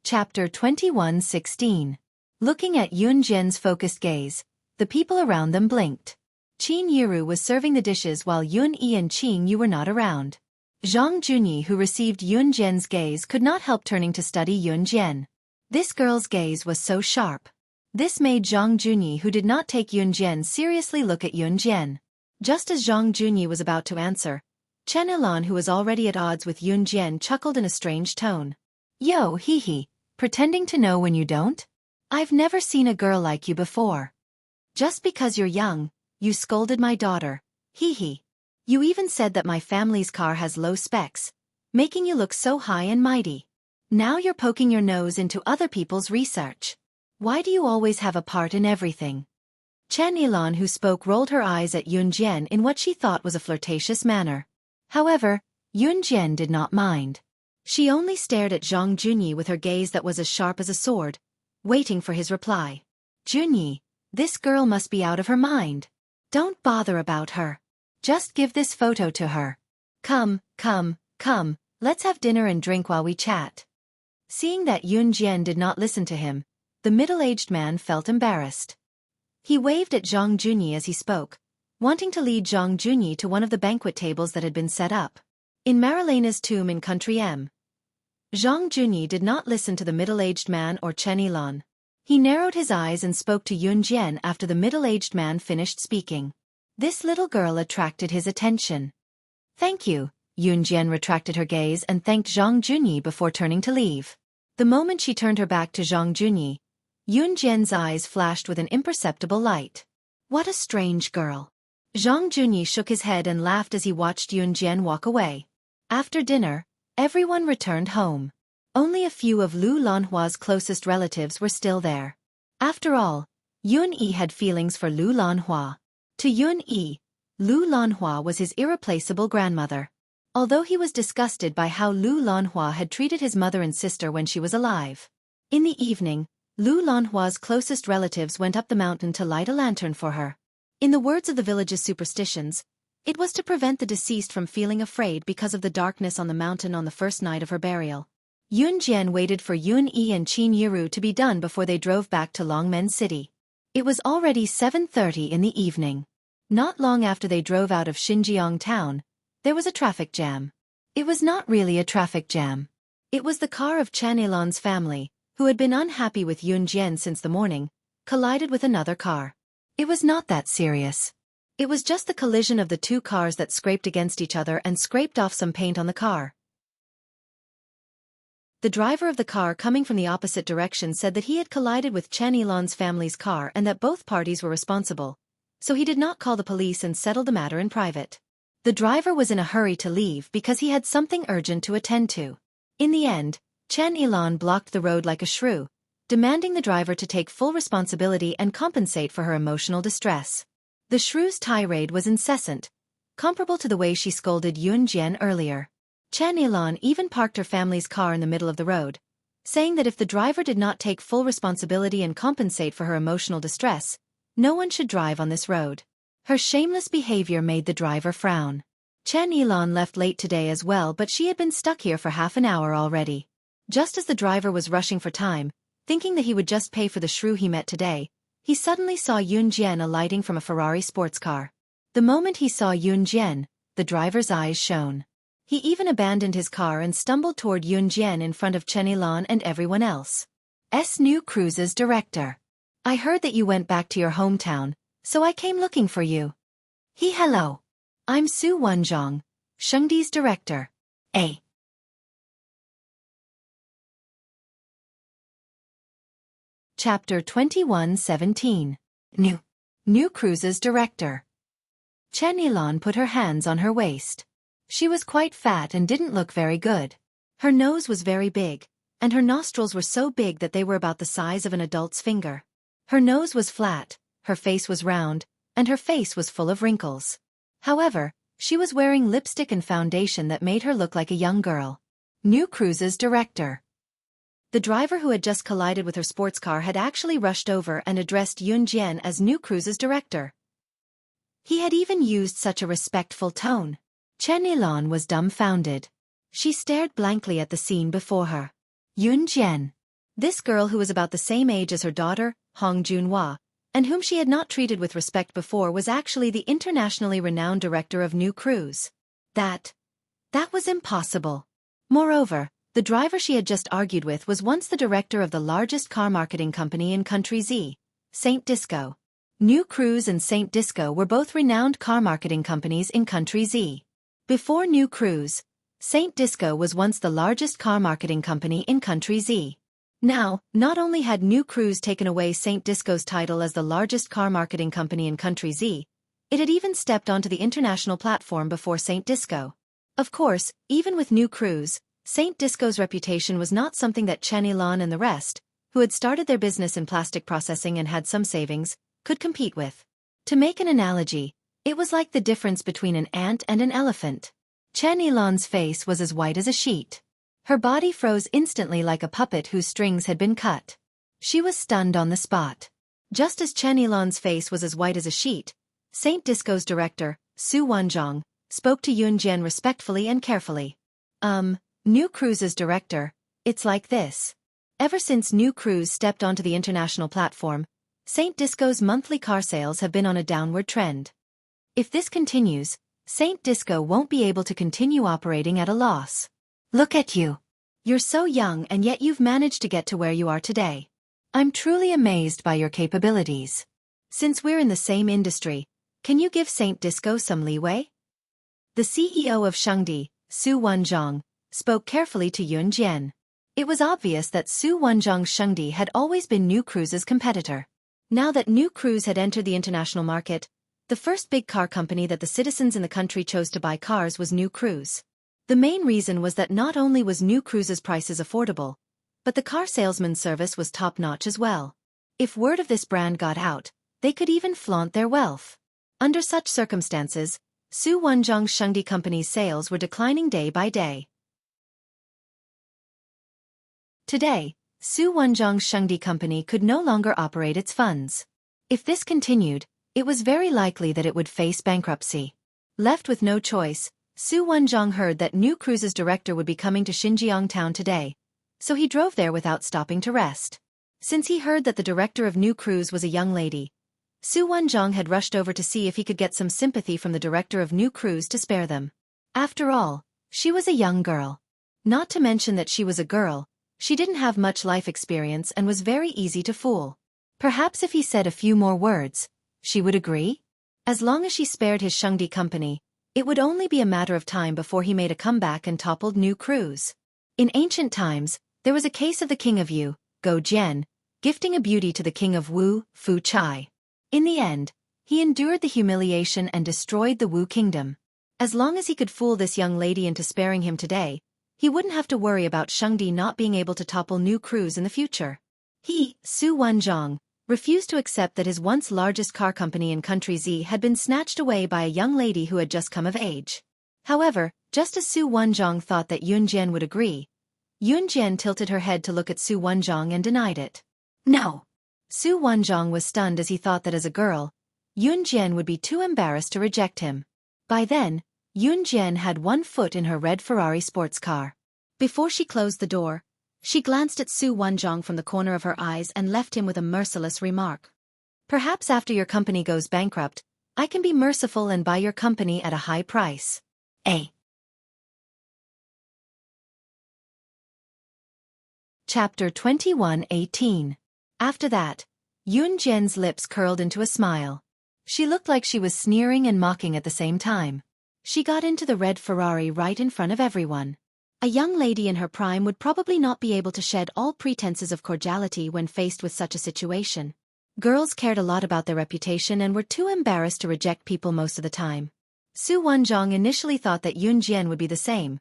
Chapter 21:16. Looking at Yun Jian's focused gaze, the people around them blinked. Qin Yiru was serving the dishes while Yun Yi and Qing Yu were not around. Zhang Junyi, who received Yun Jian's gaze, could not help turning to study Yun Jian. This girl's gaze was so sharp. This made Zhang Junyi, who did not take Yun Jian seriously, look at Yun Jian. Just as Zhang Junyi was about to answer, Chen Ilan, who was already at odds with Yun Jian, chuckled in a strange tone. "Yo, hee hee, pretending to know when you don't? I've never seen a girl like you before. Just because you're young, you scolded my daughter, hee hee. You even said that my family's car has low specs, making you look so high and mighty. Now you're poking your nose into other people's research. Why do you always have a part in everything?" Chen Ilan, who spoke, rolled her eyes at Yun Jian in what she thought was a flirtatious manner. However, Yun Jian did not mind. She only stared at Zhang Junyi with her gaze that was as sharp as a sword, waiting for his reply. "Junyi, this girl must be out of her mind. Don't bother about her. Just give this photo to her. Come, let's have dinner and drink while we chat." Seeing that Yun Jian did not listen to him, The middle-aged man felt embarrassed. He waved at Zhang Junyi as he spoke, wanting to lead Zhang Junyi to one of the banquet tables that had been set up. In Marilena's tomb in Country M, Zhang Junyi did not listen to the middle-aged man or Chen Yilan. He narrowed his eyes and spoke to Yun Jian after the middle-aged man finished speaking. This little girl attracted his attention. Thank you, Yun Jian retracted her gaze and thanked Zhang Junyi before turning to leave. The moment she turned her back to Zhang Junyi, Yun Jian's eyes flashed with an imperceptible light. What a strange girl. Zhang Junyi shook his head and laughed as he watched Yun Jian walk away. After dinner, everyone returned home. Only a few of Lu Lanhua's closest relatives were still there. After all, Yun Yi had feelings for Lu Lanhua. To Yun Yi, Lu Lanhua was his irreplaceable grandmother. Although he was disgusted by how Lu Lanhua had treated his mother and sister when she was alive. In the evening, Lu Lanhua's closest relatives went up the mountain to light a lantern for her. In the words of the village's superstitions, it was to prevent the deceased from feeling afraid because of the darkness on the mountain on the first night of her burial. Yun Jian waited for Yun Yi and Qin Yiru to be done before they drove back to Longmen City. It was already 7:30 in the evening. Not long after they drove out of Xinjiang town, there was a traffic jam. It was not really a traffic jam. It was the car of Chen Yilan's family, who had been unhappy with Yun Jian since the morning, collided with another car. It was not that serious. It was just the collision of the two cars that scraped against each other and scraped off some paint on the car. The driver of the car coming from the opposite direction said that he had collided with Chen Yilan's family's car and that both parties were responsible, so he did not call the police and settled the matter in private. The driver was in a hurry to leave because he had something urgent to attend to. In the end, Chen Yilan blocked the road like a shrew, demanding the driver to take full responsibility and compensate for her emotional distress. The shrew's tirade was incessant, comparable to the way she scolded Yun Jian earlier. Chen Yilan even parked her family's car in the middle of the road, saying that if the driver did not take full responsibility and compensate for her emotional distress, no one should drive on this road. Her shameless behavior made the driver frown. Chen Yilan left late today as well, but she had been stuck here for half an hour already. Just as the driver was rushing for time, thinking that he would just pay for the shrew he met today, he suddenly saw Yun Jian alighting from a Ferrari sports car. The moment he saw Yun Jian, the driver's eyes shone. He even abandoned his car and stumbled toward Yun Jian in front of Chen Yilan and everyone else. New Cruise's director. I heard that you went back to your hometown, so I came looking for you. Hello. I'm Su Wenzhong, Shengdi's director. A. Chapter 21:17. New Cruise's director. Chen Yilan put her hands on her waist. She was quite fat and didn't look very good. Her nose was very big, and her nostrils were so big that they were about the size of an adult's finger. Her nose was flat, her face was round, and her face was full of wrinkles. However, she was wearing lipstick and foundation that made her look like a young girl. New Cruise's director. The driver who had just collided with her sports car had actually rushed over and addressed Yun Jian as New Cruise's director. He had even used such a respectful tone. Chen Yilan was dumbfounded. She stared blankly at the scene before her. Yun Jian. This girl who was about the same age as her daughter, Hong Junhua, and whom she had not treated with respect before, was actually the internationally renowned director of New Cruise. That was impossible. Moreover, the driver she had just argued with was once the director of the largest car marketing company in Country Z, Saint Disco. New Cruise and Saint Disco were both renowned car marketing companies in Country Z. Before New Cruise, Saint Disco was once the largest car marketing company in Country Z. Now, not only had New Cruise taken away Saint Disco's title as the largest car marketing company in Country Z, it had even stepped onto the international platform before Saint Disco. Of course, even with New Cruise, Saint Disco's reputation was not something that Chen Yilan and the rest, who had started their business in plastic processing and had some savings, could compete with. To make an analogy, it was like the difference between an ant and an elephant. Chen Yilan's face was as white as a sheet. Her body froze instantly like a puppet whose strings had been cut. She was stunned on the spot. Just as Chen Yilan's face was as white as a sheet, Saint Disco's director, Su Wenzhong, spoke to Yun Jian respectfully and carefully. New Cruise's director, it's like this. Ever since New Cruise stepped onto the international platform, Saint Disco's monthly car sales have been on a downward trend. If this continues, Saint Disco won't be able to continue operating at a loss. Look at you. You're so young and yet you've managed to get to where you are today. I'm truly amazed by your capabilities. Since we're in the same industry, can you give Saint Disco some leeway? The CEO of Shengdi, Su Wenzhong, spoke carefully to Yun Jian. It was obvious that Su Wenzhong's Shengdi had always been New Cruise's competitor. Now that New Cruise had entered the international market, the first big car company that the citizens in the country chose to buy cars was New Cruise. The main reason was that not only was New Cruise's prices affordable, but the car salesman's service was top-notch as well. If word of this brand got out, they could even flaunt their wealth. Under such circumstances, Su Wenzhong's Shengdi company's sales were declining day by day. Today, Su Wenzhong's Shengdi company could no longer operate its funds. If this continued, it was very likely that it would face bankruptcy. Left with no choice, Su Wenzhong heard that New Cruise's director would be coming to Xinjiang town today, so he drove there without stopping to rest. Since he heard that the director of New Cruise was a young lady, Su Wenzhong had rushed over to see if he could get some sympathy from the director of New Cruise to spare them. After all, she was a young girl. Not to mention that she was a girl, she didn't have much life experience and was very easy to fool. Perhaps if he said a few more words, she would agree? As long as she spared his Shengdi company, it would only be a matter of time before he made a comeback and toppled New Cruise. In ancient times, there was a case of the king of Yu, Go Jian, gifting a beauty to the king of Wu, Fu Chai. In the end, he endured the humiliation and destroyed the Wu kingdom. As long as he could fool this young lady into sparing him today, he wouldn't have to worry about Shengdi not being able to topple New Cruise in the future. He, Su Wenzhong, refused to accept that his once largest car company in country Z had been snatched away by a young lady who had just come of age. However, just as Su Wenzhong thought that Yun Jian would agree, Yun Jian tilted her head to look at Su Wenzhong and denied it. No. Su Wenzhong was stunned as he thought that as a girl, Yun Jian would be too embarrassed to reject him. By then, Yun Jian had one foot in her red Ferrari sports car. Before she closed the door, she glanced at Su Wenzhong from the corner of her eyes and left him with a merciless remark. Perhaps after your company goes bankrupt, I can be merciful and buy your company at a high price. A. Chapter 21:18. After that, Yun Jian's lips curled into a smile. She looked like she was sneering and mocking at the same time. She got into the red Ferrari right in front of everyone. A young lady in her prime would probably not be able to shed all pretenses of cordiality when faced with such a situation. Girls cared a lot about their reputation and were too embarrassed to reject people most of the time. Su Wenzhong initially thought that Yun Jian would be the same,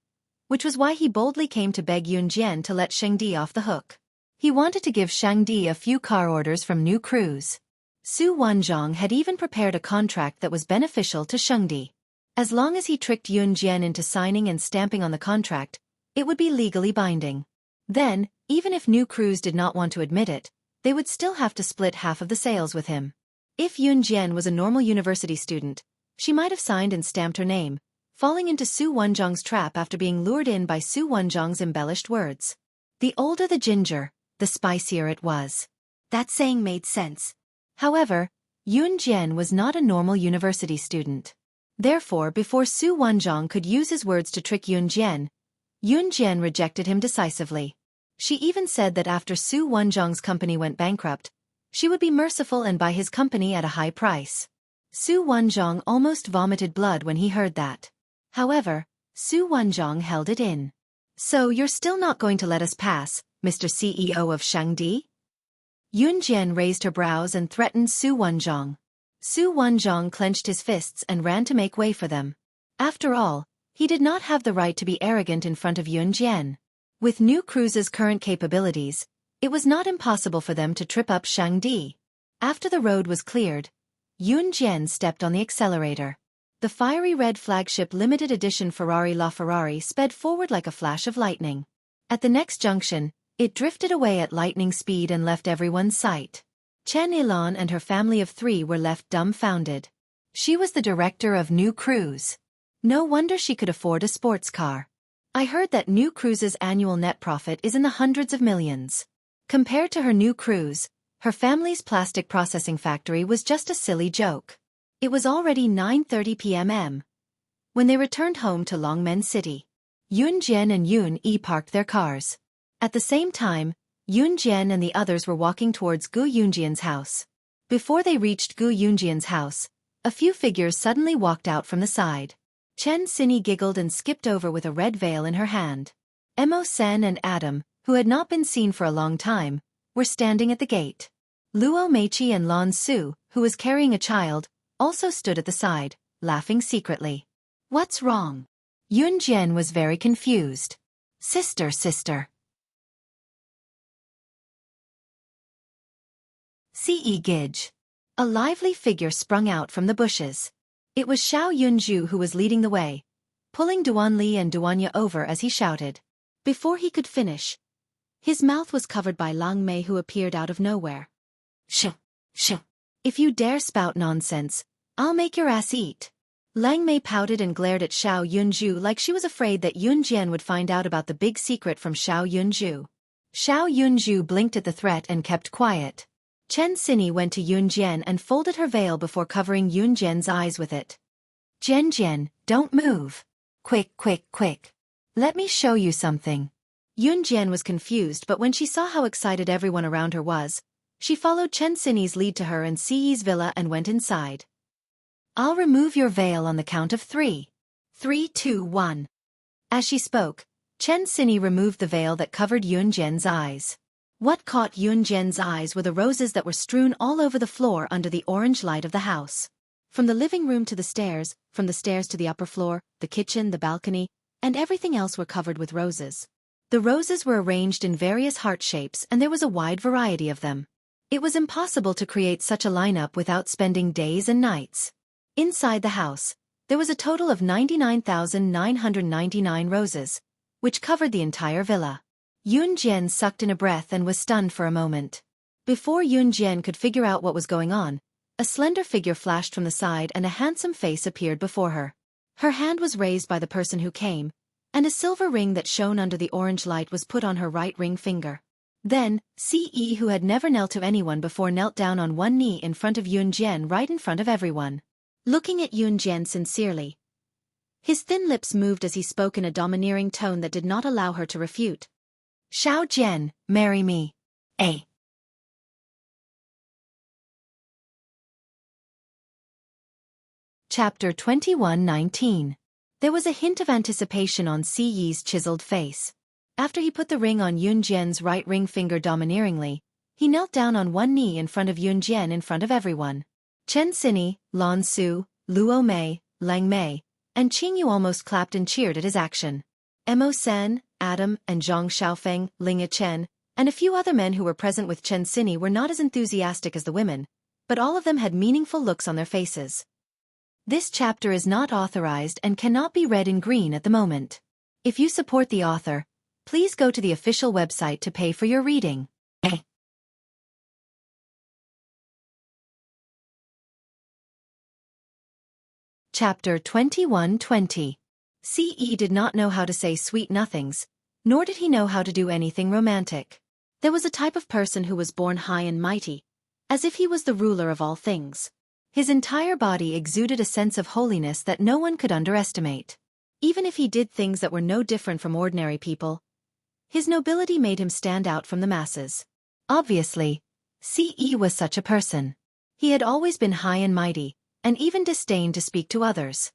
which was why he boldly came to beg Yun Jian to let Shengdi off the hook. He wanted to give Shengdi a few car orders from New Cruise. Su Wenzhong had even prepared a contract that was beneficial to Shengdi. As long as he tricked Yun Jian into signing and stamping on the contract, it would be legally binding. Then, even if New Cruise did not want to admit it, they would still have to split half of the sales with him. If Yun Jian was a normal university student, she might have signed and stamped her name, falling into Su Wenzhong's trap after being lured in by Su Wenzhong's embellished words. The older the ginger, the spicier it was. That saying made sense. However, Yun Jian was not a normal university student. Therefore, before Su Wenzhong could use his words to trick Yun Jian rejected him decisively. She even said that after Su Wenzhong's company went bankrupt, she would be merciful and buy his company at a high price. Su Wenzhong almost vomited blood when he heard that. However, Su Wenzhong held it in. So you're still not going to let us pass, Mr. CEO of Shengdi? Yun Jian raised her brows and threatened Su Wenzhong. Su Wenzhong clenched his fists and ran to make way for them. After all, he did not have the right to be arrogant in front of Yun Jian. With New Cruise's current capabilities, it was not impossible for them to trip up Shengdi. After the road was cleared, Yun Jian stepped on the accelerator. The fiery red flagship limited edition Ferrari LaFerrari sped forward like a flash of lightning. At the next junction, it drifted away at lightning speed and left everyone's sight. Chen Ilan and her family of 3 were left dumbfounded. She was the director of New Cruise. No wonder she could afford a sports car. I heard that New Cruise's annual net profit is in the hundreds of millions. Compared to her new cruise, her family's plastic processing factory was just a silly joke. It was already 9:30 p.m. when they returned home to Longmen City. Yun Jian and Yun Yi parked their cars. At the same time, Yun Jian and the others were walking towards Gu Yunjian's house. Before they reached Gu Yunjian's house, a few figures suddenly walked out from the side. Chen Xinyi giggled and skipped over with a red veil in her hand. Mo Sen and Adam, who had not been seen for a long time, were standing at the gate. Luo Meiqi and Lan Su, who was carrying a child, also stood at the side, laughing secretly. What's wrong? Yun Jian was very confused. Sister. Ce Gij. A lively figure sprung out from the bushes. It was Xiao Yunju who was leading the way, pulling Duan Li and Duanya over as he shouted. Before he could finish, his mouth was covered by Lang Mei, who appeared out of nowhere. Shh. If you dare spout nonsense, I'll make your ass eat. Lang Mei pouted and glared at Xiao Yunju like she was afraid that Yun Jian would find out about the big secret from Xiao Yunju. Xiao Yunju blinked at the threat and kept quiet. Chen Xinyi went to Yun Jian and folded her veil before covering Yun Jian's eyes with it. Jian, don't move. Quick. Let me show you something. Yun Jian was confused, but when she saw how excited everyone around her was, she followed Chen Xinyi's lead to her and Ce's villa and went inside. I'll remove your veil on the count of 3. 3, 2, 1. As she spoke, Chen Xinyi removed the veil that covered Yun Jian's eyes. What caught Yun Jian's eyes were the roses that were strewn all over the floor under the orange light of the house. From the living room to the stairs, from the stairs to the upper floor, the kitchen, the balcony, and everything else were covered with roses. The roses were arranged in various heart shapes and there was a wide variety of them. It was impossible to create such a lineup without spending days and nights. Inside the house, there was a total of 99,999 roses, which covered the entire villa. Yun Jian sucked in a breath and was stunned for a moment. Before Yun Jian could figure out what was going on, a slender figure flashed from the side and a handsome face appeared before her. Her hand was raised by the person who came, and a silver ring that shone under the orange light was put on her right ring finger. Then, Ce, who had never knelt to anyone before, knelt down on one knee in front of Yun Jian, right in front of everyone. Looking at Yun Jian sincerely, his thin lips moved as he spoke in a domineering tone that did not allow her to refute. Xiao Jian, marry me. A. Chapter 21:19. There was a hint of anticipation on Ce's chiseled face. After he put the ring on Yun Jian's right ring finger domineeringly, he knelt down on one knee in front of Yun Jian in front of everyone. Chen Xinyi, Lan Su, Luo Mei, Lang Mei, and Qingyu almost clapped and cheered at his action. Mo Sen, Adam, and Zhang Xiaofan, Ling Chen, and a few other men who were present with Chen Xinyi were not as enthusiastic as the women, but all of them had meaningful looks on their faces. This chapter is not authorized and cannot be read in green at the moment. If you support the author, please go to the official website to pay for your reading. Chapter 21:20. Ce did not know how to say sweet nothings, nor did he know how to do anything romantic. There was a type of person who was born high and mighty, as if he was the ruler of all things. His entire body exuded a sense of holiness that no one could underestimate. Even if he did things that were no different from ordinary people, his nobility made him stand out from the masses. Obviously, Ce was such a person. He had always been high and mighty, and even disdained to speak to others.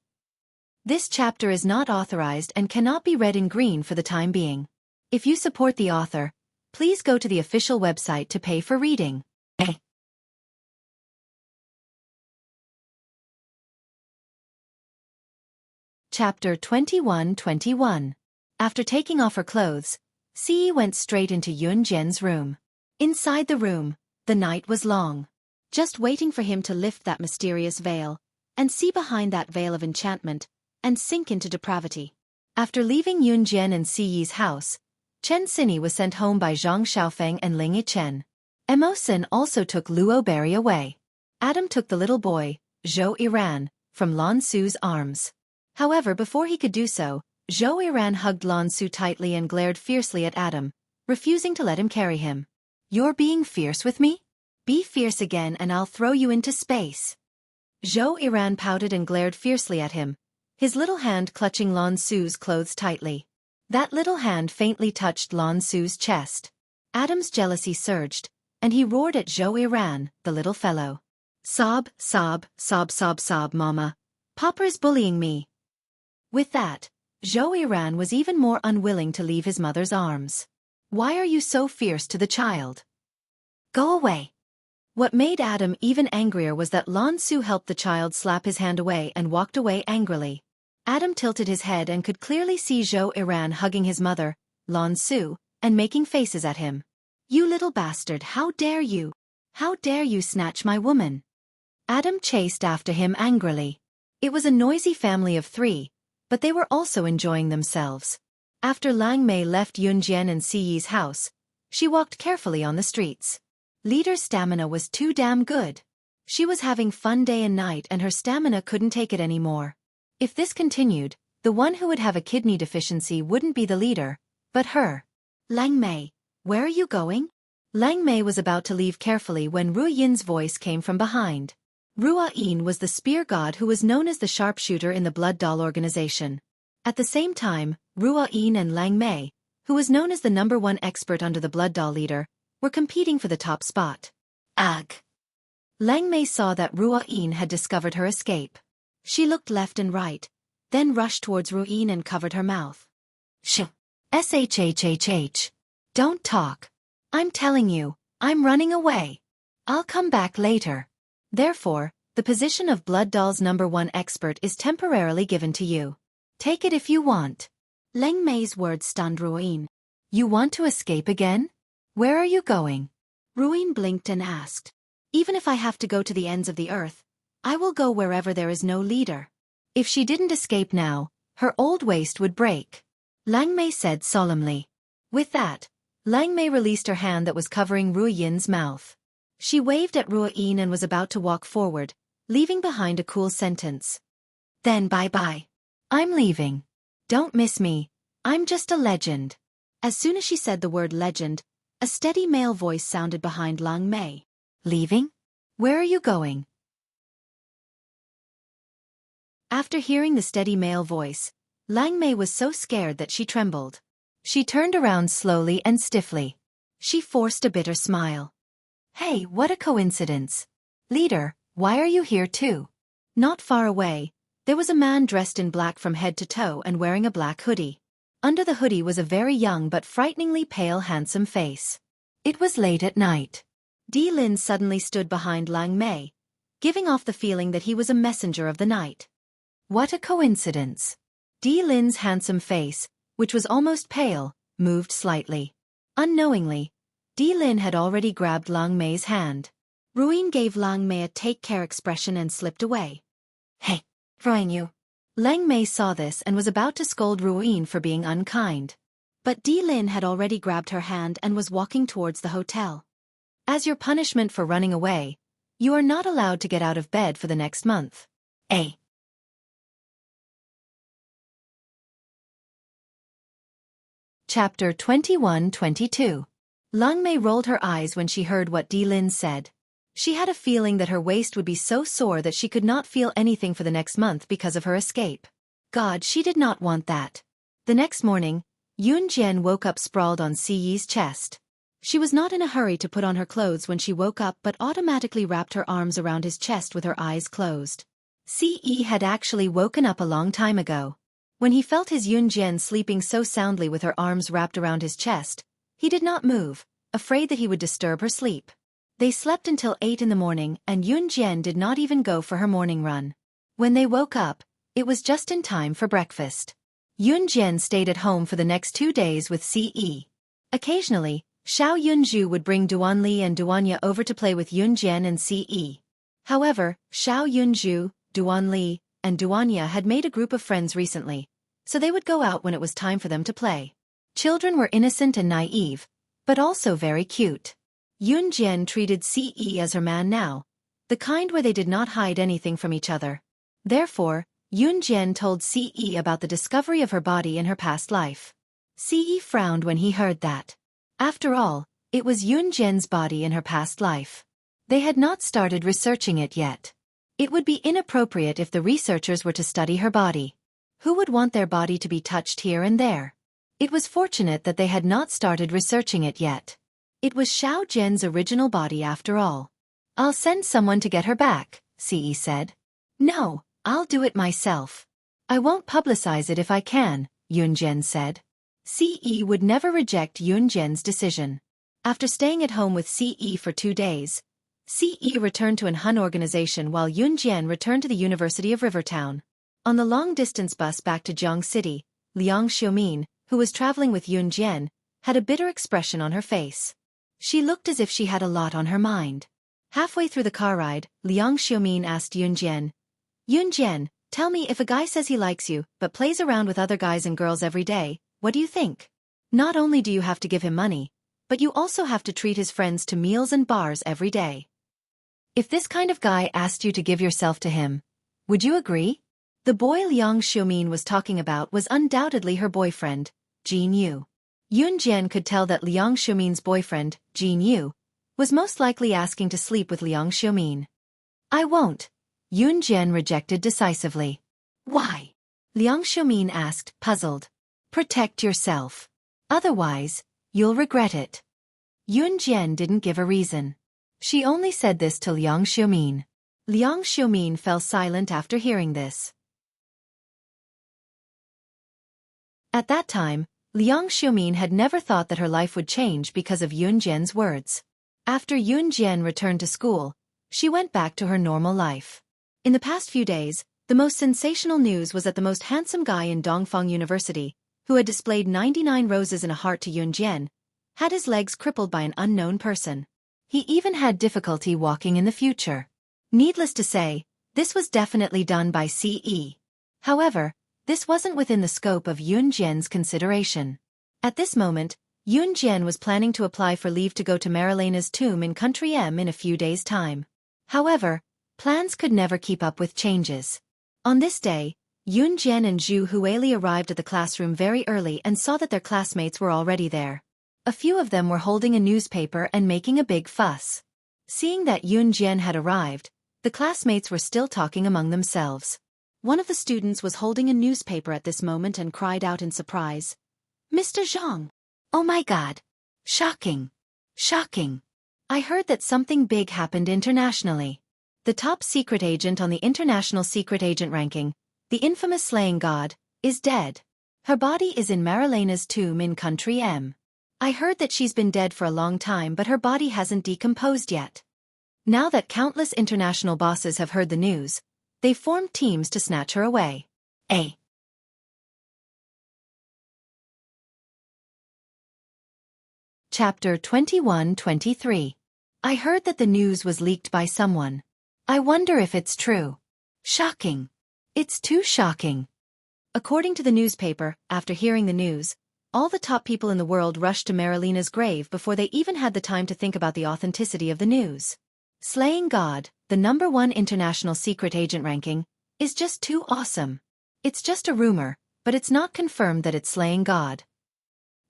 This chapter is not authorized and cannot be read in green for the time being. If you support the author, please go to the official website to pay for reading. Chapter 21:21. After taking off her clothes, Ce went straight into Yun Jian's room. Inside the room, the night was long, just waiting for him to lift that mysterious veil, and see behind that veil of enchantment, and sink into depravity. After leaving Yun Jian and Ce's house, Chen Xinyi was sent home by Zhang Xiaofan and Ling Chen. Mo Sen also took Luo Berry away. Adam took the little boy, Zhou Iran, from Lan Su's arms. However, before he could do so, Zhou Iran hugged Lan Su tightly and glared fiercely at Adam, refusing to let him carry him. You're being fierce with me? Be fierce again and I'll throw you into space. Zhou Iran pouted and glared fiercely at him, his little hand clutching Lan Su's clothes tightly. That little hand faintly touched Lan Su's chest. Adam's jealousy surged, and he roared at Zhou Iran, the little fellow. Sob, sob, sob, sob, sob, mama. Papa's bullying me. With that, Zhou Iran was even more unwilling to leave his mother's arms. Why are you so fierce to the child? Go away. What made Adam even angrier was that Lan Su helped the child slap his hand away and walked away angrily. Adam tilted his head and could clearly see Zhou Iran hugging his mother, Lan Su, and making faces at him. You little bastard, how dare you? How dare you snatch my woman? Adam chased after him angrily. It was a noisy family of 3, but they were also enjoying themselves. After Lang Mei left Yunjian and Siyi's house, she walked carefully on the streets. Leader's stamina was too damn good. She was having fun day and night and her stamina couldn't take it anymore. If this continued, the one who would have a kidney deficiency wouldn't be the leader, but her. Lang Mei, where are you going? Lang Mei was about to leave carefully when Ruo Yin's voice came from behind. Ruo Yin was the spear god who was known as the sharpshooter in the Blood Doll organization. At the same time, Ruo Yin and Lang Mei, who was known as the #1 expert under the Blood Doll leader, were competing for the top spot. Ugh! Lang Mei saw that Ruo Yin had discovered her escape. She looked left and right, then rushed towards Ruo Yin and covered her mouth. Shh. Don't talk. I'm telling you, I'm running away. I'll come back later. Therefore, the position of Blood Doll's #1 expert is temporarily given to you. Take it if you want. Lang Mei's words stunned Ruo Yin. You want to escape again? Where are you going? Ruo Yin blinked and asked. Even if I have to go to the ends of the earth, I will go wherever there is no leader. If she didn't escape now, her old waist would break. Lang Mei said solemnly. With that, Lang Mei released her hand that was covering Ruo Yin's mouth. She waved at Ruo Yin and was about to walk forward, leaving behind a cool sentence. Then bye-bye. I'm leaving. Don't miss me. I'm just a legend. As soon as she said the word legend, a steady male voice sounded behind Lang Mei. Leaving? Where are you going? After hearing the steady male voice, Lang Mei was so scared that she trembled. She turned around slowly and stiffly. She forced a bitter smile. Hey, what a coincidence. Leader, why are you here too? Not far away, there was a man dressed in black from head to toe and wearing a black hoodie. Under the hoodie was a very young but frighteningly pale handsome face. It was late at night. Di Lin suddenly stood behind Lang Mei, giving off the feeling that he was a messenger of the night. What a coincidence. Di Lin's handsome face, which was almost pale, moved slightly. Unknowingly, Di Lin had already grabbed Lang Mei's hand. Ruo Yin gave Lang Mei a take-care expression and slipped away. Hey, throwing you. Lang Mei saw this and was about to scold Ruo Yin for being unkind. But Di Lin had already grabbed her hand and was walking towards the hotel. As your punishment for running away, you are not allowed to get out of bed for the next month. A. Chapter 21-22. Lang Mei rolled her eyes when she heard what Di Lin said. She had a feeling that her waist would be so sore that she could not feel anything for the next month because of her escape. God, she did not want that. The next morning, Yun Jian woke up sprawled on Siyi's chest. She was not in a hurry to put on her clothes when she woke up but automatically wrapped her arms around his chest with her eyes closed. Siyi had actually woken up a long time ago. When he felt his Yun Jian sleeping so soundly with her arms wrapped around his chest, he did not move, afraid that he would disturb her sleep. They slept until 8 in the morning and Yun Jian did not even go for her morning run. When they woke up, it was just in time for breakfast. Yun Jian stayed at home for the next 2 days with Ci. Occasionally, Xiao Yunju would bring Duanli and Duanya over to play with Yun Jian and Ci. However, Xiao Yunju, Duanli, and Duanya had made a group of friends recently, so they would go out when it was time for them to play. Children were innocent and naive, but also very cute. Yun Jian treated Ci as her man now, the kind where they did not hide anything from each other. Therefore, Yun Jian told Ci about the discovery of her body in her past life. Ci frowned when he heard that. After all, It was Yunjian's body in her past life. They had not started researching it yet. It would be inappropriate if the researchers were to study her body. Who would want their body to be touched here and there? It was fortunate that they had not started researching it yet. It was Xiao Jian's original body after all. I'll send someone to get her back, Ce said. No, I'll do it myself. I won't publicize it if I can, Yunjian said. Ce would never reject Yunjian's decision. After staying at home with Ce for 2 days, Ce returned to an Hun organization while Yunjian returned to the University of Rivertown. On the long-distance bus back to Jiang City, Liang Xiaomin, who was traveling with Yunjian, had a bitter expression on her face. She looked as if she had a lot on her mind. Halfway through the car ride, Liang Xiaomin asked Yunjian, "Yunjian, tell me, if a guy says he likes you but plays around with other guys and girls every day, what do you think? Not only do you have to give him money, but you also have to treat his friends to meals and bars every day. If this kind of guy asked you to give yourself to him, would you agree?" The boy Liang Xiaomin was talking about was undoubtedly her boyfriend, Jin Yu. Yunjian could tell that Liang Xiaomin's boyfriend, Jin Yu, was most likely asking to sleep with Liang Xiaomin. "I won't," Yunjian rejected decisively. "Why?" Liang Xiaomin asked, puzzled. "Protect yourself. Otherwise, you'll regret it." Yunjian didn't give a reason. She only said this to Liang Xiaomin. Liang Xiaomin fell silent after hearing this. At that time, Liang Xiaomin had never thought that her life would change because of Yunjian's words. After Yunjian returned to school, she went back to her normal life. In the past few days, the most sensational news was that the most handsome guy in Dongfang University, who had displayed 99 roses in a heart to Yunjian, had his legs crippled by an unknown person. He even had difficulty walking in the future. Needless to say, this was definitely done by Ce. However, this wasn't within the scope of Yunjian's consideration. At this moment, Yunjian was planning to apply for leave to go to Marilena's tomb in Country M in a few days' time. However, plans could never keep up with changes. On this day, Yunjian and Zhu Huili arrived at the classroom very early and saw that their classmates were already there. A few of them were holding a newspaper and making a big fuss. Seeing that Yunjian had arrived, the classmates were still talking among themselves. One of the students was holding a newspaper at this moment and cried out in surprise, "Mr. Zhang! Oh my God! Shocking! Shocking! I heard that something big happened internationally. The top secret agent on the international secret agent ranking, the infamous slaying god, is dead. Her body is in Marilena's tomb in Country M. I heard that she's been dead for a long time, but her body hasn't decomposed yet. Now that countless international bosses have heard the news, they formed teams to snatch her away. A. Chapter 21-23. I heard that the news was leaked by someone. I wonder if it's true. Shocking. It's too shocking." According to the newspaper, after hearing the news, all the top people in the world rushed to Marilena's grave before they even had the time to think about the authenticity of the news. Slaying God, the #1 international secret agent ranking, is just too awesome. It's just a rumor, but it's not confirmed that it's slaying God.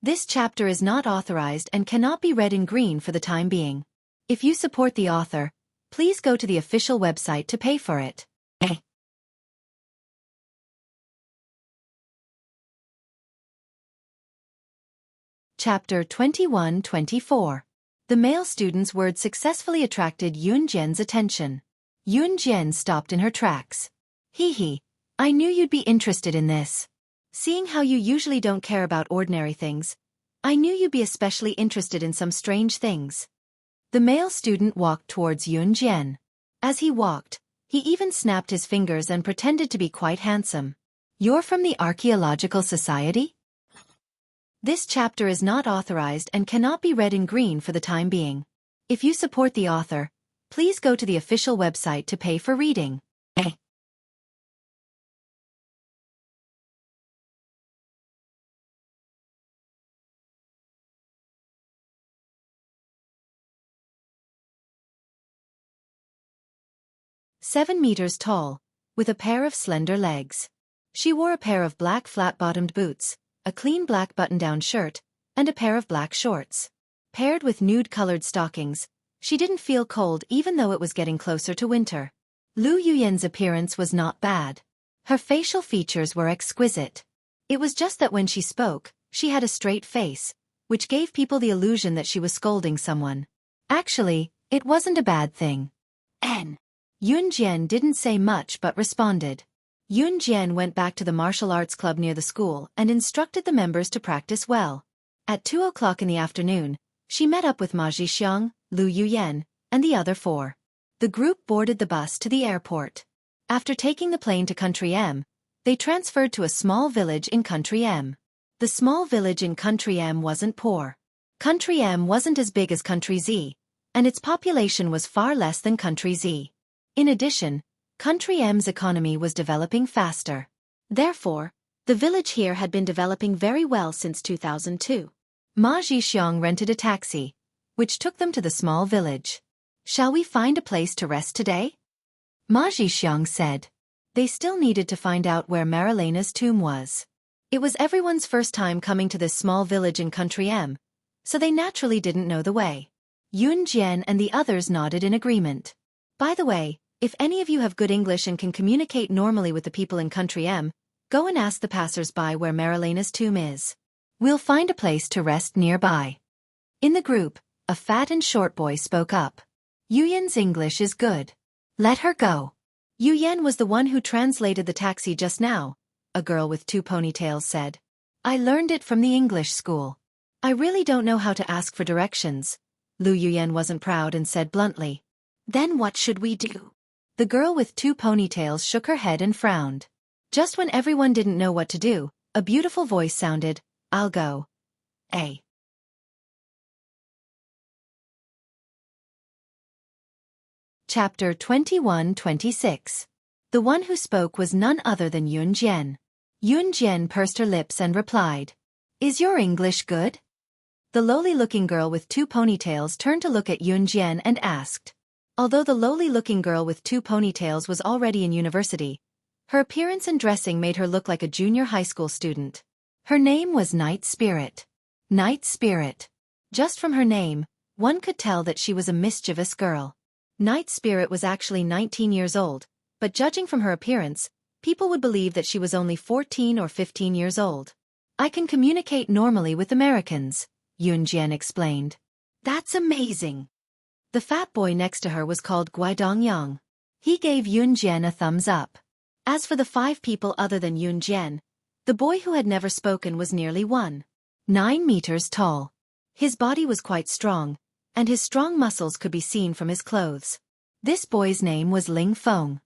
This chapter is not authorized and cannot be read in green for the time being. If you support the author, please go to the official website to pay for it. Chapter 21-24. The male student's words successfully attracted Yunjian's attention. Yunjian stopped in her tracks. Hee, I knew you'd be interested in this. Seeing how you usually don't care about ordinary things, I knew you'd be especially interested in some strange things. The male student walked towards Yunjian. As he walked, he even snapped his fingers and pretended to be quite handsome. You're from the Archaeological Society? This chapter is not authorized and cannot be read in green for the time being. If you support the author, please go to the official website to pay for reading. "7 meters tall, with a pair of slender legs. She wore a pair of black flat-bottomed boots, a clean black button-down shirt, and a pair of black shorts. Paired with nude-colored stockings, she didn't feel cold even though it was getting closer to winter. Lu Yuyan's appearance was not bad. Her facial features were exquisite. It was just that when she spoke, she had a straight face, which gave people the illusion that she was scolding someone. Actually, it wasn't a bad thing. Yun Jian didn't say much but responded. Yun Jian went back to the martial arts club near the school and instructed the members to practice well. At 2 o'clock in the afternoon, she met up with Ma Zhixiang, Lu Yuyan, and the other 4. The group boarded the bus to the airport. After taking the plane to Country M, they transferred to a small village in Country M. The small village in Country M wasn't poor. Country M wasn't as big as Country Z, and its population was far less than Country Z. In addition, Country M's economy was developing faster. Therefore, the village here had been developing very well since 2002. Ma Zhixiang rented a taxi, which took them to the small village. "Shall we find a place to rest today?" Ma Zhixiang said. They still needed to find out where Marilena's tomb was. It was everyone's first time coming to this small village in Country M, so they naturally didn't know the way. Yun Jian and the others nodded in agreement. By the way, if any of you have good English and can communicate normally with the people in Country M, go and ask the passers-by where Marilena's tomb is. We'll find a place to rest nearby. In the group, a fat and short boy spoke up. Yuyan's English is good. Let her go. Yuyan was the one who translated the taxi just now, a girl with 2 ponytails said. I learned it from the English school. I really don't know how to ask for directions. Lu Yuyan wasn't proud and said bluntly. Then what should we do? The girl with 2 ponytails shook her head and frowned. Just when everyone didn't know what to do, a beautiful voice sounded, I'll go. Chapter 21-26. The one who spoke was none other than Yun Jian. Yun Jian pursed her lips and replied, Is your English good? The lowly-looking girl with 2 ponytails turned to look at Yun Jian and asked. Although the lowly-looking girl with 2 ponytails was already in university, her appearance and dressing made her look like a junior high school student. Her name was Night Spirit. Night Spirit. Just from her name, one could tell that she was a mischievous girl. Night Spirit was actually 19 years old, but judging from her appearance, people would believe that she was only 14 or 15 years old. I can communicate normally with Americans, Yun Jian explained. That's amazing. The fat boy next to her was called Guidong Yang. He gave Yun Jian a thumbs up. As for the 5 people other than Yun Jian, the boy who had never spoken was nearly 1.9 meters tall. His body was quite strong, and his strong muscles could be seen from his clothes. This boy's name was Ling Feng.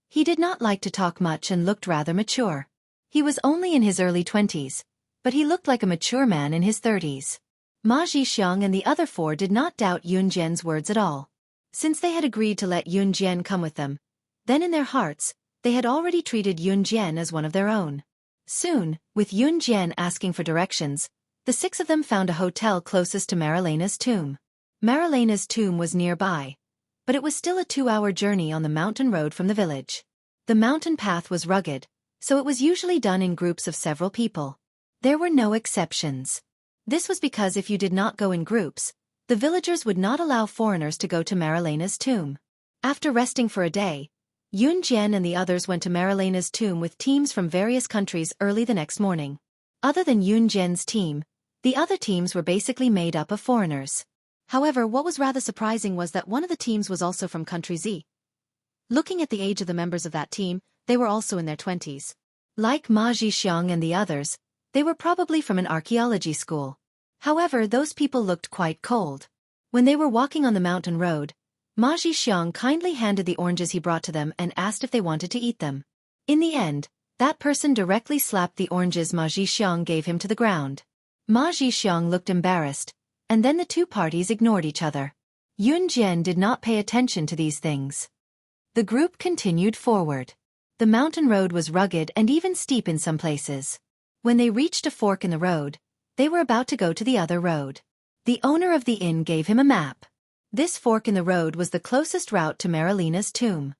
He did not like to talk much and looked rather mature. He was only in his early 20s, but he looked like a mature man in his 30s. Ma Zhixiang and the other 4 did not doubt Yun Jian's words at all. Since they had agreed to let Yun Jian come with them, then in their hearts, they had already treated Yun Jian as one of their own. Soon, with Yun Jian asking for directions, the 6 of them found a hotel closest to Marilena's tomb. Marilena's tomb was nearby, but it was still a 2-hour journey on the mountain road from the village. The mountain path was rugged, so it was usually done in groups of several people. There were no exceptions. This was because if you did not go in groups, the villagers would not allow foreigners to go to Marilena's tomb. After resting for a day, Yun Jian and the others went to Marilena's tomb with teams from various countries early the next morning. Other than Yun Jian's team, the other teams were basically made up of foreigners. However, what was rather surprising was that one of the teams was also from Country Z. Looking at the age of the members of that team, they were also in their 20s. Like Ma Zhixiang and the others, they were probably from an archaeology school. However, those people looked quite cold. When they were walking on the mountain road, Ma Zhixiang kindly handed the oranges he brought to them and asked if they wanted to eat them. In the end, that person directly slapped the oranges Ma Zhixiang gave him to the ground. Ma Zhixiang looked embarrassed, and then the 2 parties ignored each other. Yun Jian did not pay attention to these things. The group continued forward. The mountain road was rugged and even steep in some places. When they reached a fork in the road, they were about to go to the other road. The owner of the inn gave him a map. This fork in the road was the closest route to Marilena's tomb.